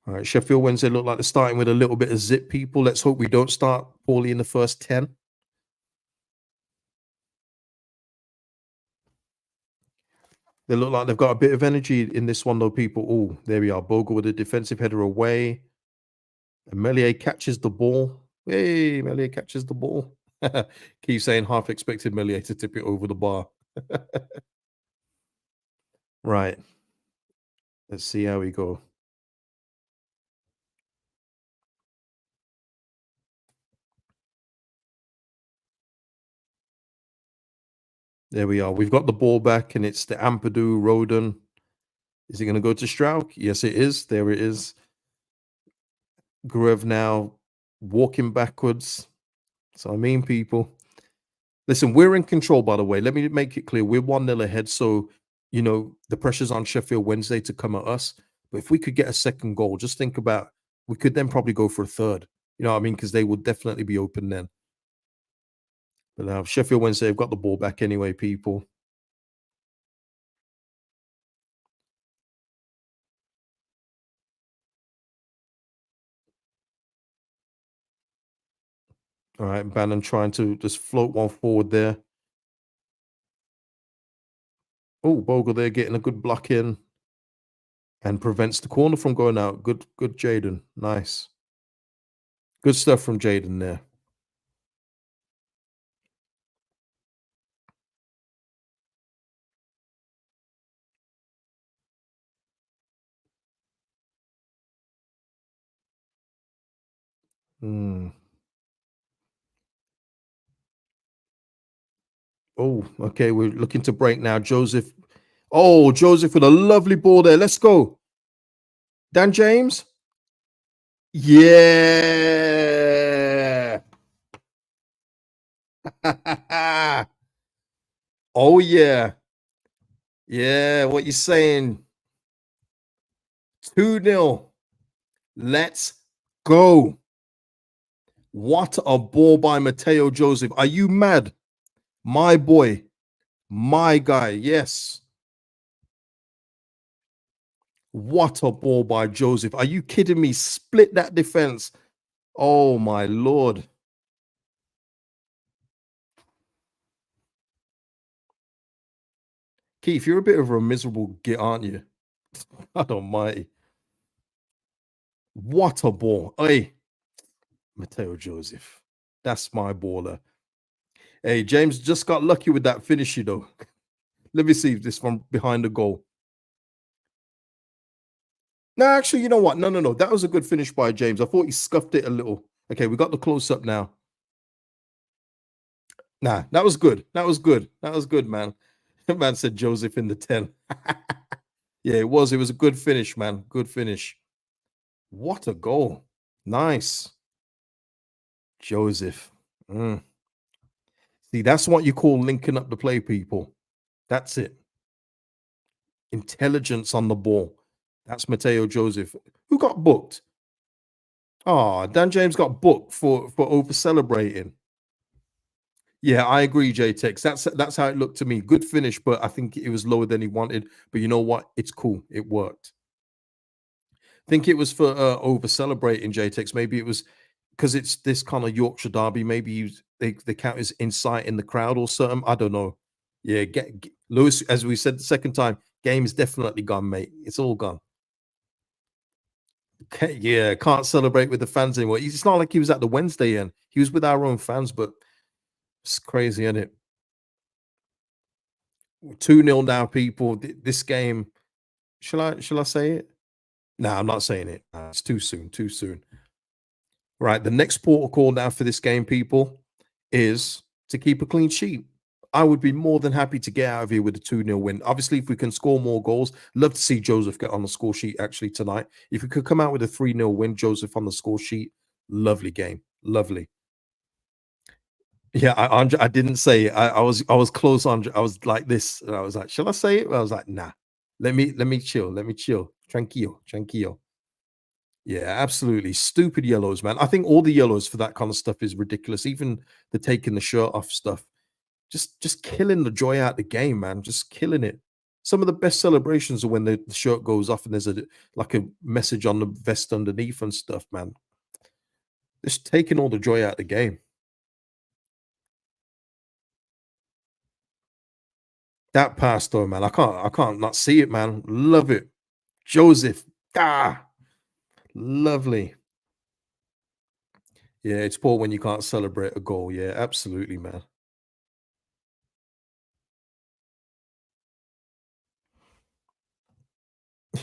All right, Sheffield Wednesday look like they're starting with a little bit of zip, people. Let's hope we don't start poorly in the first 10. They look like they've got a bit of energy in this one, though, people. Oh, there we are. Bogle with a defensive header away. And Melier catches the ball. Hey, Melier catches the ball. Keep saying half expected Melier to tip it over the bar. Right. Let's see how we go. There we are. We've got the ball back, and it's the Ampadu, Roden. Is it going to go to Strauch? Yes, it is. There it is. Gruev now walking backwards. So, I mean, people, listen, we're in control, by the way. Let me make it clear. We're 1-0 ahead. So, the pressure's on Sheffield Wednesday to come at us. But if we could get a second goal, just think about, we could then probably go for a third. You know what I mean? Because they will definitely be open then. But now Sheffield Wednesday have got the ball back anyway, people. All right, Bannon trying to just float one forward there. Oh, Bogle there getting a good block in and prevents the corner from going out. Good, Jaden. Nice. Good stuff from Jaden there. Oh, okay. We're looking to break now. Joseph. Oh, Joseph with a lovely ball there. Let's go. Dan James. Yeah. Oh, yeah. Yeah. What you saying? 2-0. Let's go. What a ball by Mateo Joseph. Are you mad? My boy. My guy. Yes. What a ball by Joseph. Are you kidding me? Split that defense. Oh, my Lord. Keith, you're a bit of a miserable git, aren't you? God almighty. What a ball. Hey, Mateo Joseph. That's my baller. Hey, James just got lucky with that finish, though. Let me see if this from behind the goal. No, actually, you know what? No. That was a good finish by James. I thought he scuffed it a little. Okay, we got the close up now. Nah, that was good. That was good. That was good, man. Man said Joseph in the 10. Yeah, it was. It was a good finish, man. Good finish. What a goal. Nice. Joseph. See, that's what you call linking up the play, people. That's it. Intelligence on the ball. That's Mateo Joseph. Who got booked? Oh, Dan James got booked for over celebrating. Yeah, I agree, JTEX. That's how it looked to me. Good finish, but I think it was lower than he wanted. But you know what? It's cool. It worked. I think it was for over celebrating, JTEX. Maybe it was because it's this kind of Yorkshire Derby. Maybe they count as insight in the crowd or something. I don't know. Yeah, Lewis, as we said the second time, game's definitely gone, mate. It's all gone. Yeah, can't celebrate with the fans anymore. It's not like he was at the Wednesday end. He was with our own fans, but it's crazy, isn't it? 2-0 now, people. This game, shall I say it? No, I'm not saying it. It's too soon. Too soon. Right. The next portal call now for this game, people, is to keep a clean sheet. I would be more than happy to get out of here with a 2-0 win. Obviously, if we can score more goals, love to see Joseph get on the score sheet actually tonight. If we could come out with a 3-0 win, Joseph on the score sheet, lovely game. Lovely. Yeah, I didn't say it. I was close on. I was like this, and I was like, "Shall I say it?" I was like, "Nah, let me chill. Let me chill. Tranquillo." Yeah, absolutely. Stupid yellows, man. I think all the yellows for that kind of stuff is ridiculous. Even the taking the shirt off stuff, just killing the joy out the game, man. Just killing it. Some of the best celebrations are when the shirt goes off and there's like a message on the vest underneath and stuff, man. Just taking all the joy out the game. That pass though, man. I can't not see it, man. Love it. Joseph. Ah, lovely. Yeah, it's poor when you can't celebrate a goal. Yeah, absolutely, man.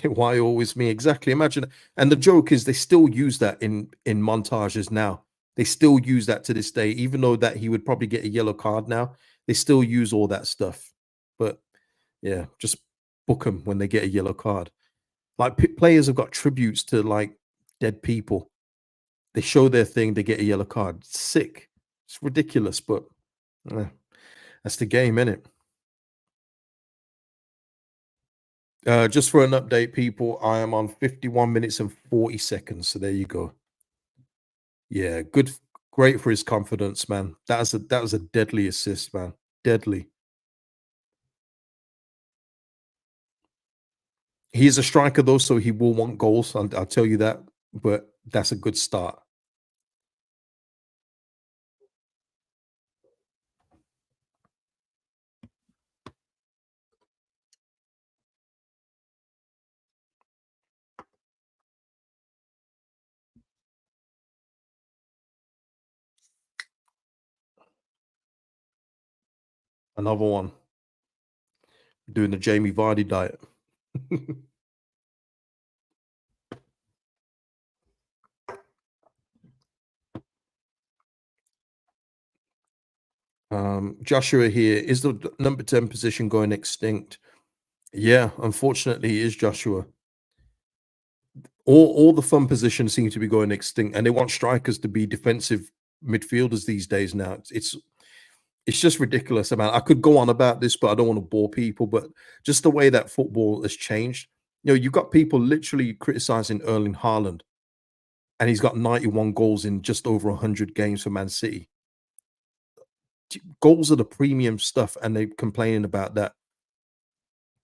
Why always me? Exactly. Imagine. And the joke is they still use that in montages now. They still use that to this day, even though that he would probably get a yellow card now. They still use all that stuff. But yeah, just book them when they get a yellow card. Like players have got tributes to like dead people. They show their thing, they get a yellow card. It's sick. It's ridiculous, but eh, that's the game, innit? Just for an update, people, I am on 51 minutes and 40 seconds. So there you go. Yeah, good, great for his confidence, man. That was a deadly assist, man. Deadly. He is a striker though, so he will want goals. I'll tell you that. But that's a good start. Another one doing the Jamie Vardy diet. Joshua here is the number 10 position going extinct. Yeah, unfortunately, it is Joshua. All the fun positions seem to be going extinct, and they want strikers to be defensive midfielders these days now. It's just ridiculous. I mean, I could go on about this, but I don't want to bore people. But just the way that football has changed, you've got people literally criticizing Erling Haaland, and he's got 91 goals in just over 100 games for Man City. Goals are the premium stuff, and they're complaining about that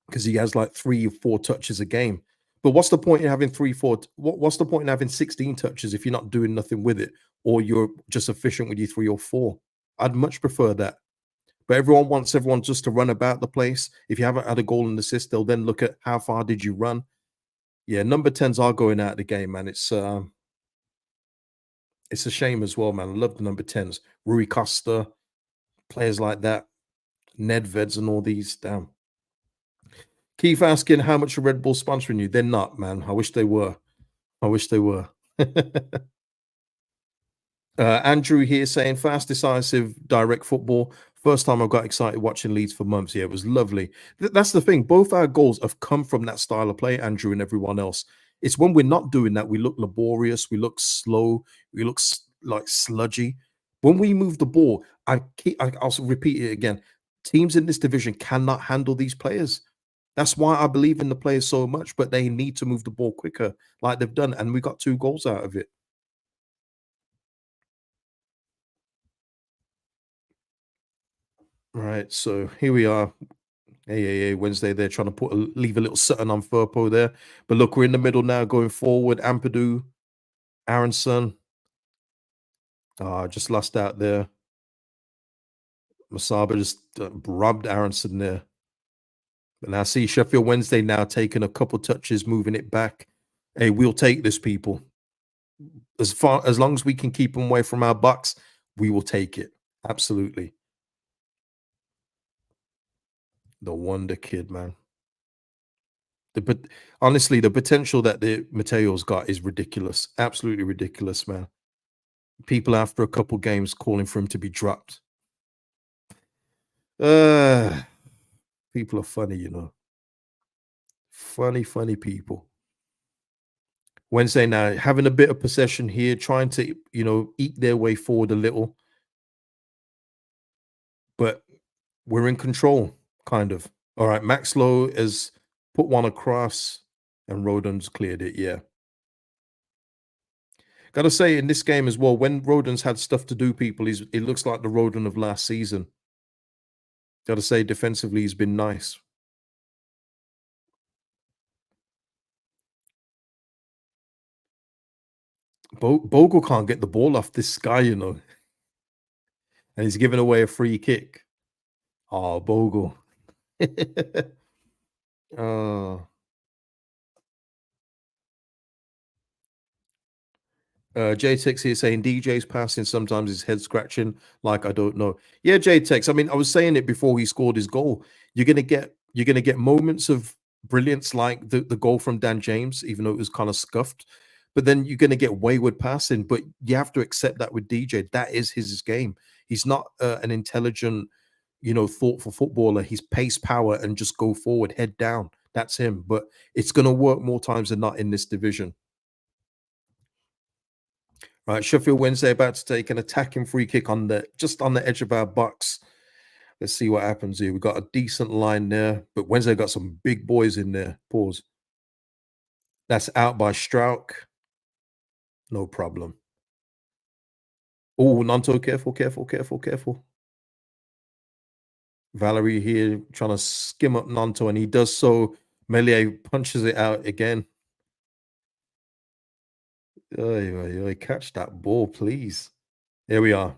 because he has like 3 or 4 touches a game. But what's the point in having 3, 4? What's the point in having 16 touches if you're not doing nothing with it, or you're just efficient with your 3 or 4? I'd much prefer that. But everyone wants everyone just to run about the place. If you haven't had a goal and assist, they'll then look at how far did you run. Yeah, number 10s are going out of the game, man. It's a shame as well, man. I love the number 10s. Rui Costa, players like that, Nedveds and all these. Damn. Keith asking how much are Red Bull sponsoring you? They're not, man. I wish they were. I wish they were. Andrew here saying fast, decisive, direct football. First time I got excited watching Leeds for months. Yeah, it was lovely. That's the thing. Both our goals have come from that style of play, Andrew, and everyone else. It's when we're not doing that, we look laborious, we look slow, we look like sludgy. When we move the ball, I'll also repeat it again. Teams in this division cannot handle these players. That's why I believe in the players so much, but they need to move the ball quicker, like they've done, and we got 2 goals out of it. Right, so here we are. Wednesday. They're trying to leave a little something on Furpo there. But look, we're in the middle now going forward. Ampadu, Aronson. Just lost out there. Masaba just robbed Aronson there. And I see Sheffield Wednesday now taking a couple touches, moving it back. Hey, we'll take this, people. As long as we can keep them away from our box, we will take it. Absolutely. The wonder kid, man. But honestly, the potential that the Mateo's got is ridiculous. Absolutely ridiculous, man. People after a couple games calling for him to be dropped. Uh, People are funny, Funny people. Wednesday now having a bit of possession here, trying to, eke their way forward a little, but we're in control, kind of. All right, Maxlow has put one across and Rodon's cleared it. Yeah. Gotta say, in this game as well, when Rodon's had stuff to do, people, it looks like the Rodon of last season. Gotta say, defensively, he's been nice. Bogle can't get the ball off this guy, and he's giving away a free kick. Oh, Bogle. uh, JTEX here saying DJ's passing sometimes his head scratching like I don't know. Yeah, JTEX. I mean, I was saying it before he scored his goal. You're gonna get moments of brilliance like the goal from Dan James, even though it was kind of scuffed. But then you're gonna get wayward passing. But you have to accept that with DJ, that is his game. He's not an intelligent, thoughtful footballer. He's pace, power, and just go forward, head down. That's him. But it's gonna work more times than not in this division. Right, Sheffield Wednesday about to take an attacking free kick on the edge of our box. Let's see what happens here. We've got a decent line there, but Wednesday got some big boys in there. Pause. That's out by Strauch. No problem. Oh, Nanto, careful, careful, careful, careful. Valerie here trying to skim up Nanto, and he does so. Melee punches it out again. Oy, oy, oy, catch that ball, please. Here we are.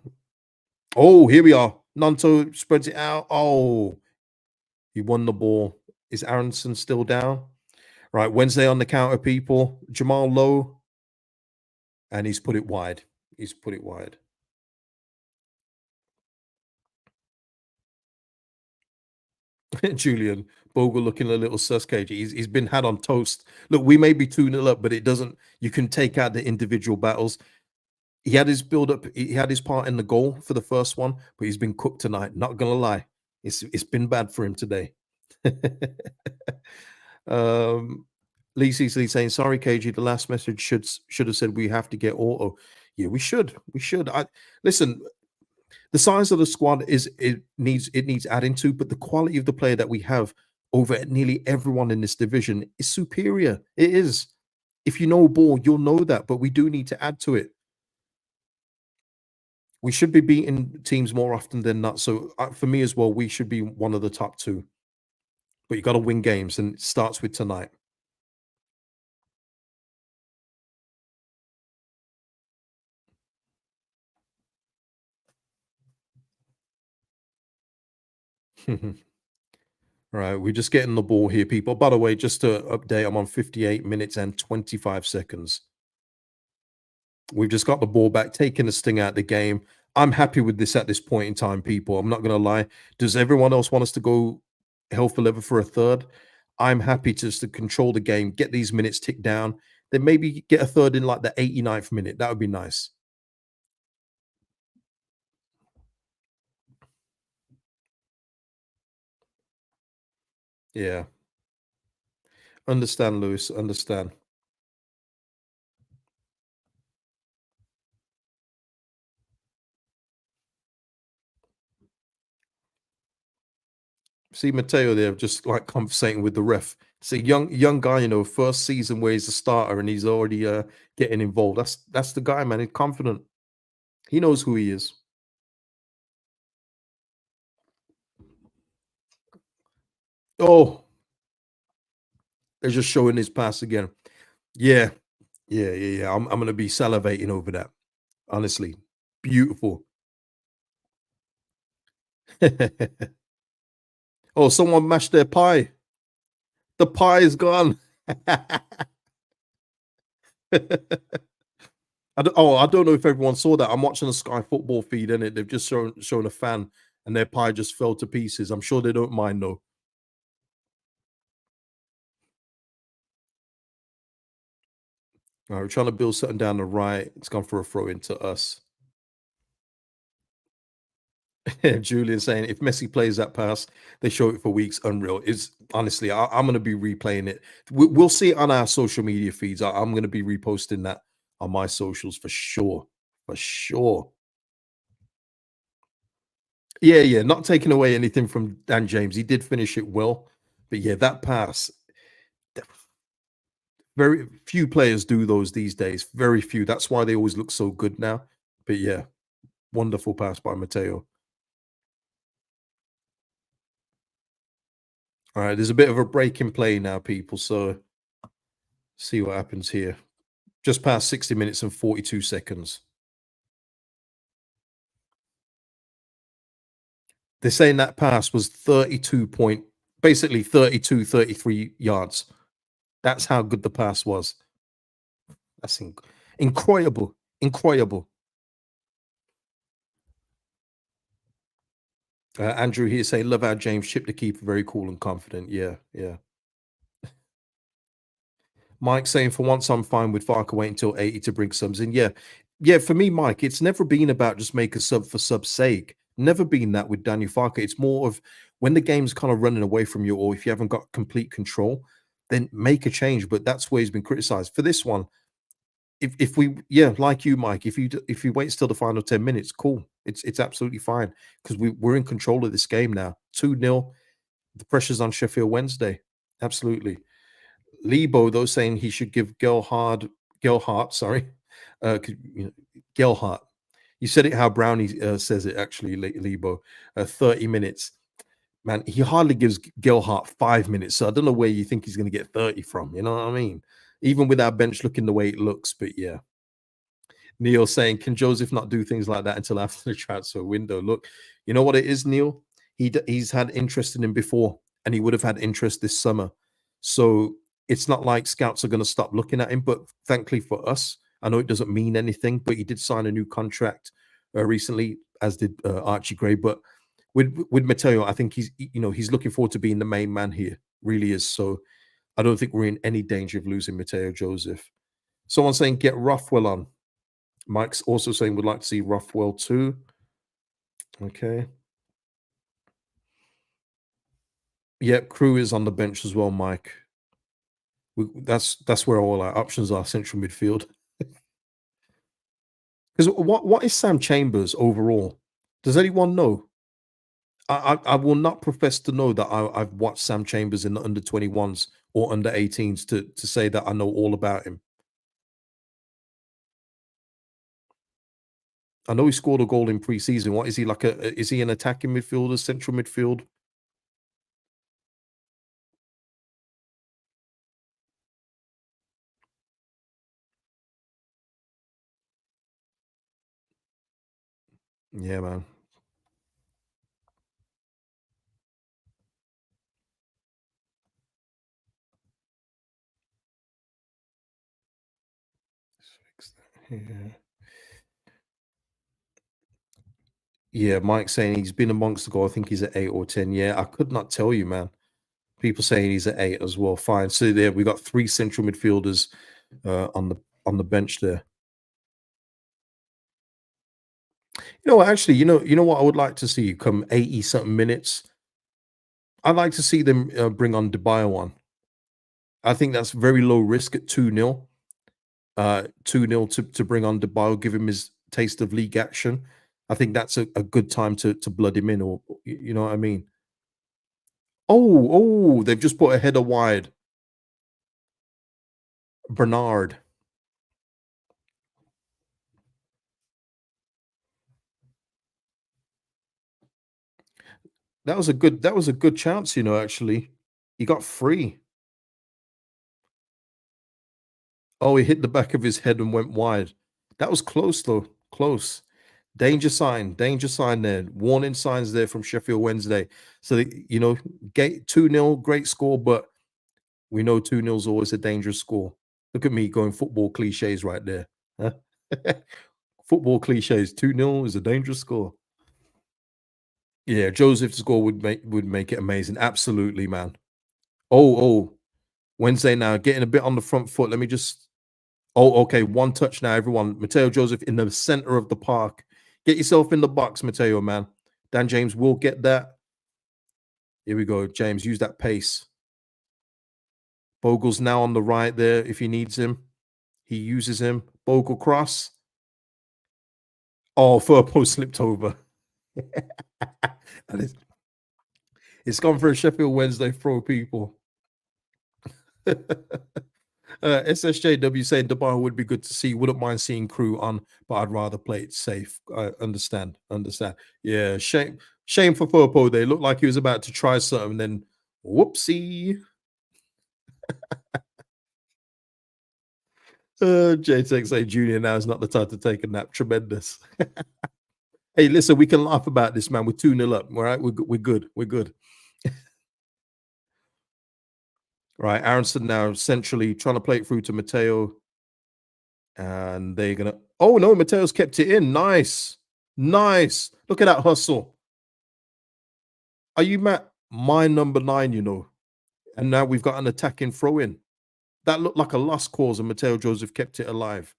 Oh, here we are. Nanto spreads it out. Oh, he won the ball. Is Aronson still down? Right, Wednesday on the counter, people. Jamal Lowe, and he's put it wide. He's put it wide. Julian Bogle looking a little sus cage. He's been had on toast. Look, we may be 2-0 up, but it doesn't. You can take out the individual battles. He had his build up. He had his part in the goal for the first one, but he's been cooked tonight. Not gonna lie, it's been bad for him today. um, Lee Cecily saying, "Sorry, KG. The last message should have said we have to get auto. Yeah, we should. We should. I listen. The size of the squad it needs adding to, but the quality of the player that we have over nearly everyone in this division is superior. It is. If you know ball, you'll know that. But we do need to add to it. We should be beating teams more often than not. So for me as well, we should be one of the top two. But you got to win games, and it starts with tonight." Right, we're just getting the ball here, people. By the way, just to update, I'm on 58 minutes and 25 seconds. We've just got the ball back, taking the sting out of the game. I'm happy with this at this point in time, people. I'm not going to lie. Does everyone else want us to go hell for leather for a third? I'm happy just to control the game, get these minutes ticked down, then maybe get a third in like the 89th minute. That would be nice. Yeah. Understand, Lewis. Understand. See Matteo there, just like conversating with the ref. It's a young guy, first season where he's a starter and he's already getting involved. That's the guy, man. He's confident. He knows who he is. Oh, they're just showing his pass again. Yeah, yeah. I'm gonna be salivating over that. Honestly, beautiful. Oh, someone mashed their pie. The pie is gone. I don't know if everyone saw that. I'm watching a Sky Football feed, and they've just shown a fan, and their pie just fell to pieces. I'm sure they don't mind though. All right, we're trying to build something down the right. It's gone for a throw into us. Julian saying if Messi plays that pass, they show it for weeks. Unreal. Is honestly, I'm going to be replaying it. We'll see it on our social media feeds. I'm going to be reposting that on my socials for sure. For sure. Yeah, yeah. Not taking away anything from Dan James. He did finish it well. But yeah, that pass, very few players do those these days. Very few. That's why they always look so good now. But yeah, wonderful pass by Matteo. All right, there's a bit of a break in play now, people. So see what happens here. Just past 60 minutes and 42 seconds. They're saying that pass was 32 point basically 32, 33 yards. That's how good the pass was. That's incredible. Incredible. Andrew here saying, love how James chipped the keeper, very cool and confident. Yeah, yeah. Mike saying, for once, I'm fine with Farke waiting until 80 to bring subs in. Yeah. Yeah, for me, Mike, it's never been about just make a sub for sub's sake. Never been that with Daniel Farke. It's more of when the game's kind of running away from you, or if you haven't got complete control, then make a change. But that's where he's been criticized. For this one, if we, yeah, like you, Mike, if you wait till the final 10 minutes, cool. It's absolutely fine because we're in control of this game now. 2-0. The pressure's on Sheffield Wednesday. Absolutely. Lebo, though, saying he should give Gelhart, sorry, Gelhart. You said it how Brownie says it, actually, Lebo. 30 minutes. Man, he hardly gives Gelhart 5 minutes, so I don't know where you think he's going to get 30 from. You know what I mean? Even with our bench looking the way it looks, but yeah. Neil saying, can Joseph not do things like that until after the transfer window? Look, you know what it is, Neil? He's had interest in him before, and he would have had interest this summer. So it's not like scouts are going to stop looking at him. But thankfully for us, I know it doesn't mean anything, but he did sign a new contract recently, as did Archie Gray. But with Matteo, I think he's looking forward to being the main man here. Really is. So I don't think we're in any danger of losing Matteo Joseph. Someone saying get Rothwell on. Mike's also saying would like to see Rothwell too. Okay. Yeah, Crew is on the bench as well, Mike. That's where all our options are, central midfield. Because what is Sam Chambers overall? Does anyone know? I will not profess to know that I've watched Sam Chambers in the under 21s or under 18s to say that I know all about him. I know he scored a goal in pre-season. What is he like? Is he an attacking midfielder, central midfield? Yeah, man. Yeah. Yeah, Mike saying he's been amongst the goal. I think he's at 8 or 10. Yeah, I could not tell you, man. People saying he's at 8 as well. Fine. So there we got 3 central midfielders on the bench there. You know what, actually, you know what I would like to see come 80 something minutes. I'd like to see them bring on Debye one. I think that's very low risk at 2-0. 2-0 to bring on Debye, give him his taste of league action. I think that's a good time to blood him in, or you know what I mean. Oh, they've just put a header wide. Bernard. That was a good chance, actually. He got free. Oh, he hit the back of his head and went wide. That was close though. Close. Danger sign there. Warning signs there from Sheffield Wednesday. So, gate 2-0, great score, but we know 2-0 is always a dangerous score. Look at me going football cliches right there. Huh? Football cliches. 2-0 is a dangerous score. Yeah, Joseph's score would make it amazing. Absolutely, man. Oh, Wednesday now, getting a bit on the front foot. Let me just. Oh, okay. One touch now, everyone. Mateo Joseph in the center of the park. Get yourself in the box, Mateo, man. Dan James will get that. Here we go. James, use that pace. Bogle's now on the right there if he needs him. He uses him. Bogle cross. Oh, Furpo slipped over. It's gone for a Sheffield Wednesday throw, people. SSJW saying Dubai would be good to see. Wouldn't mind seeing Crew on, but I'd rather play it safe. I understand. Yeah, shame for Furpo. They looked like he was about to try something, then whoopsie. JTX Junior now is not the time to take a nap. Tremendous. Hey, listen, we can laugh about this, man. We're 2-0 up. All right, we're good. We're good. Right, Aronson now centrally trying to play it through to Matteo. And they're going to... Oh, no, Matteo's kept it in. Nice. Nice. Look at that hustle. Are you mad? My number 9, you know. And now we've got an attacking throw-in. That looked like a lost cause, and Matteo Joseph kept it alive.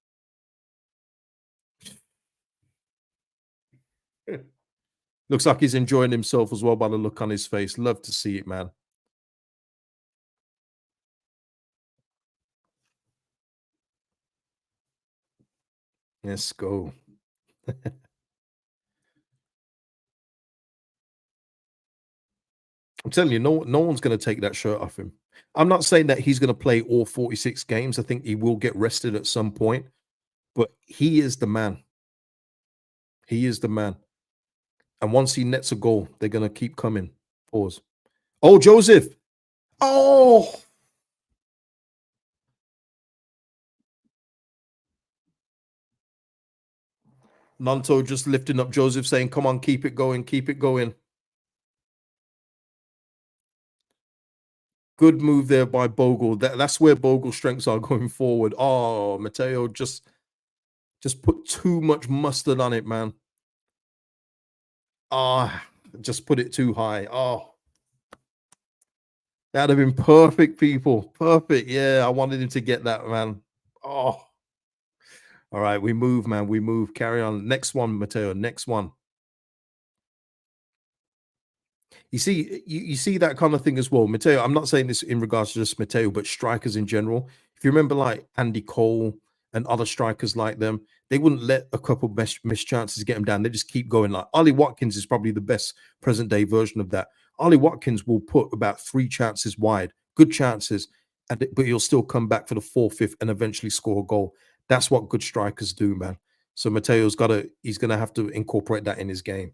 Looks like he's enjoying himself as well by the look on his face. Love to see it, man. Let's go. I'm telling you, no one's going to take that shirt off him. I'm not saying that he's going to play all 46 games. I think he will get rested at some point, but he is the man. He is the man. And once he nets a goal, they're going to keep coming. Pause. Oh, Joseph. Oh, Nanto just lifting up Joseph, saying, come on, keep it going, keep it going. Good move there by Bogle. That's where Bogle's strengths are going forward. Oh, Matteo just put too much mustard on it, man. Ah, just put it too high. Oh, that'd have been perfect, people. Perfect. Yeah, I wanted him to get that, man. Oh, all right. We move, man. We move. Carry on. Next one, Matteo. Next one. You see, you see that kind of thing as well. Matteo, I'm not saying this in regards to just Matteo, but strikers in general. If you remember, like Andy Cole and other strikers like them, they wouldn't let a couple missed chances get them down. They just keep going. Like Ollie Watkins is probably the best present day version of that. Ollie Watkins will put about 3 chances wide, good chances, but he'll still come back for the 4th, 5th, and eventually score a goal. That's what good strikers do, man. So Matteo's he's gonna have to incorporate that in his game.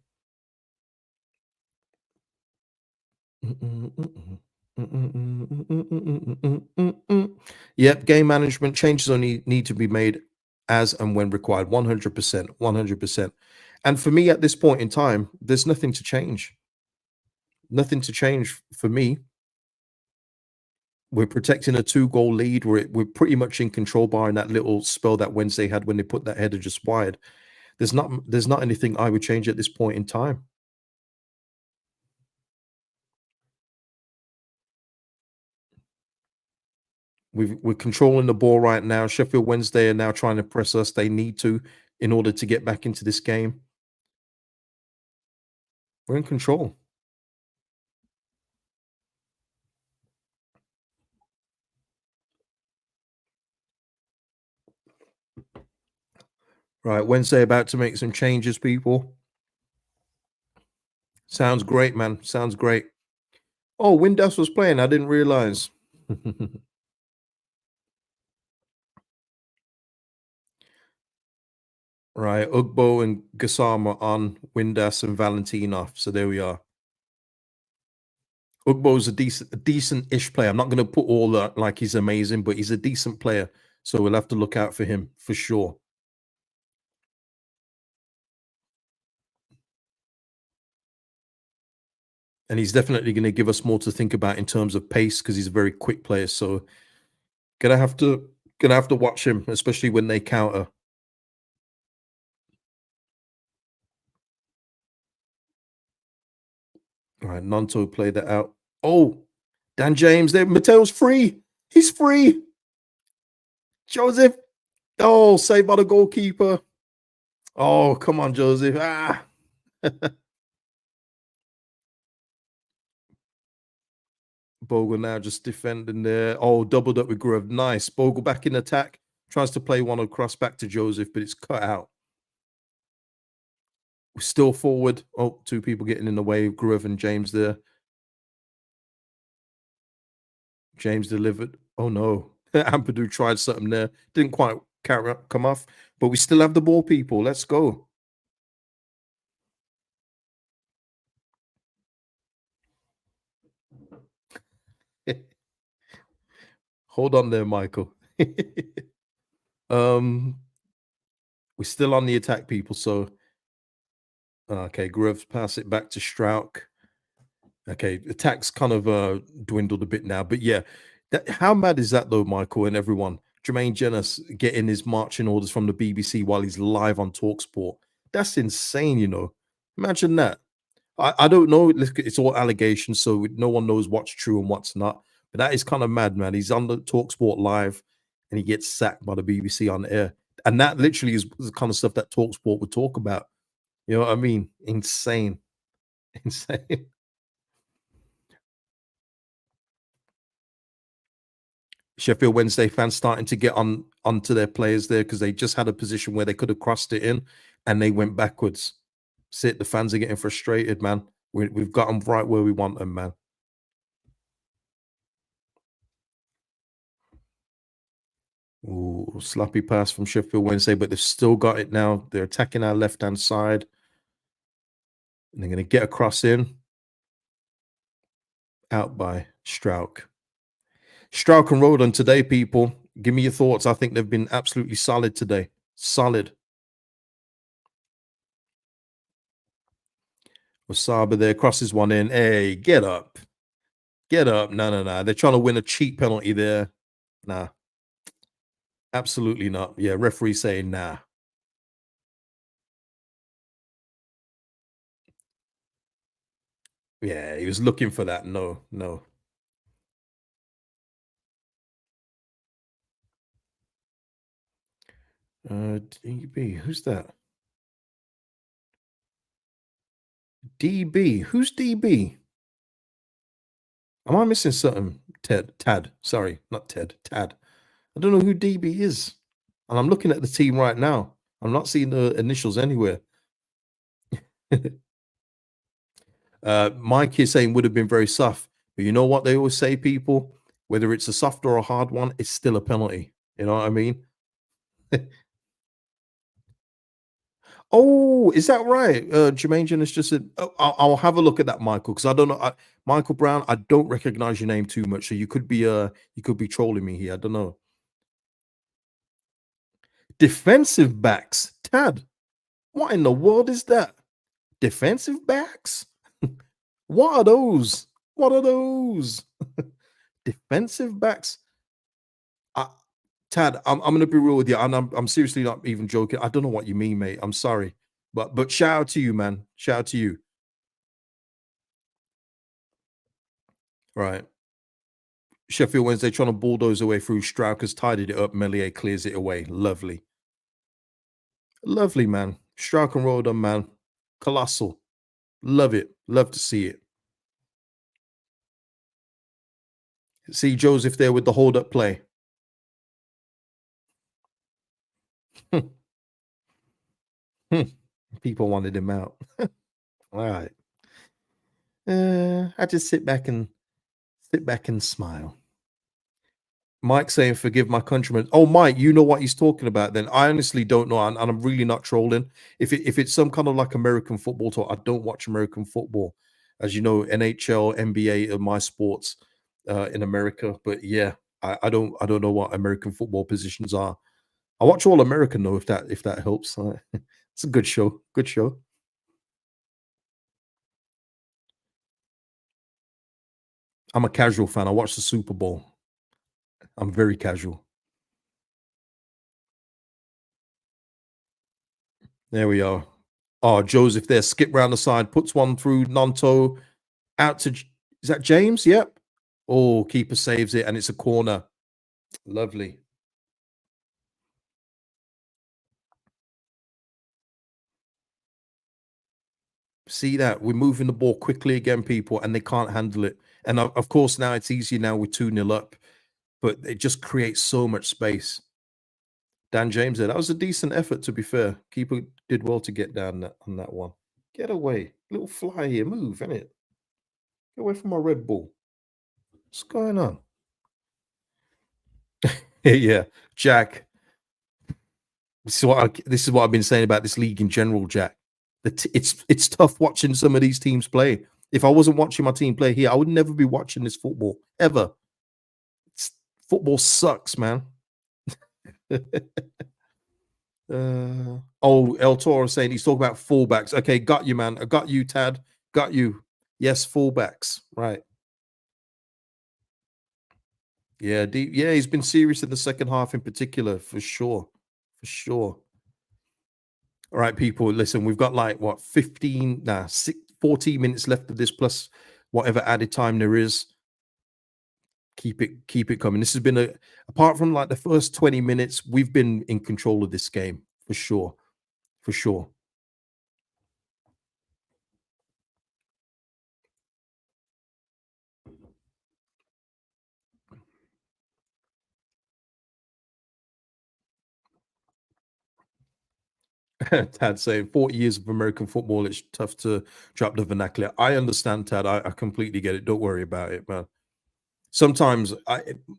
Yep, game management changes only need to be made as and when required. 100%, 100%. And for me at this point in time, there's nothing to change. Nothing to change for me. We're protecting a 2-goal lead. We're pretty much in control, barring that little spell that Wednesday had when they put that header just wide. There's not anything I would change at this point in time. We're controlling the ball right now. Sheffield Wednesday are now trying to press us. They need to in order to get back into this game. We're in control. Right, Wednesday about to make some changes, people. Sounds great, man. Sounds great. Oh, Windass was playing. I didn't realize. Right, Ugbo and Gassama on Windass and Valentin off. So there we are. Ugbo's a decent-ish player. I'm not going to put all that like he's amazing, but he's a decent player. So we'll have to look out for him for sure. And he's definitely going to give us more to think about in terms of pace because he's a very quick player. So gonna have to watch him, especially when they counter. All right, Nanto played that out. Oh, Dan James there. Matteo's free. He's free. Joseph. Oh, saved by the goalkeeper. Oh, come on, Joseph. Ah. Bogle now just defending there. Oh, doubled up with Grove. Nice. Bogle back in attack. Tries to play one across back to Joseph, but it's cut out. We're still forward. Oh, 2 people getting in the way. Grove and James there. James delivered. Oh no. Ampadu tried something there. Didn't quite come off. But we still have the ball, people. Let's go. Hold on there, Michael. We're still on the attack, people. So okay, Groves pass it back to Strauch. Okay, attack's kind of dwindled a bit now, but yeah, How mad is that though, Michael and everyone? Jermaine Jenas getting his marching orders from the BBC while he's live on Talksport. That's insane, you know. Imagine that. I don't know. It's all allegations, so no one knows what's true and what's not. But that is kind of mad, man. He's on the Talksport live, and he gets sacked by the BBC on air, and that literally is the kind of stuff that Talksport would talk about. You know what I mean? Insane, insane. Sheffield Wednesday fans starting to get onto their players there because they just had a position where they could have crossed it in, and they went backwards. Sit, the fans are getting frustrated, man. We've got them right where we want them, man. Ooh, sloppy pass from Sheffield Wednesday, but they've still got it now. They're attacking our left-hand side. And they're going to get across in. Out by Strauch. Strauch and Rodon today, people. Give me your thoughts. I think they've been absolutely solid today. Solid. Wasaba there, crosses one in. Hey, get up. Get up. No. They're trying to win a cheap penalty there. Nah. Absolutely not. Yeah, referee saying nah. Yeah, he was looking for that. No. DB, who's that? DB, who's DB? Am I missing something? Tad, sorry, not Ted, Tad. I don't know who DB is. And I'm looking at the team right now. I'm not seeing the initials anywhere. Mike is saying would have been very soft. But you know what they always say, people? Whether it's a soft or a hard one, it's still a penalty. You know what I mean? Oh, is that right? Jermaine Jonas just said, oh, I'll have a look at that, Michael, because I don't know. Michael Brown, I don't recognize your name too much. So you could be trolling me here. I don't know. Defensive backs, Tad. What in the world is that? Defensive backs? What are those? What are those? Defensive backs? Tad, I'm gonna be real with you, and I'm seriously not even joking. I don't know what you mean, mate. I'm sorry, but shout out to you, man. Shout out to you. Right. Sheffield Wednesday trying to bulldoze away through. Strauch has tidied it up. Melier clears it away. Lovely. Lovely, man. Strauch and Rodon, man. Colossal. Love it. Love to see it. See Joseph there with the hold up play. People wanted him out. All right. I just sit back and smile. Mike saying, "Forgive my countrymen." Oh, Mike, you know what he's talking about. Then I honestly don't know, and I'm really not trolling. If it's some kind of like American football talk, I don't watch American football. As you know, NHL, NBA are my sports in America. But yeah, I don't know what American football positions are. I watch All American though, if that helps. It's a good show. Good show. I'm a casual fan. I watch the Super Bowl. I'm very casual. There we are. Oh, Joseph there, skip round the side, puts one through Nanto, out to, is that James? Yep. Oh, keeper saves it, and it's a corner. Lovely. See that? We're moving the ball quickly again, people, and they can't handle it. And of course, now it's easier now with 2-0 up, but it just creates so much space. Dan James there. That was a decent effort, to be fair. Keeper did well to get down on that one. Get away. Little fly here. Move, innit? Get away from my Red Bull. What's going on? Yeah, Jack. This is what I've been saying about this league in general, Jack. It's tough watching some of these teams play. If I wasn't watching my team play here, I would never be watching this football ever. Football sucks, man. Oh, El Toro saying he's talking about fullbacks. Okay, got you, man. I got you, Tad. Got you. Yes, fullbacks. Right. Yeah, yeah, he's been serious in the second half in particular, for sure. For sure. All right, people, listen, we've got like what 15, 14 minutes left of this plus whatever added time there is. Keep it coming. This has been a apart from like the first 20 minutes, we've been in control of this game for sure. For sure. Tad saying 40 years of American football, it's tough to drop the vernacular. I understand, Tad. I completely get it. Don't worry about it, man. Sometimes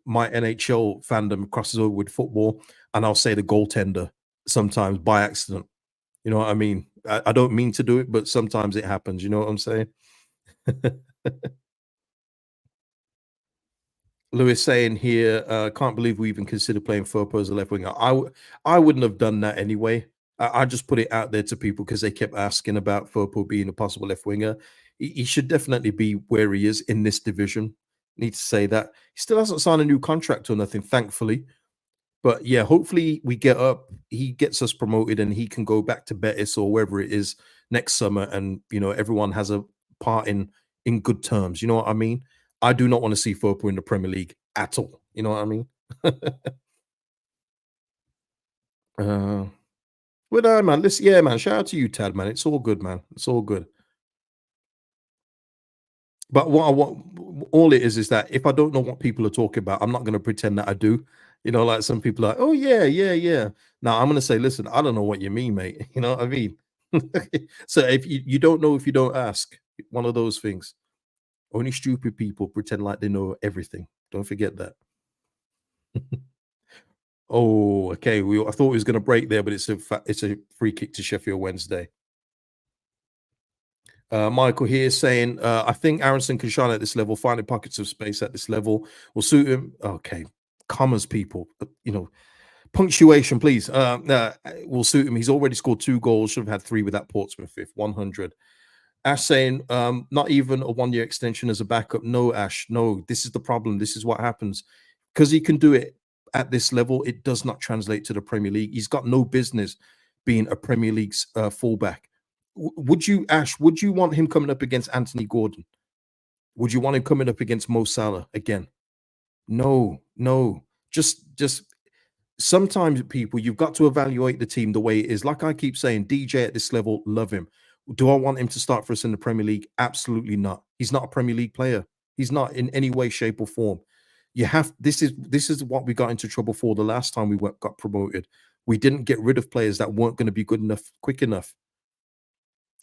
my NHL fandom crosses over with football, and I'll say the goaltender sometimes by accident. You know what I mean? I don't mean to do it, but sometimes it happens. You know what I'm saying? Lewis saying here, can't believe we even consider playing Furpo as a left winger. I wouldn't have done that anyway. I just put it out there to people because they kept asking about Furpo being a possible left winger. He should definitely be where he is in this division. Need to say that he still hasn't signed a new contract or nothing, thankfully. But yeah, hopefully we get up. He gets us promoted, and he can go back to Betis or wherever it is next summer, and everyone has a part in good terms. You know what I mean? I do not want to see Fopo in the Premier League at all. You know what I mean? uh, but no, man. Listen, yeah, man. Shout out to you, Tad, man. It's all good, man. It's all good. But what I want, all it is that if I don't know what people are talking about, I'm not going to pretend that I do. Like some people are like, oh yeah, yeah, yeah. Now I'm going to say, listen, I don't know what you mean, mate. You know what I mean? So if you don't know if you don't ask, one of those things. Only stupid people pretend like they know everything. Don't forget that. Oh, okay. I thought we was going to break there, but it's a free kick to Sheffield Wednesday. Michael here saying, I think Aronson can shine at this level. Finding pockets of space at this level will suit him. Okay, commas, people. Punctuation, please. Will suit him. He's already scored 2 goals. Should have had 3 with that Portsmouth fifth. 100. Ash saying, not even a 1-year extension as a backup. No, Ash. No, this is the problem. This is what happens because he can do it at this level. It does not translate to the Premier League. He's got no business being a Premier League's fullback. Would you, Ash? Would you want him coming up against Anthony Gordon? Would you want him coming up against Mo Salah again? No, no. Just sometimes people, you've got to evaluate the team the way it is. Like I keep saying, DJ at this level, love him. Do I want him to start for us in the Premier League? Absolutely not. He's not a Premier League player. He's not in any way, shape, or form. You have this is what we got into trouble for the last time we got promoted. We didn't get rid of players that weren't going to be good enough quick enough.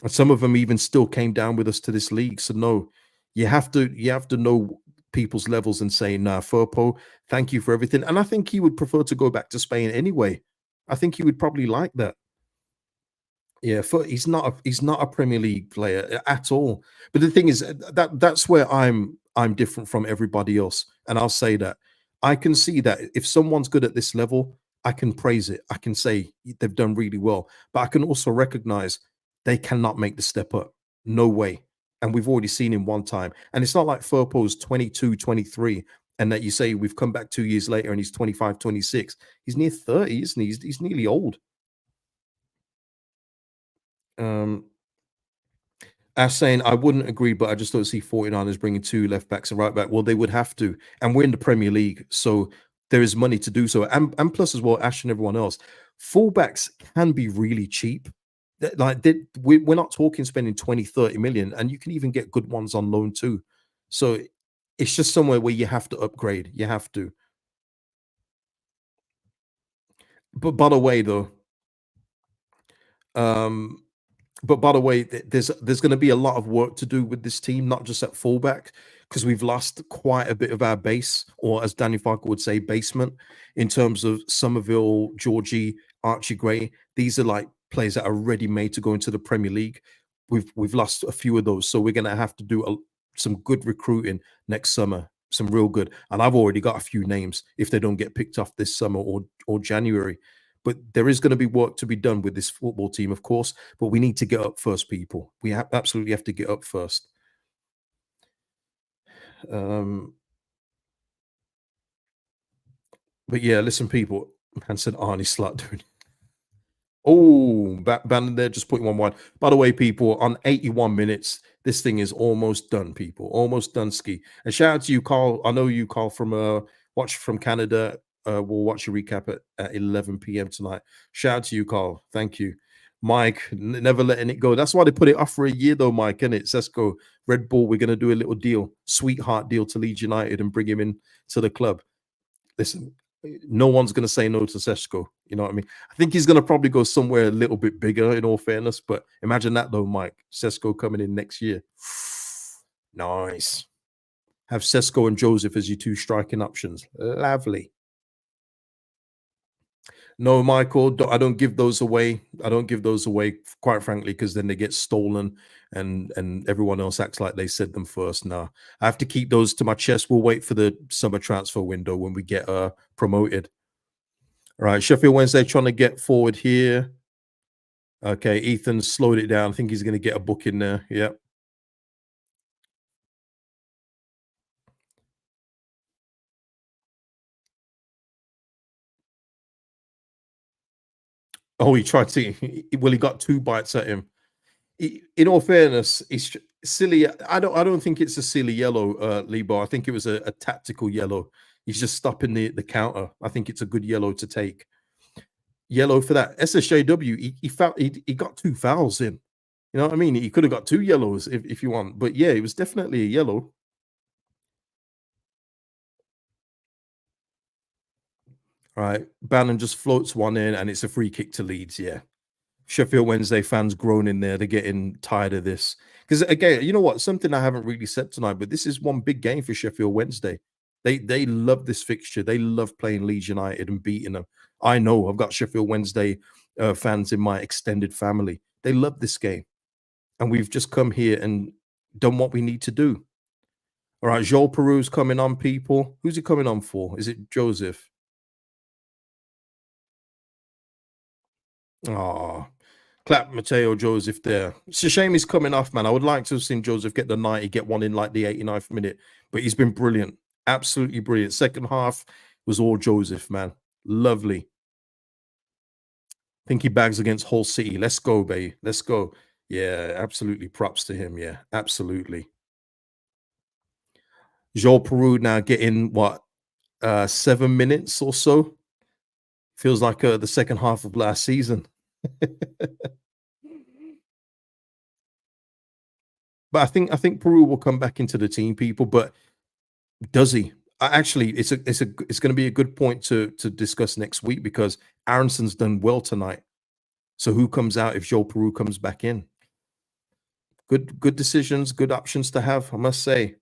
And some of them even still came down with us to this league. So no, you have to know people's levels and say, nah, Furpo, thank you for everything. And I think he would prefer to go back to Spain anyway. I think he would probably like that. Yeah, he's not a Premier League player at all. But the thing is that's where I'm different from everybody else. And I'll say that I can see that if someone's good at this level, I can praise it. I can say they've done really well. But I can also recognize they cannot make the step up. No way. And we've already seen him one time. And it's not like Furpo's 22, 23, and that you say we've come back 2 years later and he's 25, 26. He's near 30, isn't he? He's nearly old. Um, Ash saying, I wouldn't agree, but I just don't see 49ers bringing 2 left backs and right back. Well, they would have to. And we're in the Premier League. So there is money to do so. And plus, as well, Ash and everyone else, fullbacks can be really cheap. We're not talking spending 20, 30 million, and you can even get good ones on loan too. So it's just somewhere where you have to upgrade. You have to. But by the way, though, um, But by the way, there's going to be a lot of work to do with this team, not just at fullback, because we've lost quite a bit of our base, or as Danny Farke would say, basement, in terms of Somerville, Georgie, Archie Gray. These are like players that are ready made to go into the Premier League. We've lost a few of those, so we're going to have to do some good recruiting next summer, some real good. And I've already got a few names if they don't get picked off this summer or January. But there is going to be work to be done with this football team, of course. But we need to get up first, people. We absolutely have to get up first. Um, But yeah, listen, people. Man said Arnie slut, dude. Oh, Bannon there just putting 1-1. By the way, people, on 81 minutes, this thing is almost done, people. Almost done, ski. And shout out to you, Carl. I know you, Carl, from watch from Canada. We'll watch a recap at 11 p.m. tonight. Shout out to you, Carl. Thank you. Mike, never letting it go. That's why they put it off for a year, though, Mike, innit? It? Sesko, Red Bull, we're going to do a little deal, sweetheart deal to Leeds United and bring him in to the club. Listen, no one's going to say no to Sesko. You know what I mean? I think he's going to probably go somewhere a little bit bigger, in all fairness. But imagine that, though, Mike. Sesko coming in next year. Nice. Have Sesko and Joseph as your two striking options. Lovely. No, Michael, I don't give those away. I don't give those away, quite frankly, because then they get stolen and everyone else acts like they said them first. Nah, I have to keep those to my chest. We'll wait for the summer transfer window when we get promoted. All right, Sheffield Wednesday trying to get forward here. Okay, Ethan slowed it down. I think he's going to get a book in there. Yep. Oh, he tried to. Well, he got 2 bites at him. In all fairness, it's silly. I don't think it's a silly yellow, Lebo. I think it was a tactical yellow. He's just stopping the counter. I think it's a good yellow to take. Yellow for that SSJW. He got 2 fouls in. You know what I mean? He could have got 2 yellows if you want. But yeah, it was definitely a yellow. All right, Bannon just floats one in, and it's a free kick to Leeds. Yeah, Sheffield Wednesday fans groaning there. They're getting tired of this. Because again, you know what? Something I haven't really said tonight, but this is one big game for Sheffield Wednesday. They love this fixture. They love playing Leeds United and beating them. I know I've got Sheffield Wednesday fans in my extended family. They love this game. And we've just come here and done what we need to do. All right, Joel Peru's coming on, people. Who's he coming on for? Is it Joseph? Oh, clap Mateo Joseph there. It's a shame he's coming off, man. I would like to have seen Joseph get the 90, get one in like the 89th minute, but he's been brilliant. Absolutely brilliant. Second half was all Joseph, man. Lovely. I think he bags against Hull City. Let's go, babe. Let's go. Yeah, absolutely. Props to him. Yeah, absolutely. Joel Peru now getting what 7 minutes or so. Feels like the second half of last season. But I think Peru will come back into the team, people. But does he? Actually, it's going to be a good point to discuss next week because Aronson's done well tonight. So who comes out if Joel Peru comes back in? Good decisions, good options to have, I must say.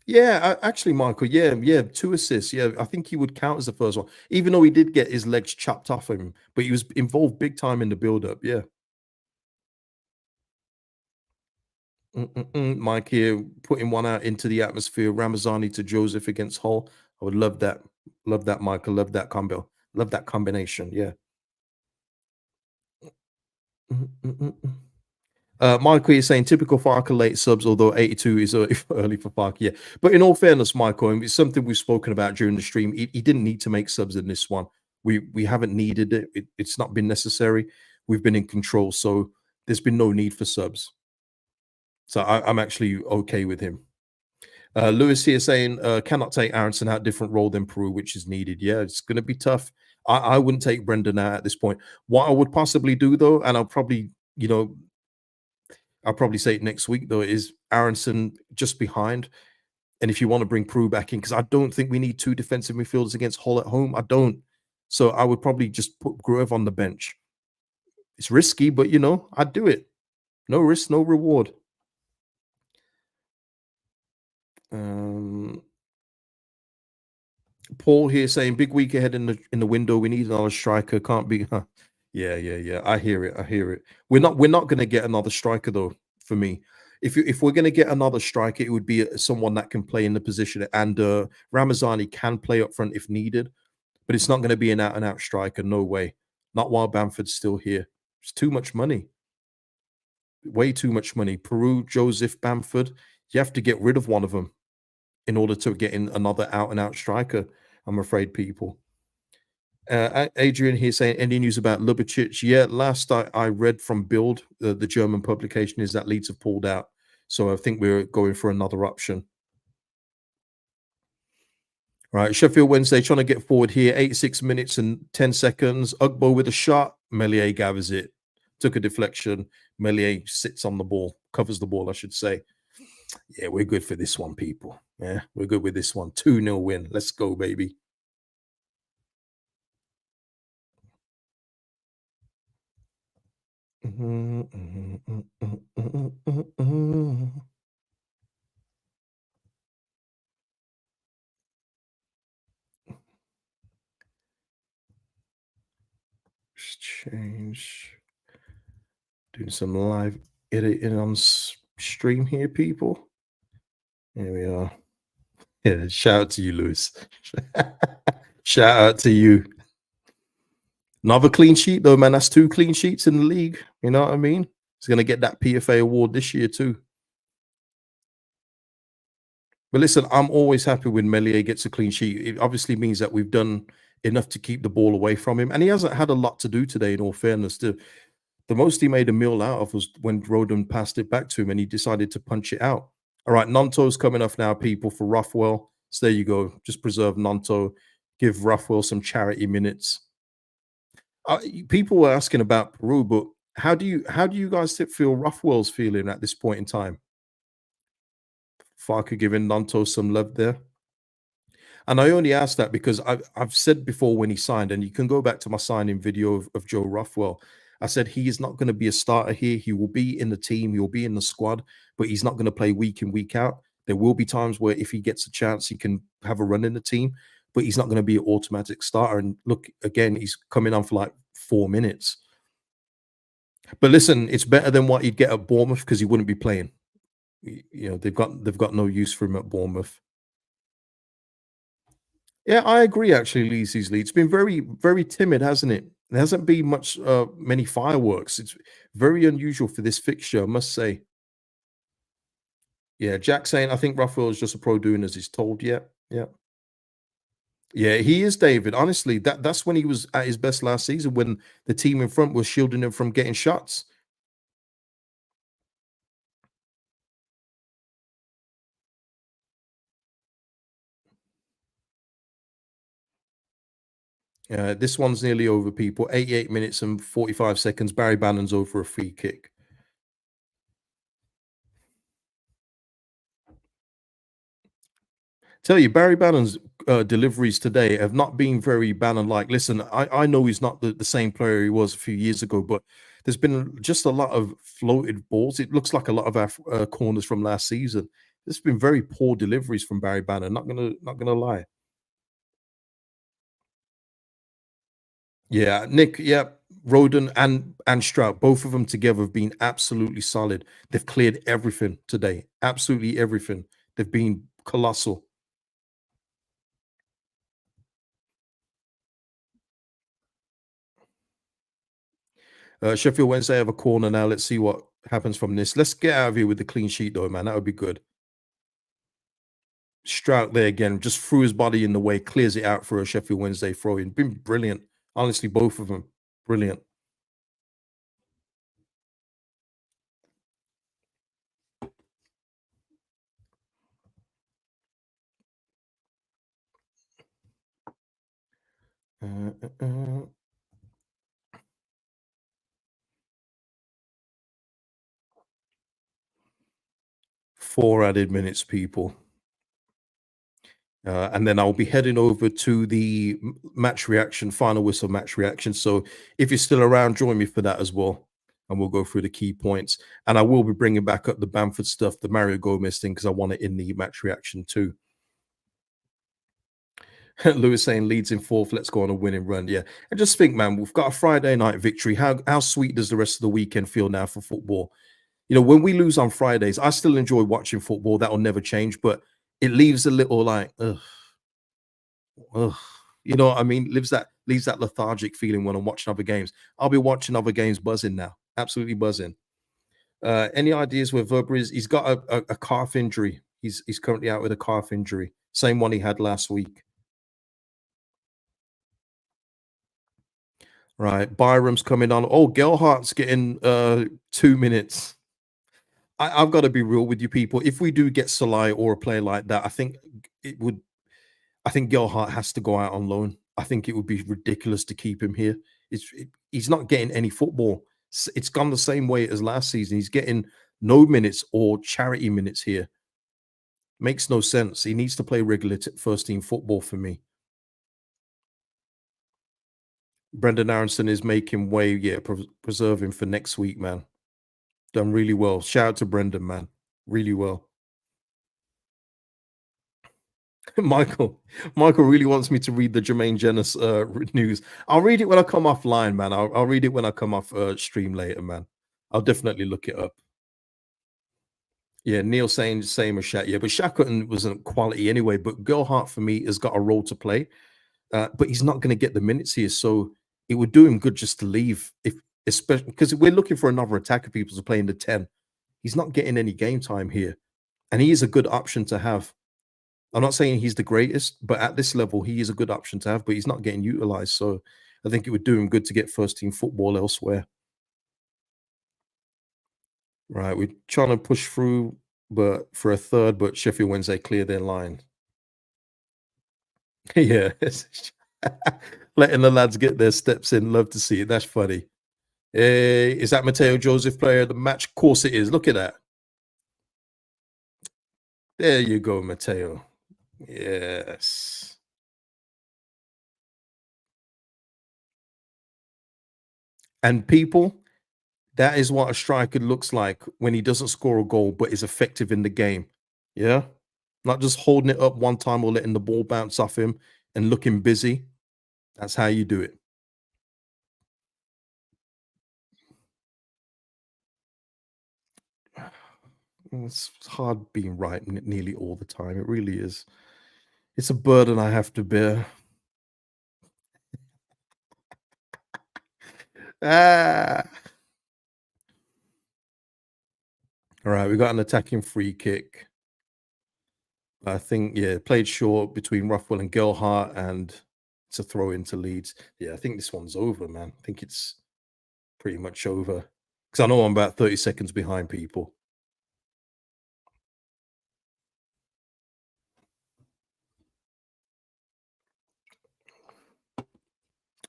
Yeah, actually, Michael. Yeah, 2 assists. Yeah, I think he would count as the first one, even though he did get his legs chopped off him, but he was involved big time in the build-up. Yeah. Mike here putting one out into the atmosphere. Ramazani to Joseph against Hull. I would love that. Love that, Michael. Love that combo. Love that combination. Yeah. Mm, mm, mm, mm. Michael is saying typical Farke late subs, although 82 is early for Farke. Yeah, but in all fairness, Michael, and it's something we've spoken about during the stream. He didn't need to make subs in this one. We haven't needed it. It's not been necessary. We've been in control, so there's been no need for subs. So I'm actually okay with him. Lewis here saying cannot take Aronson out, different role than Peru, which is needed. Yeah, it's going to be tough. I wouldn't take Brendan out at this point. What I would possibly do though, and I'll probably say it next week though, is Aronson just behind. And if you want to bring Peru back in, because I don't think we need 2 defensive midfielders against Hull at home. I don't. So I would probably just put Gruev on the bench. It's risky, but I'd do it. No risk, no reward. Paul here saying big week ahead in the window. We need another striker. Can't be. Huh. Yeah. I hear it. We're not going to get another striker though. For me, if we're going to get another striker, it would be someone that can play in the position. And Ramazani can play up front if needed, but it's not going to be an out and out striker. No way. Not while Bamford's still here. It's too much money. Way too much money. Peru, Joseph, Bamford. You have to get rid of one of them. in order to get in another out-and-out striker, I'm afraid, people. Adrian here saying, any news about Lubicic? Yeah, last I read from Build, the German publication, is that Leeds have pulled out. So I think we're going for another option. Right, Sheffield Wednesday trying to get forward here. 86 minutes and 10 seconds. Ugbo with a shot. Meslier gathers it. Took a deflection. Meslier sits on the ball, covers the ball, I should say. Yeah, we're good for this one, people. Yeah, we're good with this one. 2-0 win. Let's go, baby. Just change. Doing some live editing on stream here, people. Here we are. Yeah, shout out to you, Lewis. Shout out to you. Another clean sheet, though, man. That's 2 clean sheets in the league. You know what I mean? He's going to get that PFA award this year, too. But listen, I'm always happy when Meslier gets a clean sheet. It obviously means that we've done enough to keep the ball away from him. And he hasn't had a lot to do today, in all fairness. The most he made a meal out of was when Rodon passed it back to him and he decided to punch it out. All right, Nanto's coming off now, people, for Rothwell. So there you go. Just preserve Nanto. Give Rothwell some charity minutes. People were asking about Peru, but how do you guys feel Rothwell's feeling at this point in time? Farke giving Nanto some love there. And I only asked that because I've said before when he signed, and you can go back to my signing video of Joe Rothwell. I said he is not going to be a starter here. He will be in the team. He will be in the squad, but he's not going to play week in, week out. There will be times where if he gets a chance, he can have a run in the team, but he's not going to be an automatic starter. And look, again, he's coming on for like 4 minutes. But listen, it's better than what he'd get at Bournemouth because he wouldn't be playing. You know, they've got no use for him at Bournemouth. Yeah, I agree. Actually, Leeds. It's been very, very timid, hasn't it? There hasn't been many fireworks. It's very unusual for this fixture, I must say. Yeah, Jack saying, I think Raphael is just a pro doing as he's told. Yeah, yeah, yeah. He is, David. Honestly, that's when he was at his best last season, when the team in front was shielding him from getting shots. This one's nearly over, people. 88 minutes and 45 seconds. Barry Bannon's over a free kick. Tell you, Barry Bannon's deliveries today have not been very Bannon-like. Listen, I know he's not the same player he was a few years ago, but there's been just a lot of floated balls. It looks like a lot of our corners from last season. There's been very poor deliveries from Barry Bannon. Not gonna lie. Yeah, Nick. Yeah, Roden and Stroud, both of them together have been absolutely solid. They've cleared everything today. Absolutely everything. They've been colossal. Sheffield Wednesday have a corner now. Let's see what happens from this. Let's get out of here with the clean sheet, though, man. That would be good. Strout there again, just threw his body in the way, clears it out for a Sheffield Wednesday throw in. Been brilliant. Honestly, both of them. Brilliant. Uh, uh, uh. 4 added minutes, people. And then I'll be heading over to the match reaction, final whistle match reaction. So if you're still around, join me for that as well. And we'll go through the key points. And I will be bringing back up the Bamford stuff, the Mario Gomez thing, because I want it in the match reaction too. Lewis saying Leeds in 4th. Let's go on a winning run. Yeah. And just think, man, we've got a Friday night victory. How sweet does the rest of the weekend feel now for football? You know, when we lose on Fridays, I still enjoy watching football. That will never change, but it leaves a little like, ugh, you know what I mean? Leaves that lethargic feeling when I'm watching other games. I'll be watching other games buzzing now, absolutely buzzing. Any ideas where Verber is? He's got a calf injury, He's currently out with a calf injury, same one he had last week. Right, Byram's coming on. Oh, Gelhart's getting 2 minutes. I've got to be real with you people. If we do get Salai or a player like that, I think it would. I think Gelhart has to go out on loan. I think it would be ridiculous to keep him here. He's not getting any football. It's gone the same way as last season. He's getting no minutes or charity minutes here. Makes no sense. He needs to play regular first team football for me. Brendan Aronson is making way. Yeah, preserve him for next week, man. Done really well. Shout out to Brendan, man. Really well. Michael really wants me to read the Jermaine Jenas news. I'll read it when I come offline, man. I'll read it when I come off stream later, man. I'll definitely look it up. Yeah, Neil saying the same as Shaq. Yeah, but Shackleton wasn't quality anyway. But Gerhardt for me has got a role to play, but he's not going to get the minutes here. So it would do him good just to leave, if especially because we're looking for another attacker. People to play in the 10. He's not getting any game time here, and he is a good option to have. I'm not saying he's the greatest, but at this level, he is a good option to have, but he's not getting utilized. So I think it would do him good to get first team football elsewhere. Right. We're trying to push through, but for a third, but Sheffield Wednesday clear their line. Yeah. Letting the lads get their steps in. Love to see it. That's funny. Is that Mateo Joseph player of the match? Of course it is. Look at that. There you go, Mateo. Yes. And people, that is what a striker looks like when he doesn't score a goal, but is effective in the game. Yeah. Not just holding it up one time or letting the ball bounce off him and looking busy. That's how you do it. It's hard being right nearly all the time. It really is. It's a burden I have to bear. Ah. All right, we got an attacking free kick. I think, yeah, played short between Ruffwell and Gelhart, and it's a throw into Leeds. Yeah, I think this one's over, man. I think it's pretty much over because I know I'm about 30 seconds behind people.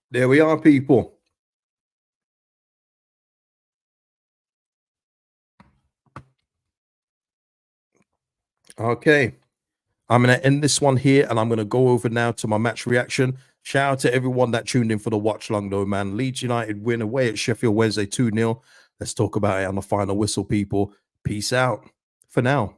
There we are, people. Okay. I'm going to end this one here, and I'm going to go over now to my match reaction. Shout out to everyone that tuned in for the watch long, though, man. Leeds United win away at Sheffield Wednesday 2-0. Let's talk about it on the final whistle, people. Peace out for now.